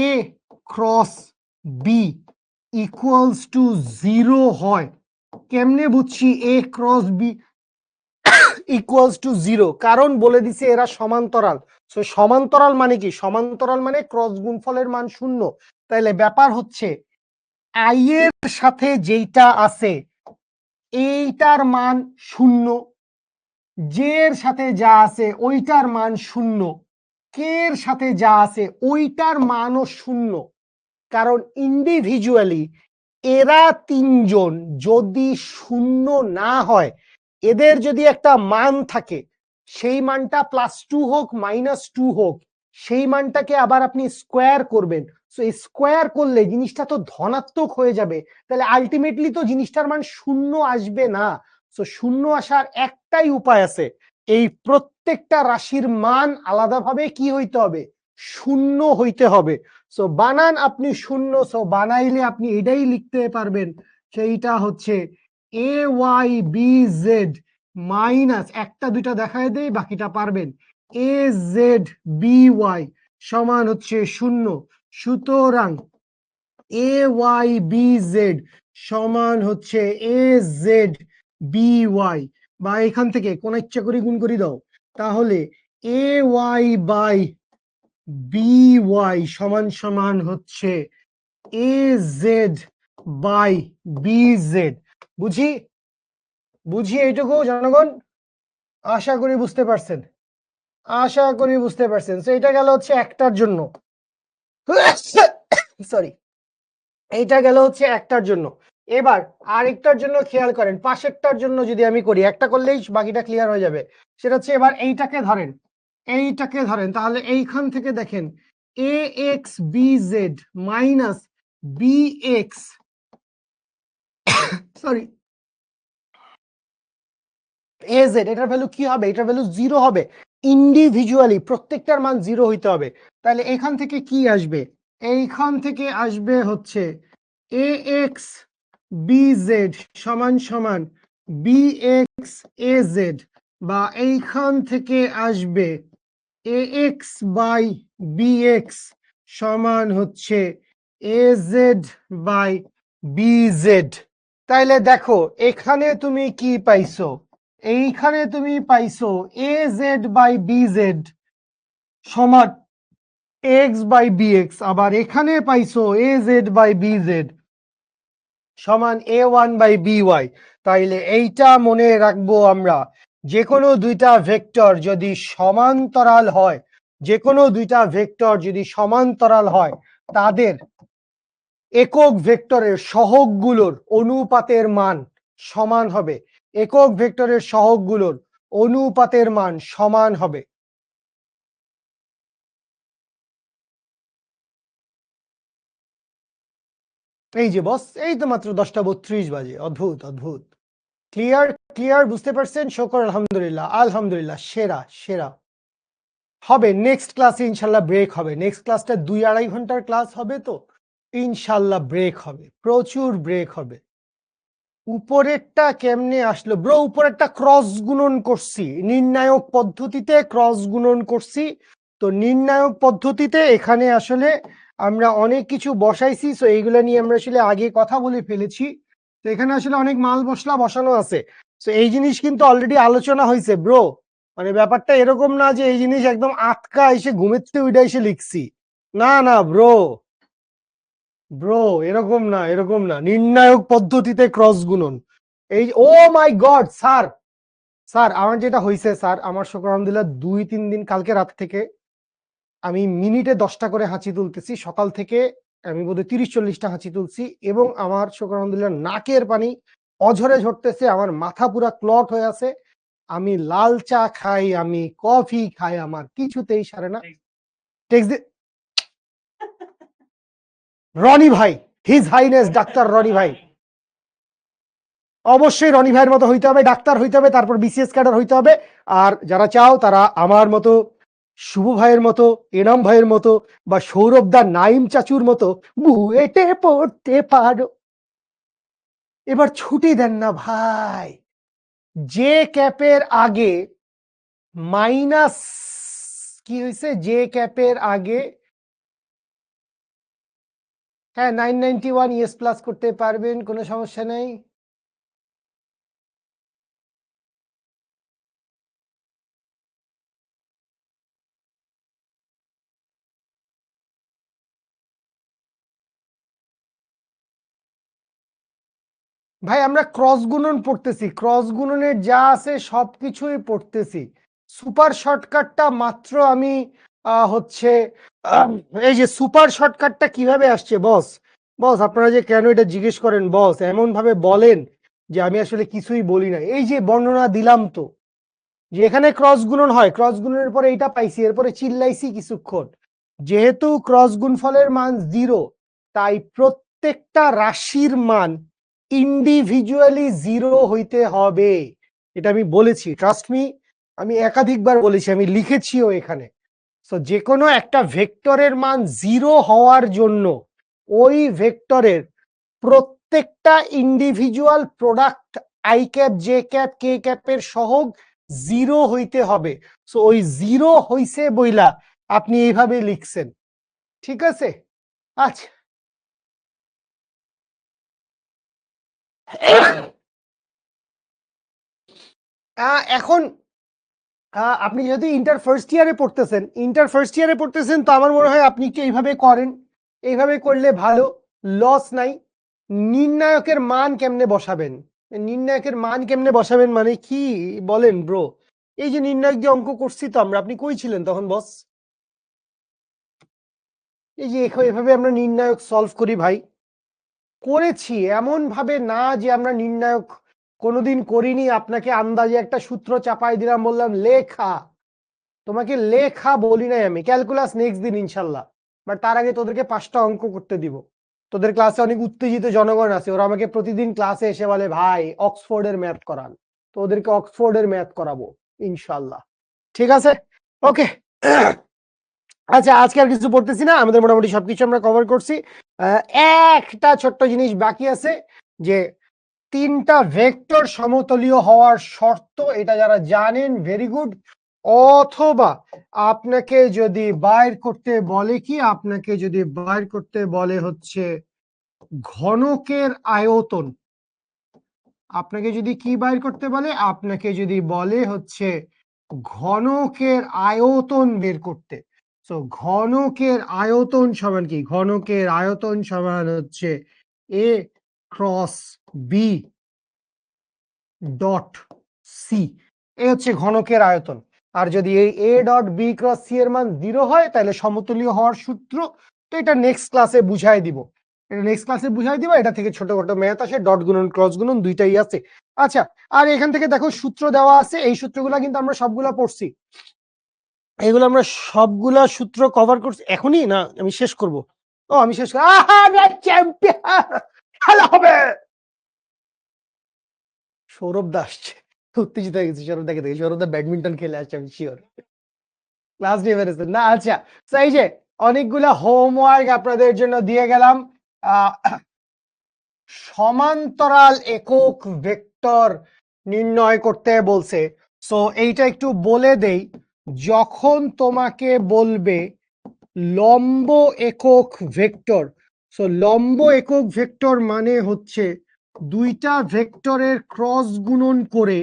A cross B equals to zero হয়, কেমনে বুঝছি A cross B equals to zero? কারণ বলে দিছে এরা সমান্তরাল। সো সমান্তরাল মানে কি? সমান্তরাল মানে ক্রস গুণফলের মান শূন্য। তাইলে ব্যাপার হচ্ছে আই এর সাথে যেইটা আছে এইটার মান শূন্য, জে এর সাথে যা আছে ওইটার মান শূন্য, কে এর সাথে যা আছে ওইটার মানও শূন্য। কারণ ইন্ডিভিজুয়ালি এরা তিনজন যদি শূন্য না হয়, এদের যদি একটা মান থাকে, সেই মানটা +2 হোক -2 হোক, সেই মানটাকে আবার আপনি স্কোয়ার করবেন। সো স্কোয়ার করলে জিনিসটা তো ধনাত্মক হয়ে যাবে, তাহলে আলটিমেটলি তো জিনিসটার মান শূন্য আসবে না। সো শূন্য আসার একটাই উপায় আছে, এই প্রত্যেকটা রাশির মান আলাদাভাবে কি হইতে হবে, শূন্য হইতে হবে। সো বানান আপনি শূন্য, সো বানাইলে আপনি এটাই লিখতে পারবেন, সেইটা হচ্ছে AYBZ মাইনাস, একটা দুইটা দেখায় দেই, বাকিটা পারবেন, AZBY সমান হচ্ছে শূন্য। সুতরাং AYBZ সমান হচ্ছে AZBY, বা এখান থেকে কোন ইচ্ছা করে গুণ করে দাও, তাহলে AY বাই BY সমান সমান হচ্ছে AZ বাই BZ। বুঝি বুঝি এইটুকু জনগণ? আশা করি বুঝতে পারছেন, আশা করি বুঝতে পারছেন। তো এটা গেল হচ্ছে একটার জন্য, সরি, এইটা গেল হচ্ছে একটার জন্য। এবার আরেকটার জন্য খেয়াল করেন, পাশেরটার জন্য যদি আমি করি, একটা করলেই বাকিটা ক্লিয়ার হয়ে যাবে। সেটা হচ্ছে এবার এইটাকে ধরেন, এইটাকে ধরেন, তাহলে এইখান থেকে দেখেন AXBZ minus BX, sorry AZ, এটার ভ্যালু কি হবে, এটার ভ্যালু 0 হবে। ইন্ডিভিজুয়ালি প্রত্যেকটার মান 0 হইতে হবে। তাহলে এখান থেকে কি আসবে, এইখান থেকে আসবে হচ্ছে AXBZ সমান সমান BXAZ, বা এইখান থেকে আসবে AX বাই BX সমান হচ্ছে AZ বাই BZ। তাইলে দেখো এখানে তুমি কি পাইছো, এইখানে তুমি পাইছো AZ বাই BZ সমান X বাই BX, আবার এখানে পাইছো AZ বাই BZ সমান A1 বাই BY। তাইলে এইটা মনে রাখবো আমরা, যে কোনো দুইটা ভেক্টর যদি সমান্তরাল হয়, যে কোনো দুইটা ভেক্টর যদি সমান্তরাল হয়, তাদের একক ভেক্টরের সহগগুলোর অনুপাতের মান সমান হবে। একক ভেক্টরের সহগগুলোর অনুপাতের মান সমান হবে। এই যে বস, এই তো মাত্র 10:32 বাজে। অদ্ভুত অদ্ভুত। ক্লিয়ার ক্লিয়ার, বুঝতে পারছেন? শকর আলহামদুলিল্লাহ, আলহামদুলিল্লাহ, সেরা সেরা। হবে নেক্সট ক্লাসে ইনশাল্লাহ ব্রেক হবে, নেক্সট ক্লাসটা 2-2.5 ঘন্টার ক্লাস হবে, তো ইনশাল্লাহ ব্রেক হবে, প্রচুর ব্রেক হবে। উপরেরটা কেমনে আসলো ব্রো? উপরেরটা ক্রস গুণন করছি, নির্ণায়ক পদ্ধতিতে ক্রস গুণন করছি। তো নির্ণায়ক পদ্ধতিতে এখানে আসলে আমরা অনেক কিছু বসাইছি, তো এইগুলো নিয়ে আমরা আসলে আগে কথা বলে ফেলেছি। তো এখানে আসলে অনেক মাল মশলা বসানো আছে, তো এই জিনিস কিন্তু অলরেডি আলোচনা হয়েছে ব্রো। মানে ব্যাপারটা এরকম না যে এই জিনিস একদম আটকা এসে ঘুমের থেকে উঠে এসে লিখছি, না না ব্রো, ব্রো এরকম না, এরকম না। নির্ণায়ক পদ্ধতিতে ক্রস গুণন, এই ও মাই গড স্যার, স্যার আমার যেটা হয়েছে স্যার, আমার শুকর আলহামদুলিল্লাহ 2-3 দিন, কালকে রাত থেকে আমি মিনিটে 10টা করে হাঁচি তুলতেছি, সকাল থেকে আমি বোধহয় 30-40টা হাঁচি তুলছি, এবং আমার শুকর আলহামদুলিল্লাহ নাকের পানি অঝরে ঝরতেছে, আমার মাথা পুরা ক্লট হয়ে আছে। আমি লাল চা খাই, আমি কফি খাই, আমার কিছুতেই সারে না। টেক্সট রনি ভাই, হিজ হাইনেস ডাক্তার রনি ভাই, অবশ্যই রনি ভাইয়ের মতো হইতে হবে, ডাক্তার হইতে হবে, তারপর বিসিএস ক্যাডার হইতে হবে। আর যারা চাও তারা আমার মতো, শুভ ভাইয়ের মতো, এনাম ভাইয়ের মতো, বা সৌরভ দা নাইম চাচুর মতো বুয়েটে পড়তে পারো। এবার ছুটি দেন না ভাই, যে ক্যাপের আগে মাইনাস কি হয়েছে, যে ক্যাপের আগে, হ্যাঁ 991 ইয়েস প্লাস করতে পারবেন, কোনো সমস্যা নেই। ভাই আমরা ক্রস গুণন পড়তেছি, ক্রস গুণনের যা আছে সবকিছুই পড়তেছি। সুপার শর্টকাটটা মাত্র আমি হচ্ছে এই যে সুপার শর্টকাটটা কিভাবে আসছে বস? বস আপনারা যে কেন এটা জিজ্ঞেস করেন বস, এমন ভাবে বলেন যে আমি আসলে কিছুই বলি না। এই যে বর্ণনা দিলাম তো, যে এখানে ক্রস গুণন হয়, ক্রস গুণনের পরে এটা পাইছি, এরপরে চিল্লাইছি কিছুক্ষণ। যেহেতু ক্রস গুণফলের মান 0, তাই প্রত্যেকটা রাশির মান ইন্ডিভিজুয়ালি 0 হইতে হবে। এটা আমি বলেছি, ট্রাস্ট মি, আমি একাধিকবার বলেছি, আমি লিখেছিও এখানে। সো যে কোনো একটা ভেক্টরের মান 0 হওয়ার জন্য ওই ভেক্টরের প্রত্যেকটা individual product I cap, J cap, K ক্যাপের সহগ 0 হইতে হবে। সো ওই 0 হইছে বইলা আপনি এইভাবে লিখছেন, ঠিক আছে? আচ্ছা, এখন আপনি যদি ইন্টার ফার্স্ট ইয়ারে পড়তেছেন, তো আমার মনে হয় আপনি কি এইভাবে করেন, এইভাবে করলে ভালো, লস নাই। নির্ণায়কের মান কেমনে বসাবেন? নির্ণায়কের মান কেমনে বসাবেন মানে কি বলেন ব্রো? এই যে নির্ণায়ক যে অঙ্ক করছি তো আমরা, আপনি কই ছিলেন তখন বস? এই যে এভাবে আমরা নির্ণায়ক সলভ করি ভাই, করেছি এমন ভাবে না যে আমরা নির্ণায়ক কোনোদিন করিনি, আপনাকে আন্দাজে একটা সূত্র চাপাই দিলাম, বললাম লেখা। তোমাকে লেখা বলি নাই আমি, ক্যালকুলাস নেক্সট দিন ইনশাল্লাহ। বাট তার আগে তোদেরকে 5টা অঙ্ক করতে দিব। তোদের ক্লাসে অনেক উত্তেজিত জনগণ আছে, ওরা আমাকে প্রতিদিন ক্লাসে এসে বলে ভাই অক্সফোর্ডের ম্যাথ করান, তো ওদেরকে অক্সফোর্ডের ম্যাথ করাবো ইনশাল্লাহ, ঠিক আছে? ওকে। আচ্ছা, আজকে আর কিছু পড়তেছি না, আমাদের মোটামুটি সবকিছু আমরা কভার করছি। একটা ছোট্ট জিনিস বাকি আছে, যে 3টা ভেক্টর সমতলীয় হওয়ার শর্ত, এটা যারা জানেন ভেরি গুড। অথবা আপনাকে যদি বাইর করতে বলে কি, আপনাকে যদি বাইর করতে বলে হচ্ছে ঘনকের আয়তন, আপনাকে যদি কি বাইর করতে বলে, আপনাকে যদি বলে হচ্ছে ঘনকের আয়তন বের করতে। তো ঘনকের আয়তন সমান কি? ঘনকের আয়তন সমান হচ্ছে A cross B dot C. এ হচ্ছে ঘনকের আয়তন। আর যদি এই A dot B cross C এর মান 0 হয় তাহলে সমতুল্য হওয়ার সূত্র। তো এটা নেক্সট ক্লাসে বুঝাই দিব, এটা থেকে ছোটখাটো ম্যাথ আসে, ডট গুণন ক্রস গুণন দুইটাই আছে। আচ্ছা, আর এখান থেকে দেখো সূত্র দেওয়া আছে, এই সূত্রগুলা কিন্তু আমরা সবগুলা পড়ছি, এগুলো আমরা সবগুলা সূত্র কভার করছি। এখনই না আমি শেষ করব? ও আমি শেষ করব, চ্যাম্পিয়ন খেলা হবে। সৌরভ দাস উত্তেজিত হয়ে গেছে, সৌরভ দাকে দেখে, সৌরভ দা ব্যাডমিন্টন খেলে আসছে আমি শিওর, ক্লাস নিয়ে বেরোচ্ছেন না। আচ্ছা, তো এই যে অনেকগুলা হোমওয়ার্ক আপনাদের জন্য দিয়ে গেলাম। সমান্তরাল একক ভেক্টর নির্ণয় করতে বলছে। সো এইটা একটু বলে দেই, যখন তোমাকে বলবে লম্ব একক ভেক্টর, সো লম্ব একক ভেক্টর মানে হচ্ছে দুইটা ভেক্টরের ক্রস গুণন করে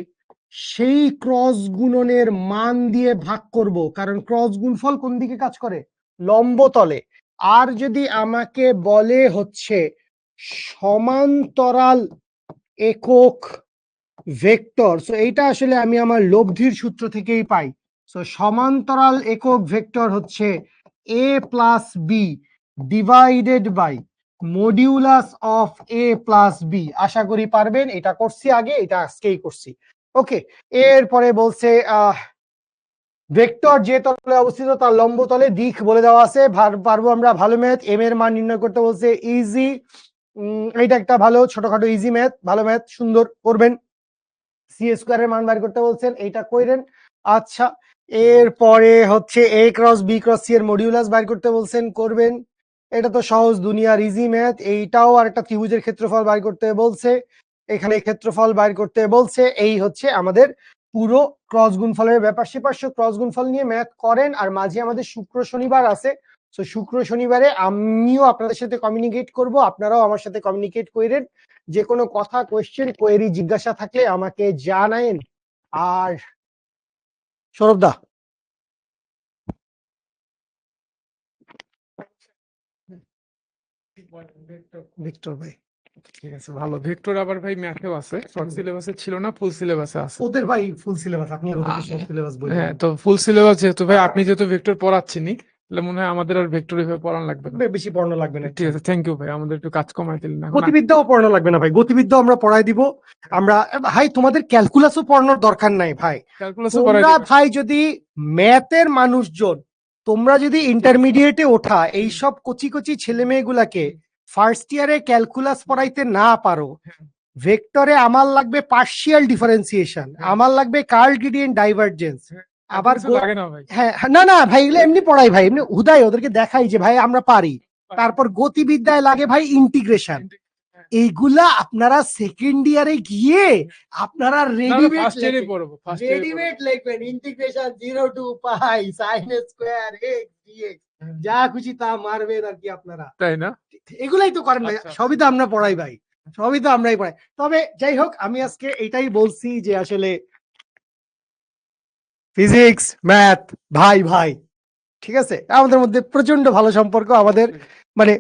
সেই ক্রস গুণনের মান দিয়ে ভাগ করব, কারণ ক্রস গুণফল কোন দিকে কাজ করে? লম্ব তলে। আর যদি আমাকে বলে হচ্ছে সমান্তরাল একক ভেক্টর, সো এইটা আসলে আমি আমার লব্ধির সূত্র থেকেই পাই। সো সমান্তরাল একক ভেক্টর হচ্ছে a plus B divided by modulus of a plus B. আশা করি পারবেন, এটা করছি আগে, এটা আজকেই করছি। ওকে, এরপরে বলছে ভেক্টর যে তলে অবস্থিত তার লম্ব তলে দিক বলে দেওয়া আছে, পারবো আমরা। ভালো ম্যাথ, এম এর মান নির্ণয় করতে বলছে, ইজি। এটা একটা ভালো ছোটখাটো ইজি ম্যাথ, ভালো ম্যাথ, সুন্দর করবেন। সি স্কোয়ারের মান বার করতে বলছেন, এইটা কইরেন। আচ্ছা, এরপরে হচ্ছে A cross B cross C এর মডিউলাস বার করতে বলছেন, করবেন। এটা তো সহজ দুনিয়ার ইজি ম্যাথ। এইটাও আর একটা ত্রিভুজের ক্ষেত্রফল বার করতে বলছে, এখানে ক্ষেত্রফল বার করতে বলছে। এই হচ্ছে আমাদের পুরো ক্রস গুণফলের ব্যাপার স্যাপার। ক্রস গুণফল নিয়ে ম্যাথ করেন। আর মাঝে আমাদের শুক্র শনিবার আছে, তো শুক্র শনিবারে আমিও আপনাদের সাথে কমিউনিকেট করব, আপনারাও আমার সাথে কমিউনিকেট করেন। যে কোনো কথা, কোয়েশ্চেন, কোয়েরি, জিজ্ঞাসা থাকলে আমাকে জানায়েন। আর সৌরভ দা, ভিক্টর ভাই, ঠিক আছে, ভালো। ভেক্টর আবার ভাই ম্যাথেও আছে, শর্ট সিলেবাসে ছিল না, ফুল সিলেবাসে আছে। ওদের ভাই ফুল সিলেবাস, আপনি ওদেরকে শর্ট সিলেবাস বললেন। হ্যাঁ, তো ফুল সিলেবাস যেহেতু ভাই, আপনি যেহেতু ভেক্টর পড়াচ্ছেনই, তাহলে মনে হয় আমাদের আর ভেক্টর এভাবে পড়ানো লাগবে না। বেশি পড়ানো লাগবে না। ঠিক আছে, থ্যাংক ইউ ভাই, আমাদের একটু কাজ কমাই দিলেন। এখন গতিবিদ্যাও পড়ানো লাগবে না ভাই, গতিবিদ্যা আমরা পড়াই দিব। আমরা ভাই তোমাদের ক্যালকুলাসও পড়ানোর দরকার নাই ভাই। ক্যালকুলাসও পড়াই তোমরা দিবেন। ভাই যদি ম্যাথের মানুষজন, তোমরা যদি ইন্টারমিডিয়েটে ওঠা এইসব কচি কচি ছেলে মেয়েগুলাকে ফার্স্ট ইয়ারে ক্যালকুলাস পড়াইতে না পারো, ভেক্টরে আমার লাগবে পার্শিয়াল ডিফারেন্সিয়েশন, আমার লাগবে কার্ল গ্রেডিয়েন্ট ডাইভারজেন্স, আবার কিছু লাগে না ভাই। হ্যাঁ না না ভাই, এগুলো এমনি পড়াই ভাই, এমনি হুদাই ওদেরকে দেখাই যে ভাই আমরা পারি। তারপর গতিবিদ্যায় লাগে ভাই ইন্টিগ্রেশন। এইগুলা আপনারা সেকেন্ড ইয়ারে গিয়ে আপনারা রেডিমেড লিখবেন, integration 0 to pi sin square x dx, যা খুশি তা মারবেন আর কি আপনারা, তাই না? এগুলাই তো করেন ভাই, সবই তো আমরা পড়াই ভাই, সবই তো আমরাই পড়াই। তবে যাই হোক, আমি আজকে এটাই বলছি যে আসলে ফিজিক্স ম্যাথ ভাই ভাই, ঠিক আছে, আমাদের মধ্যে প্রচন্ড ভালো সম্পর্ক। আমাদের মানে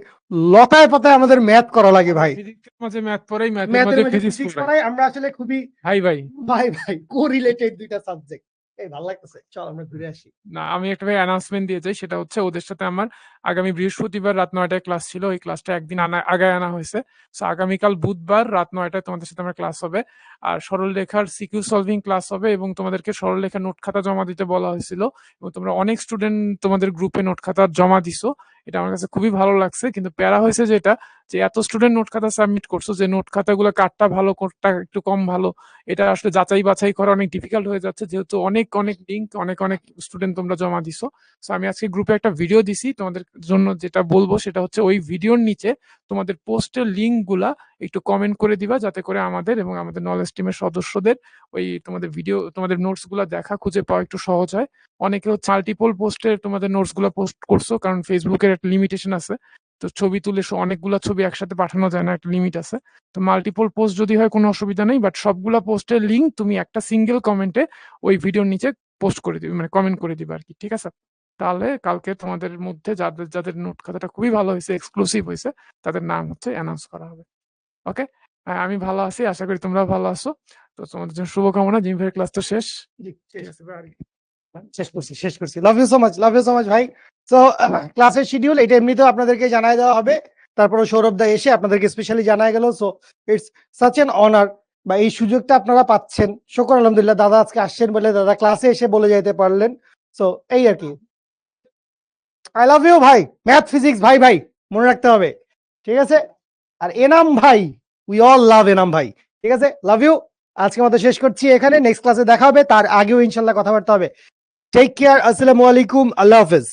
লতায় পাতায় আমাদের ম্যাথ করা লাগে ভাই, ফিজিক্সের মাঝে ম্যাথ পড়াই, ম্যাথের ম্যাথের মাঝে মাঝে ফিজিক্স ফিজিক্স পড়াই। পড়াই, আমরা আসলে খুবই ভাই ভাই ভাই ভাই কোরিলেটেড দুইটা সাবজেক্ট। এই ভালো লাগতেছে, চল আমরা ঘুরে আসি। না, আমি একটা ভাই অ্যানাউন্সমেন্ট দিয়ে যাই, সেটা হচ্ছে ওদের সাথে আমার আগামী বৃহস্পতিবার রাত 9টায় ক্লাস ছিল, ওই ক্লাসটা একদিন আগায় আনা হয়েছে। সো আগামীকাল বুধবার রাত 9টায় তোমাদের সাথে আমার ক্লাস হবে, আর সরলরেখার সিকিউ সলভিং ক্লাস হবে, এবং তোমাদেরকে সরলরেখা নোট খাতা জমা দিতে বলা হয়েছিল, এবং তোমরা অনেক স্টুডেন্ট তোমাদের গ্রুপে নোট খাতা জমা দিছো, এটা আমার কাছে খুবই ভালো লাগছে। কিন্তু প্যারা হয়েছে যেটা, যে এত স্টুডেন্ট নোট খাতা সাবমিট করছো, যে নোট খাতাগুলো কারটা ভালো কোনটা একটু কম ভালো, এটা আসলে যাচাই বাছাই করা অনেক ডিফিকাল্ট হয়ে যাচ্ছে, যেহেতু অনেক অনেক লিঙ্ক, অনেক অনেক স্টুডেন্ট তোমরা জমা দিছো। সো আমি আজকে গ্রুপে একটা ভিডিও দিছি তোমাদের জন্য, যেটা বলবো সেটা হচ্ছে ওই ভিডিওর নিচে তোমাদের পোস্টের লিঙ্ক গুলা একটু কমেন্ট করে দিবা, যাতে করে আমাদের এবং আমাদের নলেজ টিমের সদস্যদের ওই তোমাদের ভিডিও, তোমাদের নোটস গুলা দেখা খুঁজে পাওয়া একটু সহজ হয়। অনেকে হচ্ছে মাল্টিপল পোস্টে তোমাদের নোটস গুলা পোস্ট করছো, কারণ ফেসবুকের একটা লিমিটেশন আছে, তো ছবি তুলে অনেকগুলা ছবি একসাথে পাঠানো যায় না, একটা লিমিট আছে। তো মাল্টিপল পোস্ট যদি হয় কোনো অসুবিধা নেই, বাট সবগুলা পোস্টের লিঙ্ক তুমি একটা সিঙ্গেল কমেন্টে ওই ভিডিওর নিচে পোস্ট করে দিবে, মানে কমেন্ট করে দিবে আর কি, ঠিক আছে? তাহলে কালকে তোমাদের মধ্যে যাদের যাদের নোট খাতাটা খুবই ভালো হয়েছে, এক্সক্লুসিভ হয়েছে, তাদের নাম হচ্ছে অ্যানাউন্স করা হবে। ওকে, আমি ভালো আছি, আশা করি তোমরাও ভালো আছো। তো তোমাদের জন্য শুভকামনা, জিমের ক্লাস তো শেষ। শেষ করছি। Love you so much, love you so much ভাই। তো ক্লাসের শিডিউল এটা এমনিতেও আপনাদেরকে জানাই দেওয়া হবে, তারপরে সৌরভ দা এসে আপনাদেরকে স্পেশালি জানাই গেল। So it's such N honour, বা এই সুযোগটা আপনারা পাচ্ছেন, শুকর আলহামদুলিল্লাহ, দাদা আজকে আসছেন বলে দাদা ক্লাসে এসে বলে যেতে পারলেন। সো এই আর কি, আই লাভ ইউ ভাই, ম্যাথ ফিজিক্স ভাই ভাই মনে রাখতে হবে, ঠিক আছে? আর এনাম ভাই, উই অল লাভ এনাম ভাই, ঠিক আছে? Love you. আজকে মতো শেষ করছি এখানে, নেক্সট ক্লাসে দেখা হবে, তার আগেও ইনশাল্লাহ কথাবার্তা হবে। টেক কেয়ার, আসসালামু আলাইকুম, আল্লাহ হাফেজ।